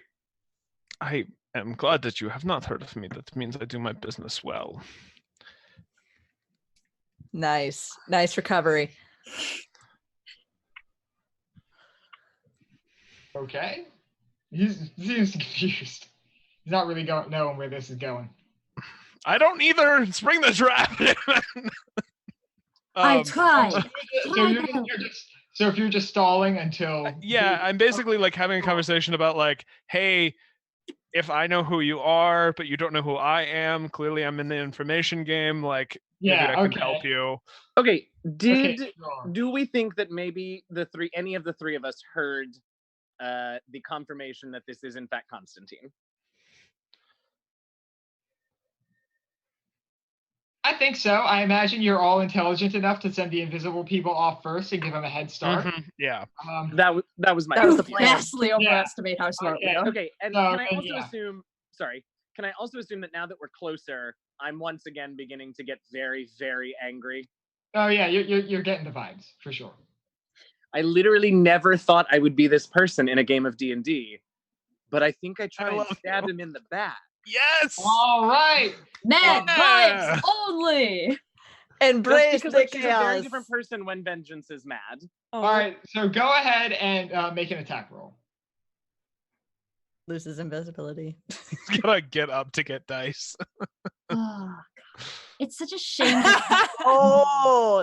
I am glad that you have not heard of me. That means I do my business well. Nice recovery. Okay. He seems confused. He's not really knowing where this is going. I don't either. Spring the trap. I tried. So if you're just stalling until yeah, I'm basically like having a conversation about like, hey, if I know who you are, but you don't know who I am, clearly I'm in the information game. Like, maybe I can help you. Okay. Do we think that maybe any of the three of us heard the confirmation that this is in fact Constantine? I think so. I imagine you're all intelligent enough to send the invisible people off first and give them a head start. Mm-hmm. Yeah. That was my. That was the plan. Vastly overestimate how smart we are. Okay, and can I also assume? Sorry, can I also assume that now that we're closer, I'm once again beginning to get very, very angry? Oh yeah, you're getting the vibes for sure. I literally never thought I would be this person in a game of D&D, but I think I tried and stabbed him in the back. Yes. All right. Mad vibes only. Embrace the she's a chaos. very different person when vengeance is mad. All right, so go ahead and make an attack roll. Loses invisibility. He's gonna get up to get dice. Oh, God. It's such a shame.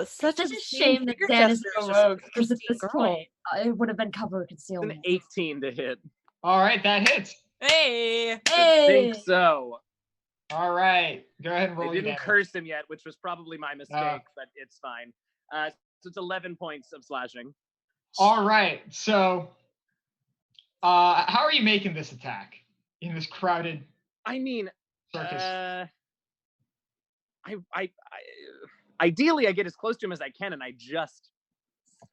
Such a shame that Dan is no rogue, because at this point, it would have been cover concealment. An 18 to hit. All right, that hits. Hey. I think so. All right, go ahead and roll. I didn't curse him yet, which was probably my mistake, but it's fine. So it's 11 points of slashing. All right, so how are you making this attack in this crowded? I mean, circus? I ideally I get as close to him as I can, and I just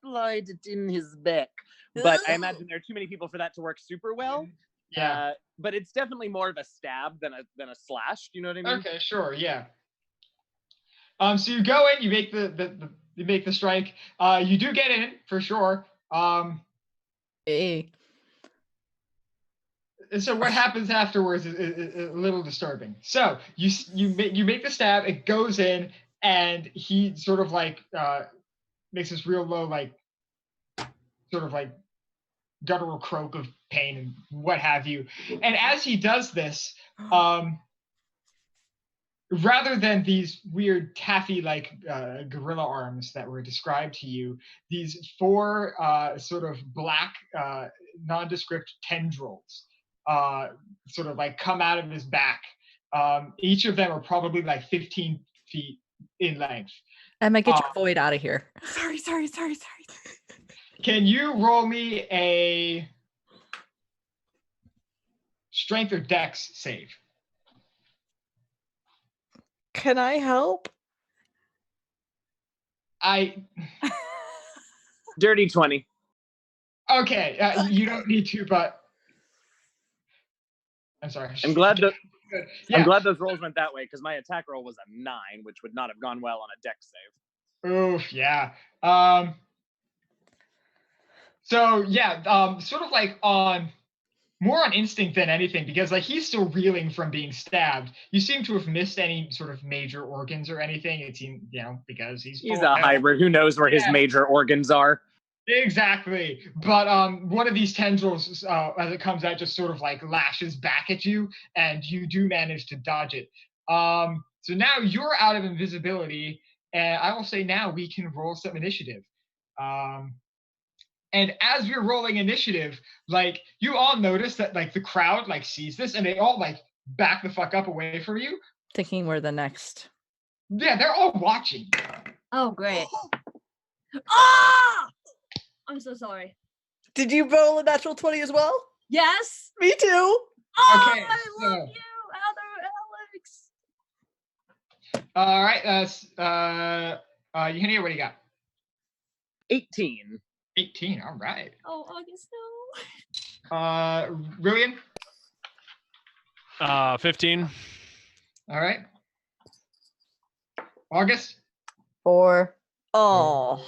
slide it in his back. But I imagine there are too many people for that to work super well. Yeah. But it's definitely more of a stab than a slash. Do you know what I mean? Okay, sure, yeah. So you go in, you make you make the strike. You do get in for sure. Hey. And so what happens afterwards is a little disturbing. So you make the stab, it goes in, and he sort of like makes this real low, like sort of like guttural croak of pain and what have you. And as he does this, rather than these weird taffy-like gorilla arms that were described to you, these 4 sort of black nondescript tendrils sort of like come out of his back. Each of them are probably like 15 feet in length. Emma, get your void out of here. Sorry. Can you roll me a strength or dex save? Can I help? Dirty 20. Okay, you don't need to, but I'm sorry. I'm glad that Yeah. I'm glad those rolls went that way because my attack roll was a 9, which would not have gone well on a dex save. Oof, yeah. So yeah, sort of like more on instinct than anything, because like he's still reeling from being stabbed. You seem to have missed any sort of major organs or anything. It seemed, because he's a hybrid. Who knows where his major organs are? Exactly. But one of these tendrils, as it comes out, just sort of like lashes back at you, and you do manage to dodge it. So now you're out of invisibility, and I will say now we can roll some initiative. And as we're rolling initiative, like you all notice that like the crowd like sees this, and they all like back the fuck up away from you. Thinking we're the next. Yeah, they're all watching. Oh, great. Ah! I'm so sorry. Did you roll a natural 20 as well? Yes. Me too. Oh, Okay, I so- love you, Alex. All right, Eugenio, what do you got? 18. 18. All right. Oh, August, no. Rillian? 15. All right. August? 4. Oh.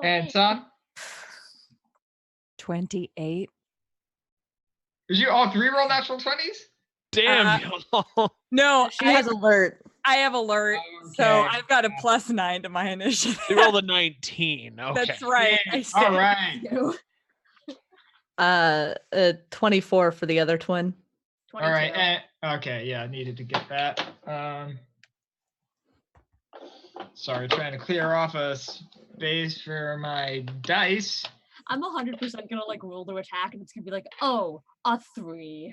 And Son? 28. Did you all 3 roll natural 20s? Damn, y'all. No, She has alert. I have alert, so Okay. I've got a +9 to my initiative. You rolled a 19. Okay. That's right. Yeah, I all right. 24 for the other twin. 22. All right. Okay, yeah, I needed to get that. Sorry, trying to clear off a space for my dice. I'm 100% gonna like roll to attack, and it's gonna be like, oh, a 3.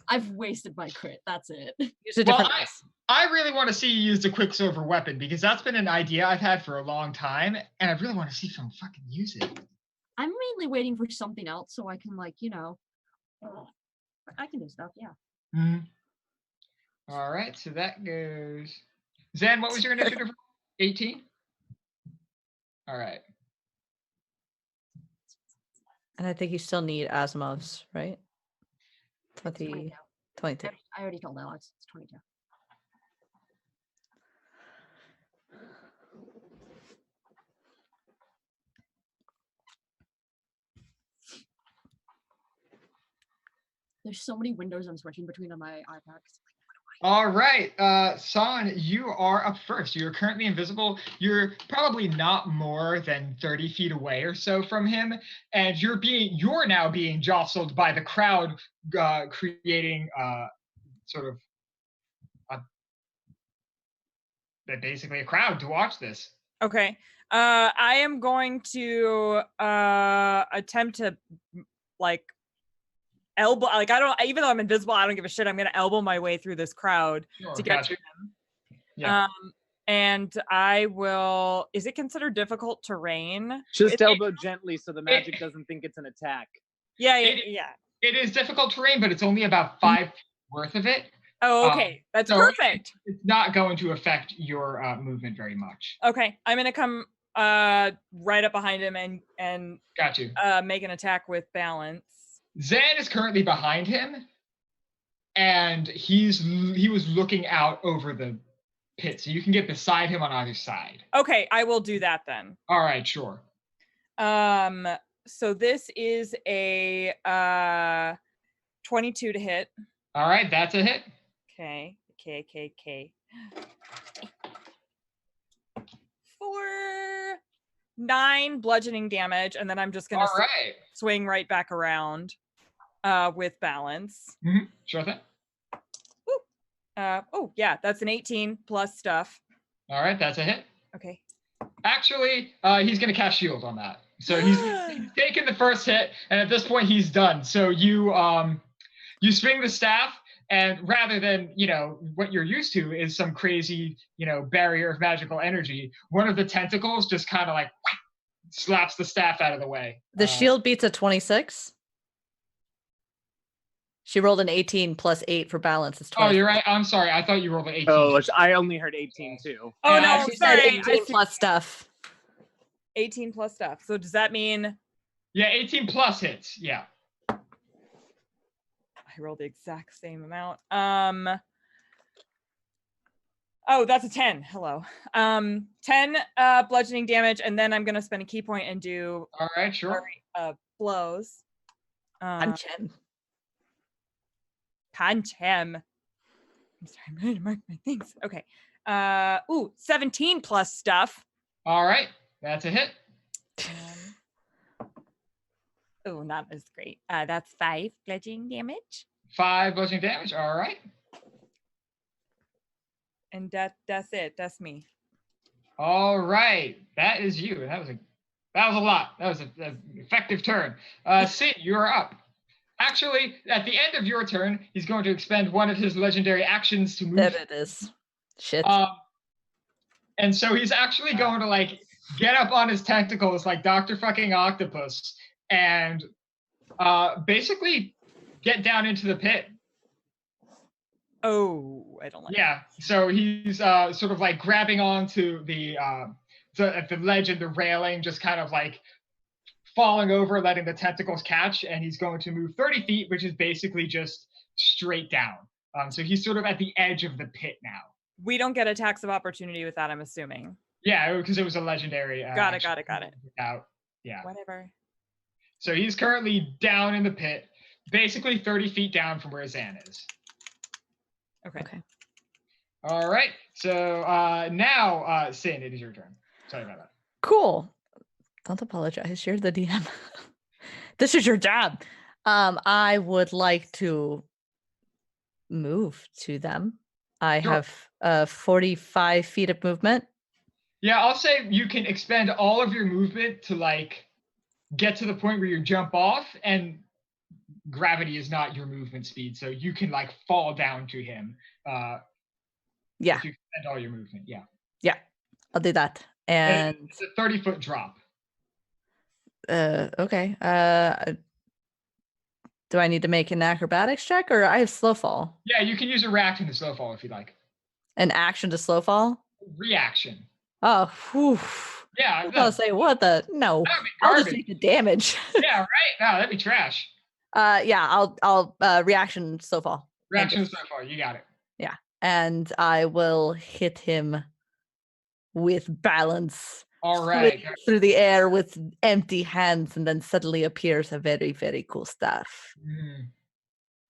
I've wasted my crit. That's it. Use a different Well, dice. I really want to see you use the Quicksilver weapon, because that's been an idea I've had for a long time, and I really want to see someone fucking use it. I'm mainly waiting for something else so I can like, I can do stuff. Yeah. Mhm. All right, so that goes. Zen, what was your initiative? 18? All right. And I think you still need Asimov's, right? 22. 22. I already told Alex. It's 22. There's so many windows I'm switching between on my iPad. All right, San, you are up first. You're currently invisible. You're probably not more than 30 feet away or so from him, and you're now being jostled by the crowd, creating sort of basically a crowd to watch this. Okay. I am going to attempt to like elbow, like I don't, even though I'm invisible, I don't give a shit. I'm gonna elbow my way through this crowd to get to him. Yeah. And I will. Is it considered difficult terrain? Just elbow gently so the magic doesn't think it's an attack. Yeah. It is difficult terrain, but it's only about 5 feet worth of it. Oh, okay. That's so perfect. It's not going to affect your movement very much. Okay, I'm gonna come right up behind him and Got you. make an attack with balance. Zan is currently behind him, and he was looking out over the pit, so you can get beside him on either side. Okay, I will do that then. All right, sure. So this is a 22 to hit. All right, that's a hit. Okay. For 9 bludgeoning damage, and then I'm just gonna swing right back around with balance. Sure thing. Oh yeah, that's an 18 plus stuff. All right, that's a hit. Okay. Actually, he's going to cast shield on that. So he's taken the first hit, and at this point he's done. So you swing the staff, and rather than what you're used to is some crazy barrier of magical energy, one of the tentacles just kind of like slaps the staff out of the way. The shield beats a 26. She rolled an 18 plus 8 for balance. It's 20. Oh, you're right. I'm sorry. I thought you rolled an 18. Oh, I only heard 18 too. Oh Yeah, no, She sorry. said 18 plus stuff. 18 plus stuff. So does that mean Yeah, 18 plus hits. Yeah. I rolled the exact same amount? Oh, that's a 10. Hello. 10 bludgeoning damage, and then I'm gonna spend a key point and do All right, sure. blows. Punch him. Punch him. I'm sorry, I'm going to mark my things. Okay. 17 plus stuff. All right, that's a hit. Oh, not as great. That's 5 bludgeoning damage. 5 bludgeoning damage. All right. And that's it. That's me. All right, that is you. That was a lot. That was an effective turn. Sid, you are up. Actually, at the end of your turn, he's going to expend one of his legendary actions to move. There it is. Shit. And so he's actually going to like get up on his tentacles like Dr. fucking Octopus and basically get down into the pit. Oh, I don't like Yeah, so he's sort of like grabbing onto the ledge and the railing, just kind of like falling over, letting the tentacles catch, and he's going to move 30 feet, which is basically just straight down. So he's sort of at the edge of the pit now. We don't get attacks of opportunity with that, I'm assuming. Yeah, because it was a legendary. Got it. Out. Yeah. Whatever. So he's currently down in the pit, basically 30 feet down from where Zan is. Okay. All right. So now, Sin, it is your turn. Sorry about that. Cool. Don't apologize. You're the DM. This is your job. I would like to move to them. I Sure. have 45 feet of movement. Yeah, I'll say you can expend all of your movement to like get to the point where you jump off, and gravity is not your movement speed, so you can like fall down to him. Yeah. If you expend all your movement, yeah. Yeah, I'll do that. And it's a 30-foot drop. okay. Do I need to make an acrobatics check, or I have slow fall? Yeah, you can use a reaction to slow fall if you'd like. An action to slow fall? Reaction. Oh, whew. Yeah. I was gonna say, what the? No, That'd be I'll just garbage. take the damage. Yeah, right. No, that'd be trash. Yeah, I'll reaction slow fall. Reaction to slow fall. You got it. Yeah, and I will hit him with balance. All right. Through the air with empty hands, and then suddenly appears a very, very cool staff.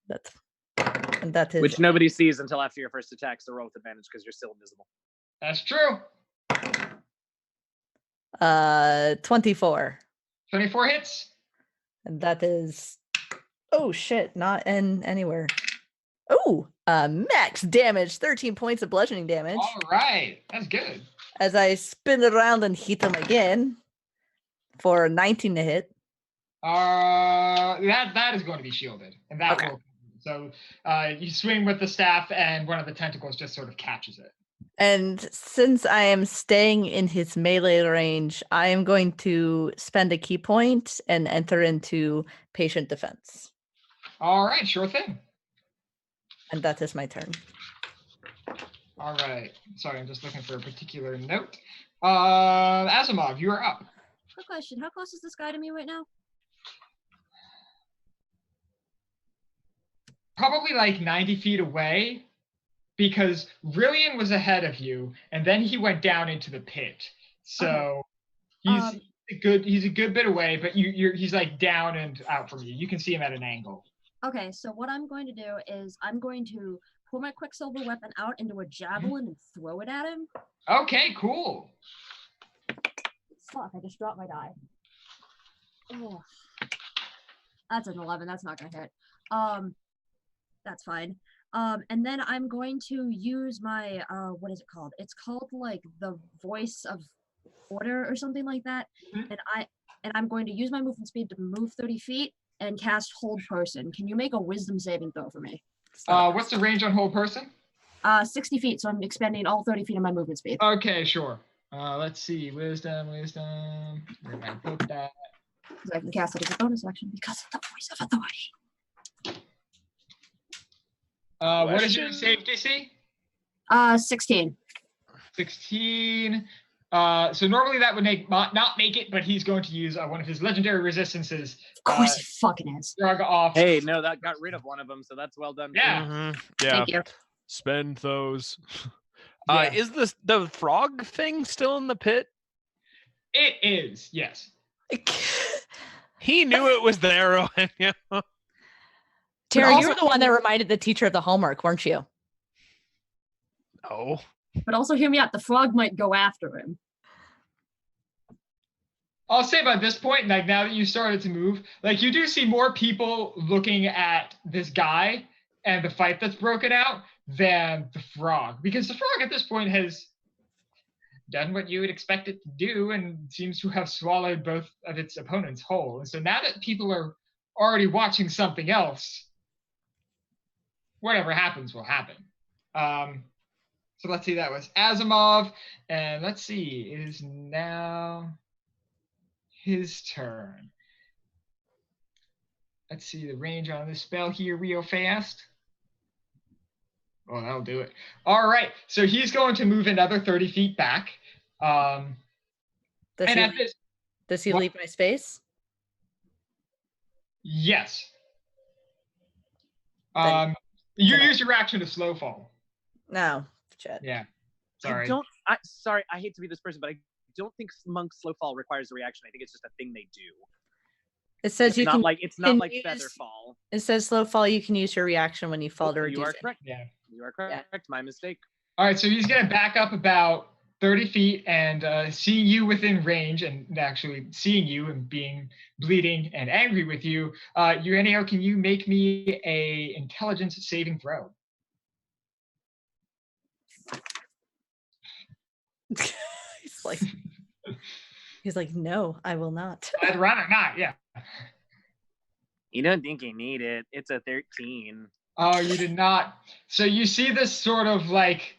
That is Which nobody sees until after your first attack, so roll with advantage because you're still invisible. That's true. 24. 24 hits. And that is, oh shit, not in anywhere. Oh, max damage, 13 points of bludgeoning damage. All right, that's good. As I spin around and hit him again for 19 to hit. That is going to be shielded, and that Okay. will. So you swing with the staff, and one of the tentacles just sort of catches it. And since I am staying in his melee range, I am going to spend a key point and enter into patient defense. All right, sure thing. And that is my turn. All right. Sorry, I'm just looking for a particular note. Asimov, you are up. Quick question. How close is this guy to me right now? Probably like 90 feet away, because Rillian was ahead of you, and then he went down into the pit. So he's a good bit away, but he's like down and out from you. You can see him at an angle. Okay, so what I'm going to do is I'm going to pull my Quicksilver weapon out into a javelin and throw it at him. Okay, cool. Fuck, I just dropped my die. Oh. That's an 11. That's not gonna hit. That's fine. And then I'm going to use my what is it called? It's called like the voice of order or something like that. Mhm. And I'm going to use my movement speed to move 30 feet and cast Hold Person. Can you make a Wisdom saving throw for me? What's the range on hold person? 60 feet, so I'm expending all 30 feet of my movement speed. Okay, sure. Let's see. Wisdom. Where did I put that? So I can cast it as a bonus action because of the voice of authority. What is your Question? save DC? 16. 16. So normally that would not make it, but he's going to use one of his legendary resistances. Of course it fucking is. Shrug off. Hey, no, that got rid of one of them, so that's well done. Yeah. Yeah. Thank you. Spend those. Yeah. Is this the frog thing still in the pit? It is, yes. He knew it was there. Eugenio. Tara, you were also- the one that reminded the teacher of the homework, weren't you? Oh. But also hear me out, the frog might go after him. I'll say by this point, like now that you started to move, like you do see more people looking at this guy and the fight that's broken out than the frog, because the frog at this point has done what you would expect it to do and seems to have swallowed both of its opponents whole. And so now that people are already watching something else, whatever happens will happen. So let's see, that was Asimov, and let's see, it is now his turn. Let's see the range on this spell here real fast. Oh, that'll do it. All right, so he's going to move another 30 feet back. Does And he, at this, does he what? leave my space? yes. Then- You then I- use your action to slow fall. No. Shit. Yeah. Sorry, I hate to be this person, but I don't think monk slow fall requires a reaction. I think it's just a thing they do. It says It's you not can. like use- feather fall. It says slow fall. You can use your reaction when you fall to You reduce are it. correct. Yeah. You are correct. My mistake. All right, so he's going to back up about 30 feet and seeing you within range, and actually seeing you and being bleeding and angry with you. Eugenio, can you make me a intelligence saving throw? he's like, no, I will not. I'd rather not, yeah. You don't think you need it. It's a 13. Oh, you did not. So you see this sort of like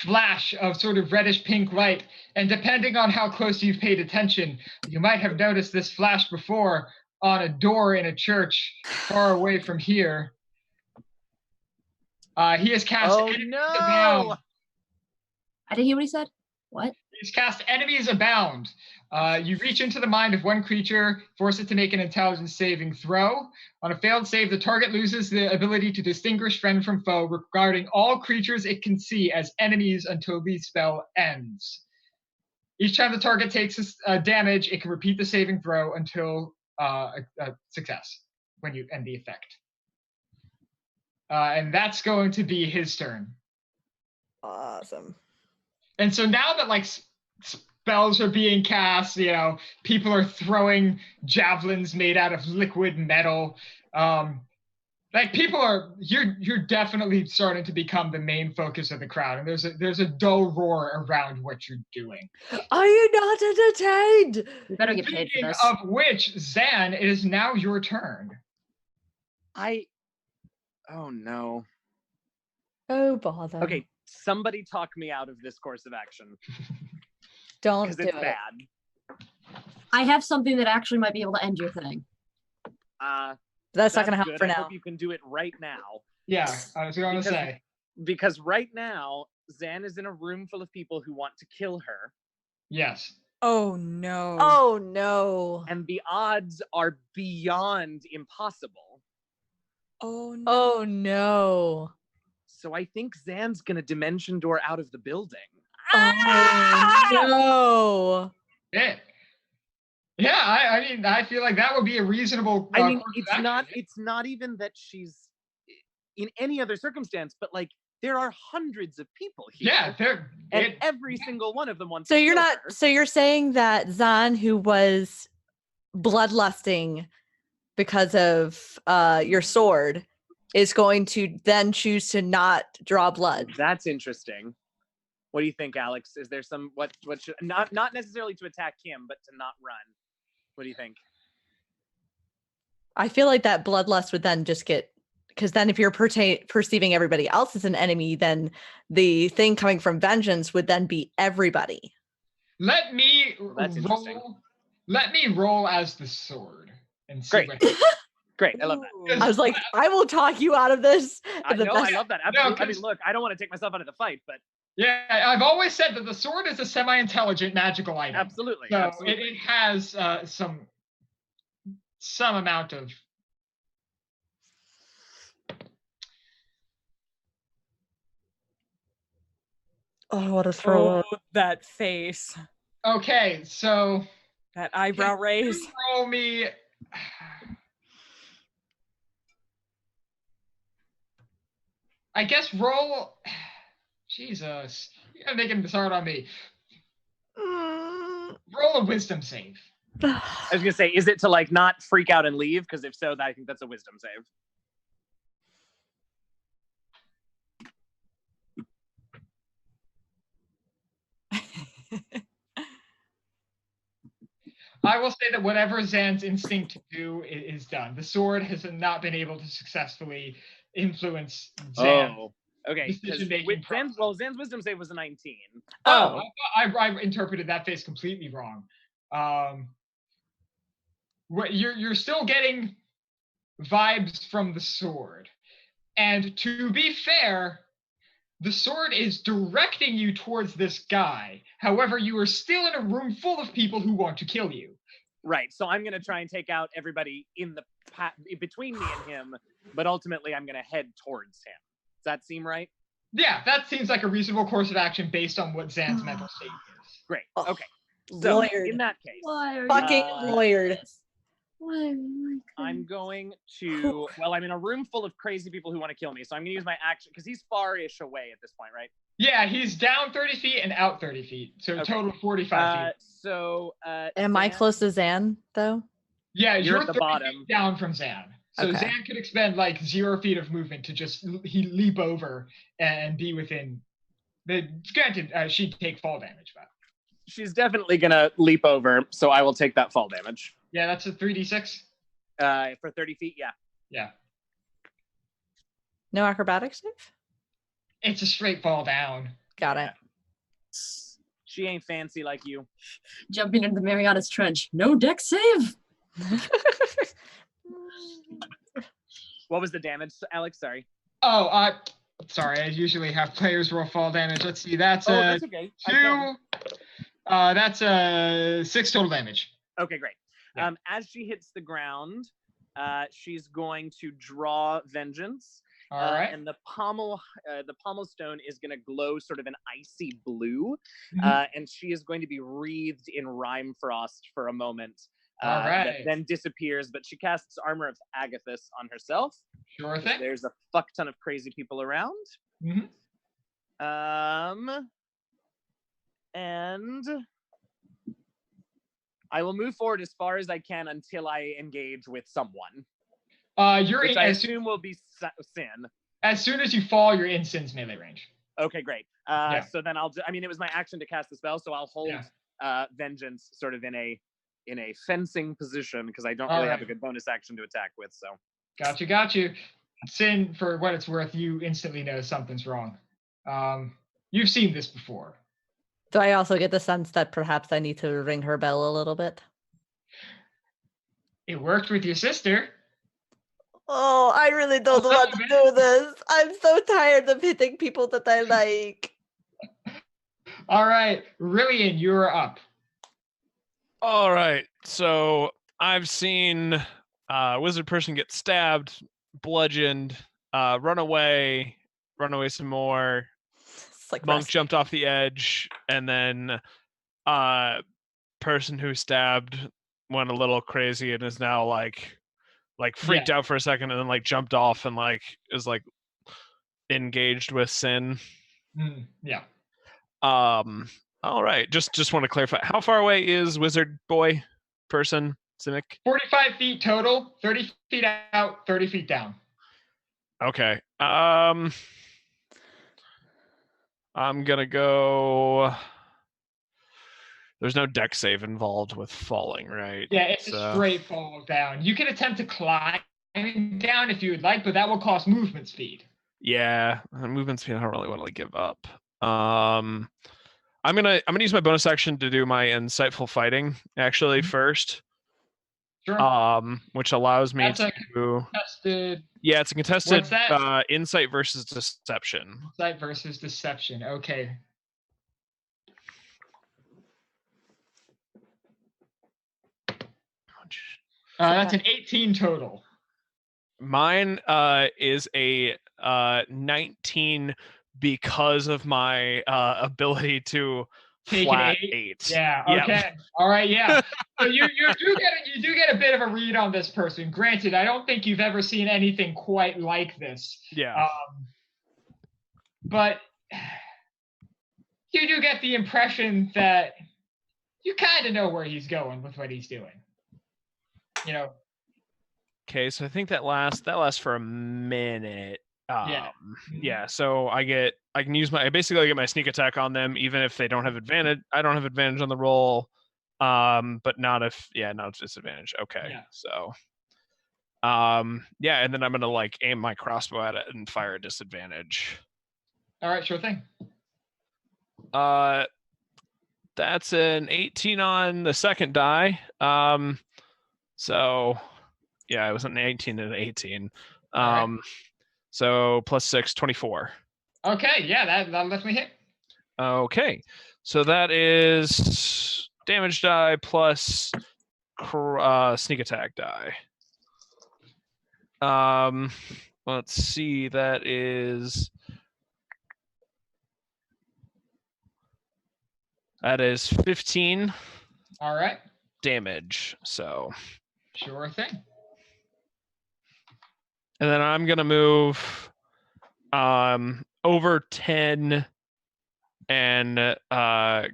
flash of sort of reddish pink light, and depending on how close you've paid attention, you might have noticed this flash before on a door in a church far away from here. He has cast Oh Enemies no! Abound. I didn't hear what he said. What? He's cast Enemies Abound. You reach into the mind of one creature, force it to make an intelligence saving throw. On a failed save, the target loses the ability to distinguish friend from foe, regarding all creatures it can see as enemies until the spell ends. Each time the target takes damage, it can repeat the saving throw until a success when you end the effect. And that's going to be his turn. Awesome. And so now that like spells are being cast, you know, people are throwing javelins made out of liquid metal. Like people are, you're definitely starting to become the main focus of the crowd, and there's a dull roar around what you're doing. Are you not entertained? We better get paid for Speaking this. of which, Zan, it is now your turn. Oh no. Oh bother. Okay, somebody talk me out of this course of action Don't because do it's it. bad. I have something that actually might be able to end your thing. That's not gonna happen good. for I now. hope you can do it right now. Yeah, I was going to say. Because right now, Zan is in a room full of people who want to kill her, Yes. Oh no. Oh no. and the odds are beyond impossible. Oh no. Oh no. So I think Zan's gonna dimension door out of the building. Oh no. Yeah, I mean, I feel like that would be a reasonable. I mean, course of action. it's not even that she's in any other circumstance, but like there are hundreds of people here. Yeah, and every single one of them wants So to you're kill not her. so you're saying that Zan, who was bloodlusting because of your sword, is going to then choose to not draw blood. That's interesting. What do you think, Alex? Is there some what should not necessarily to attack him, but to not run? What do you think? I feel like that bloodlust would then just get, because then if you're perceiving everybody else as an enemy, then the thing coming from vengeance would then be everybody. Let me That's interesting. roll as the sword and see Great. what happens. Great, I love that. I was like, I will talk you out of this. I The know, best- I love that. Absolutely. I mean, 'cause- look, I don't want to take myself out of the fight, but Yeah, I've always said that the sword is a semi-intelligent magical item. absolutely, So absolutely. it has some amount of. Oh, what a throw. Oh, that face. Okay, so That eyebrow raise. roll me. I guess roll. Jesus, you gotta make him hard on me. Roll a wisdom save. I was gonna say, is it to like not freak out and leave? Because if so, I think that's a wisdom save. I will say that whatever Zan's instinct to do is done. The sword has not been able to successfully influence Zan. Oh, okay. Because Decision-making Zan's wisdom save was a 19. Oh, I interpreted that face completely wrong. You're still getting vibes from the sword, and to be fair, the sword is directing you towards this guy. However, you are still in a room full of people who want to kill you. Right. So I'm gonna try and take out everybody in the between me and him, but ultimately I'm gonna head towards him. Does that seem right? Yeah, that seems like a reasonable course of action based on what Zan's mental state is. Great. Oh, Okay. So lawyered. in that case, Why are Fucking you lawyered. Why are you like I'm going to. Well, I'm in a room full of crazy people who want to kill me, so I'm gonna use my action because he's far-ish away at this point, right? Yeah, he's down 30 feet and out 30 feet, so Okay. total 45 feet. So. Am I Zan- close to Zan, though? Yeah, you're you're at the 30 bottom. feet down from Zan. So Okay. Zan could expend like 0 feet of movement to just leap over and be within. Granted, she'd take fall damage, but She's definitely gonna leap over, so I will take that fall damage. yeah, that's a 3d6. For 30 feet, yeah. Yeah, No acrobatics save? it's a straight fall down. Got it. She ain't fancy like you. jumping into the Marianas Trench? No deck save. What was the damage, Alex? Sorry. Oh, sorry. I usually have players roll fall damage. Let's see. That's Oh, a that's okay. 2. That's a 6 total damage. Okay, great. Yeah. As she hits the ground, she's going to draw vengeance. All right. And the pommel stone is going to glow sort of an icy blue, Mhm. and she is going to be wreathed in rime frost for a moment. All right. That then disappears, but she casts Armor of Agathis on herself. Sure thing. There's a fuck ton of crazy people around. Mhm. And I will move forward as far as I can until I engage with someone, You're which in, I assume will be Sin. as soon as you fall, you're in Sin's melee range. Okay, great. Yeah. So then I mean, it was my action to cast the spell, so I'll hold Vengeance sort of in a fencing position because I don't really have a good bonus action to attack with. So Got you. Sin, for what it's worth, you instantly know something's wrong. You've seen this before. Do I also get the sense that perhaps I need to ring her bell a little bit? It worked with your sister. Oh, I really don't want to do this. I'm so tired of hitting people that I like. All right, Rillian, you're up. All right. So I've seen wizard person get stabbed, bludgeoned, run away some more. It's like Monk rest- jumped off the edge, and then person who stabbed went a little crazy and is now like freaked out for a second, and then like jumped off and like is like engaged with Sin. Yeah. All right. Just want to clarify. How far away is wizard boy person Simic? 45 feet total, 30 feet out, 30 feet down. Okay. I'm gonna go. There's no deck save involved with falling, right? Yeah, it's a straight fall down. You can attempt to climb down if you would like, but that will cost movement speed. Yeah, movement speed. I don't really want to give up. I'm gonna use my bonus action to do my insightful fighting actually first. Sure. Which allows me That's to. a contested. Yeah, it's a contested What's that? Insight versus Deception. Insight versus Deception. Okay. That's an 18 total. Mine is a 19 because of my ability to take flat an 8. Yeah. Okay. All right. Yeah. So you do get a bit of a read on this person. Granted, I don't think you've ever seen anything quite like this. Yeah. But you do get the impression that you kind of know where he's going with what he's doing. You know. Okay, so I think that lasts for a minute. Yeah. Yeah. So I can use I basically get my sneak attack on them, even if they don't have advantage. I don't have advantage on the roll. But not if not it's disadvantage. Okay. Yeah. So. Yeah, and then I'm gonna like aim my crossbow at it and fire a disadvantage. All right, sure thing. That's an 18 on the second die. So yeah, it was an 18 and an 18. Right. So plus 6, 24. Okay, yeah, that lets me hit. Okay, so that is damage die plus sneak attack die. Let's see, that is 15. All right. Damage. So. Sure thing. And then I'm gonna move over 10 and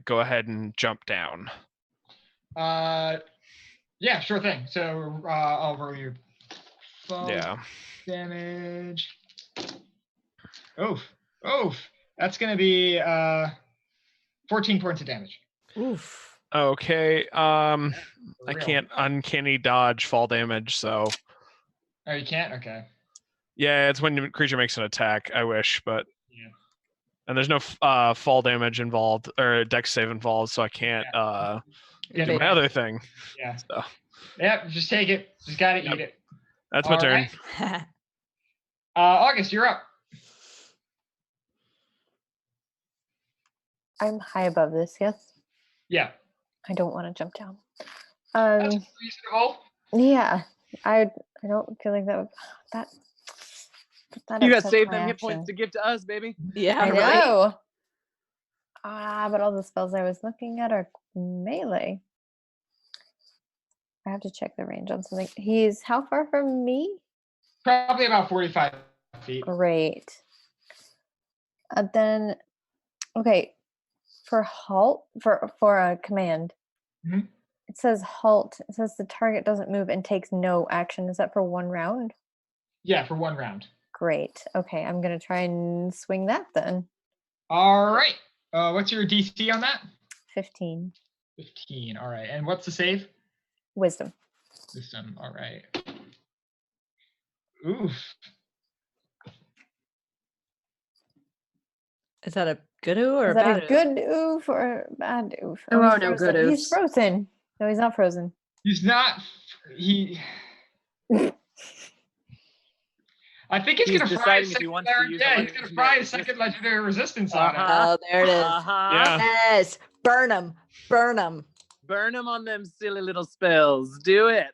go ahead and jump down. Yeah, sure thing. So I'll roll your damage. Oof. That's gonna be 14 points of damage. Oof. Okay. I can't uncanny dodge fall damage, so. Oh, you can't? Okay. Yeah, it's when the creature makes an attack. I wish, but. Yeah. And there's no fall damage involved or dex save involved, so I can't do my other thing. Yeah. So. Yep, just take it. Just gotta eat it. That's my turn. Right. August, you're up. I'm high above this, yes? Yeah. I don't want to jump down. That's reasonable. Yeah. I don't feel like that you gotta save them hit points to give to us, baby. Yeah, I right? know. But all the spells I was looking at are melee. I have to check the range on something. He's how far from me? Probably about 45 feet. Great. Then, okay, for halt, for a command, it says halt. It says the target doesn't move and takes no action. Is that for 1 round? Yeah, for 1 round. Great. Okay, I'm going to try and swing that then. All right. What's your DC on that? 15. 15. All right. And what's the save? Wisdom. Wisdom. All right. Oof. Is that a good oof or Is a bad that a good oof or a bad oof? There are no good He's oofs. frozen. No, he's not frozen. He's not. I think he's gonna fry his second he's gonna fry his second legendary resistance on it. Oh, there it is. Yeah. Yes. Burn him. Burn him. Burn them on them silly little spells. Do it.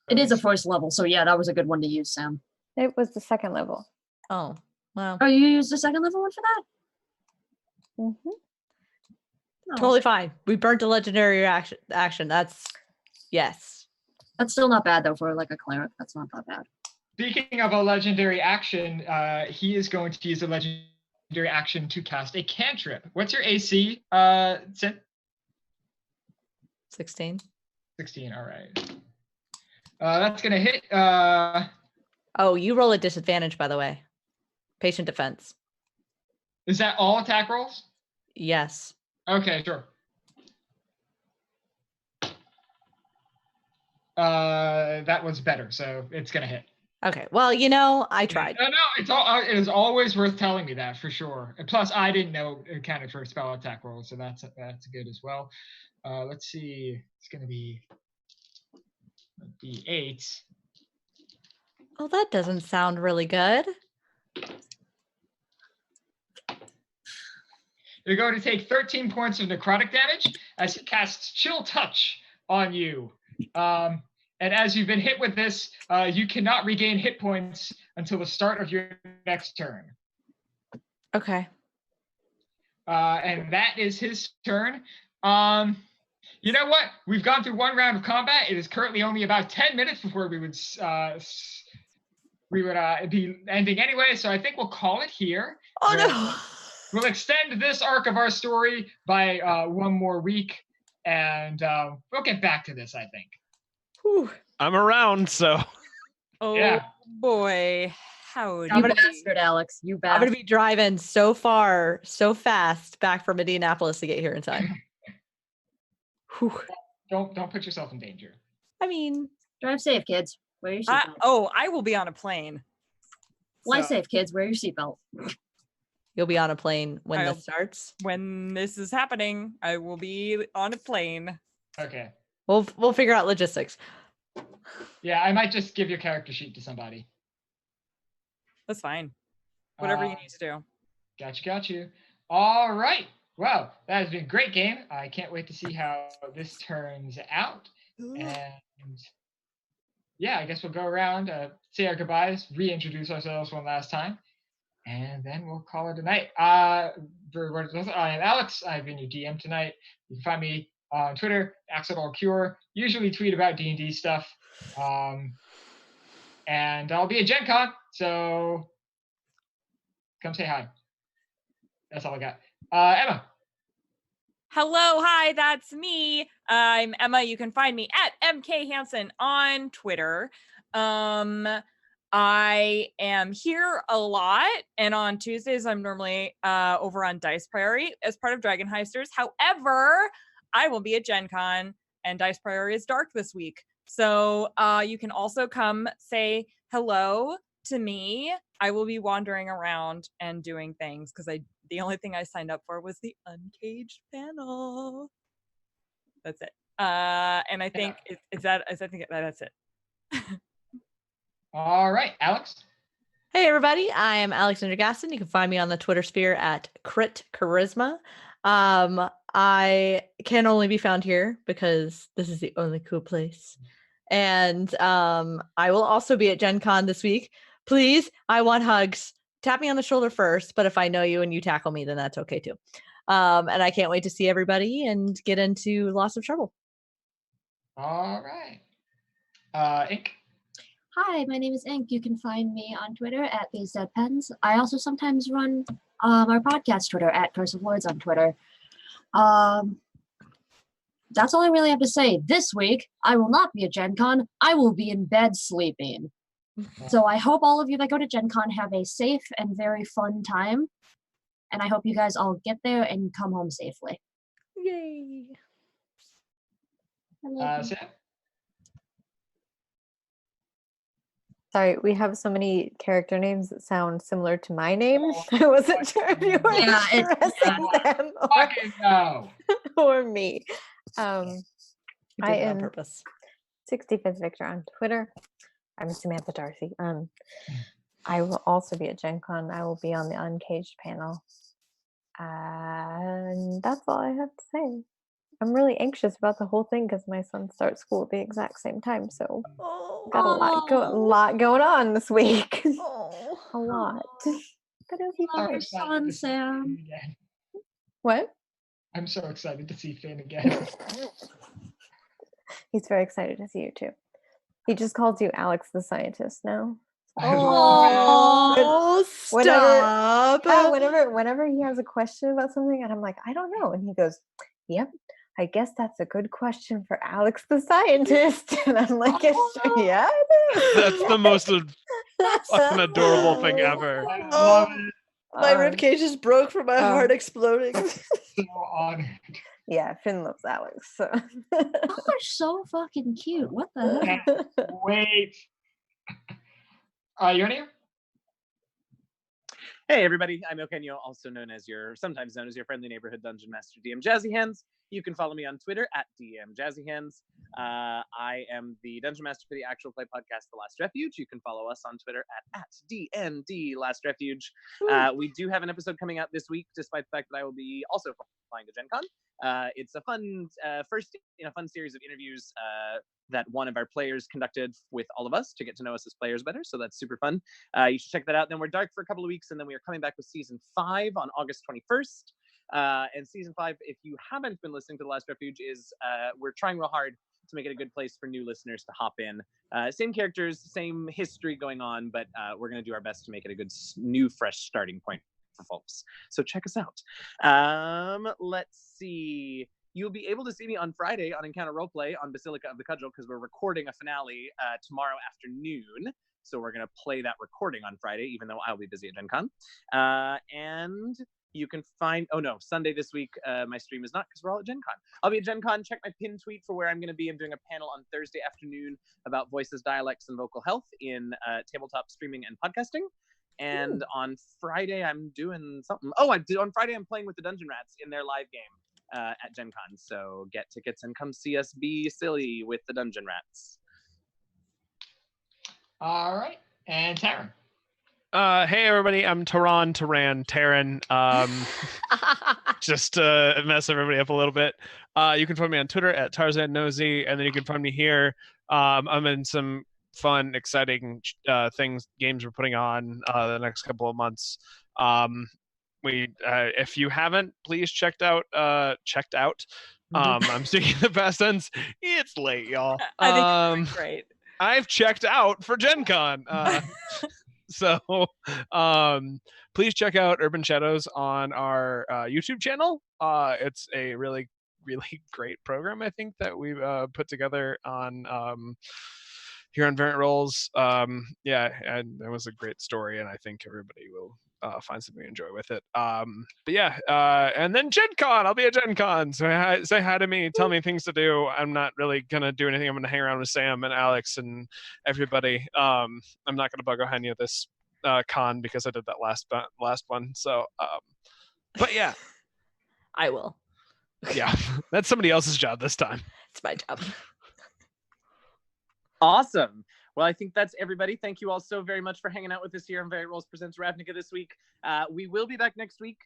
It is a first level, so yeah, that was a good one to use, Sam. It was the second level. Oh, well. Oh, you used the second level one for that? Mm-hmm. Oh. Totally fine. We burnt a legendary action. That's yes. That's still not bad though for like a cleric. That's not that bad. Speaking of a legendary action, he is going to use a legendary action to cast a cantrip. What's your AC, Sin? 16. 16, all right. That's going to hit Oh, you roll a disadvantage, by the way. Patient defense. Is that all attack rolls? Yes. Okay, sure. That was better, so it's gonna hit. Okay. Well, I tried. No, it is always worth telling me that for sure. And plus, I didn't know it counted for spell attack rolls, so that's good as well. Let's see. It's gonna be D8. Oh, that doesn't sound really good. You're going to take 13 points of necrotic damage as he casts Chill Touch on you. And as you've been hit with this, you cannot regain hit points until the start of your next turn. Okay. And that is his turn. You know what? We've gone through one round of combat. It is currently only about 10 minutes before we would be ending anyway. So I think we'll call it here. Oh, no. We'll extend this arc of our story by one more week, and we'll get back to this, I think. Whew. I'm around, so. Oh Yeah. boy. Howdy. You bastard, Alex. You I'm bastard. going to be driving so fast back from Indianapolis to get here in time. Whew. Don't put yourself in danger. I mean, Drive safe, kids. Wear your seatbelt. I will be on a plane. Fly So, safe, kids. Wear your seatbelt. you'll be on a plane when I'll- this starts. When this is happening, I will be on a plane. Okay. We'll figure out logistics. Yeah, I might just give your character sheet to somebody. That's fine. Whatever you Uh, need to do. Got you. All right. Well, that has been a great game. I can't wait to see how this turns out. And yeah, I guess we'll go around, say our goodbyes, reintroduce ourselves one last time, and then we'll call it a night. I am Alex. I've been your DM tonight. You can find me on Twitter, AxelCure. Usually tweet about D&D stuff. And I'll be at Gen Con, so come say hi. That's all I got. Emma. Hello, hi, that's me. I'm Emma. You can find me at MK Hansen on Twitter. I am here a lot, and on Tuesdays I'm normally over on Dice Priory as part of Dragon Heisters. However, I will be at Gen Con, and Dice Priory is dark this week. So you can also come say hello to me. I will be wandering around and doing things because the only thing I signed up for was the Uncaged panel. That's it. And I think that's it. All right, Alex. Hey, everybody. I am Alexander Gaston. You can find me on the Twitter sphere at Crit Charisma. I can only be found here because this is the only cool place. And I will also be at Gen Con this week. Please, I want hugs. Tap me on the shoulder first, but if I know you and you tackle me, then that's okay too. And I can't wait to see everybody and get into lots of trouble. All right. Ink. Hi, my name is Ink. You can find me on Twitter at These Dead Pens. I also sometimes run our podcast Twitter at Curse of Lords on Twitter. That's all I really have to say. This week, I will not be at Gen Con. I will be in bed sleeping. So I hope all of you that go to Gen Con have a safe and very fun time. And I hope you guys all get there and come home safely. Yay. I love you. Sam. Sorry, we have so many character names that sound similar to my name. I wasn't sure if you were Yeah, addressing them Fucking no. or me. You I did it on am purpose. 65th Victor on Twitter. I'm Samantha Darcy. I will also be at Gen Con. I will be on the Uncaged panel. And that's all I have to say. I'm really anxious about the whole thing because my son starts school at the exact same time. So got a lot going on this week. A lot. But it'll be Love fun. your son, Sam. Again. What? I'm so excited to see Finn again. He's very excited to see you too. He just calls you Alex the scientist now. Oh, stop. Yeah, whenever he has a question about something and I'm like, I don't know. And he goes, yep, I guess that's a good question for Alex the scientist. And I'm like, yeah, it is. That's the most fucking adorable thing ever. I love it. My ribcage just broke from my heart exploding. So honored. Yeah, Finn loves Alex. So. Y'all are so fucking cute. What the heck? Wait. You're here? Hey everybody, I'm Eugenio, sometimes known as your friendly neighborhood dungeon master, DM Jazzy Hands. You can follow me on Twitter at DM Jazzy Hands. I am the dungeon master for the actual play podcast, The Last Refuge. You can follow us on Twitter at DND Last Refuge. We do have an episode coming out this week, despite the fact that I will be also flying to Gen Con. It's a fun first in a fun series of interviews that one of our players conducted with all of us to get to know us as players better. So that's super fun. You should check that out. Then we're dark for a couple of weeks, and then we are coming back with season 5 on August 21st. And season 5, if you haven't been listening to The Last Refuge, is we're trying real hard to make it a good place for new listeners to hop in. Same characters, same history going on, but we're going to do our best to make it a good new, fresh starting point for folks. So check us out. Let's see. You'll be able to see me on Friday on Encounter Roleplay on Basilica of the Cudgel, because we're recording a finale tomorrow afternoon. So we're going to play that recording on Friday, even though I'll be busy at Gen Con. And you can find, Sunday this week, my stream is not, because we're all at Gen Con. I'll be at Gen Con. Check my pinned tweet for where I'm going to be. I'm doing a panel on Thursday afternoon about voices, dialects, and vocal health in tabletop streaming and podcasting. And on Friday, I'm doing something. On Friday, I'm playing with the Dungeon Rats in their live game at Gen Con. So get tickets and come see us be silly with the Dungeon Rats. All right. And Taryn. Hey everybody, I'm Taran. Just to mess everybody up a little bit. You can find me on Twitter at Tarzan Nosy, and then you can find me here. I'm in some fun, exciting games we're putting on the next couple of months. If you haven't, please checked out. I'm speaking the past tense. It's late, y'all. I think it's great. I've checked out for Gen Con. So please check out Urban Shadows on our YouTube channel. It's a really, really great program, I think, that we've put together on here on Variant Roles. And it was a great story, and I think everybody will find something to enjoy with it. And then Gen Con. I'll be at Gen Con. So say hi to me. Tell me things to do. I'm not really going to do anything. I'm going to hang around with Sam and Alex and everybody. I'm not going to bug Eugenio this con because I did that last one. So, but yeah. I will. Yeah, that's somebody else's job this time. It's my job. Awesome. Well, I think that's everybody. Thank you all so very much for hanging out with us here on Variant Roles Presents Ravnica this week. We will be back next week.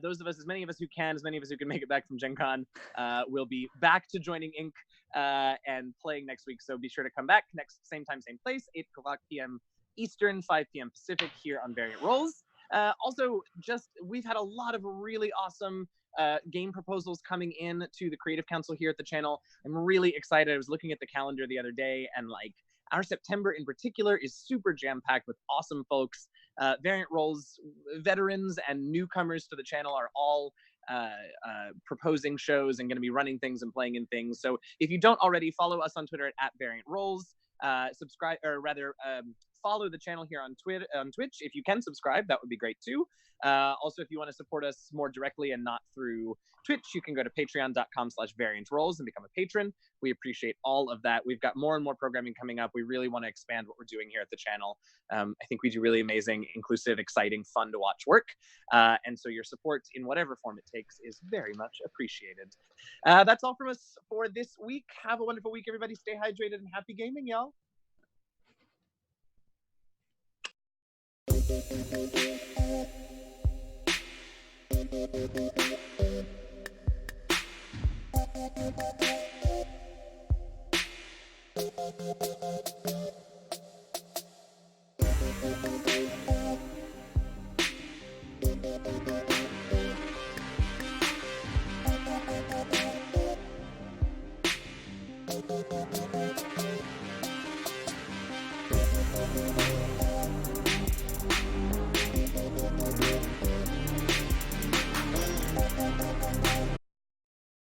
Those of us, as many of us who can make it back from Gen Con, will be back to joining Inc. And playing next week. So be sure to come back same time, same place, 8 o'clock p.m. Eastern, 5 p.m. Pacific here on Variant Roles. Also, we've had a lot of really awesome game proposals coming in to the Creative Council here at the channel. I'm really excited. I was looking at the calendar the other day, and our September in particular is super jam-packed with awesome folks. Variant Roles veterans and newcomers to the channel are all proposing shows and going to be running things and playing in things. So if you don't already, follow us on Twitter at Variant Roles. Subscribe, or rather follow the channel here on Twitch. If you can subscribe, that would be great too. Also, if you want to support us more directly and not through Twitch, you can go to patreon.com/variantroles and become a patron. We appreciate all of that. We've got more and more programming coming up. We really want to expand what we're doing here at the channel. I think we do really amazing, inclusive, exciting, fun to watch work. And so your support in whatever form it takes is very much appreciated. That's all from us for this week. Have a wonderful week, everybody. Stay hydrated and happy gaming, y'all.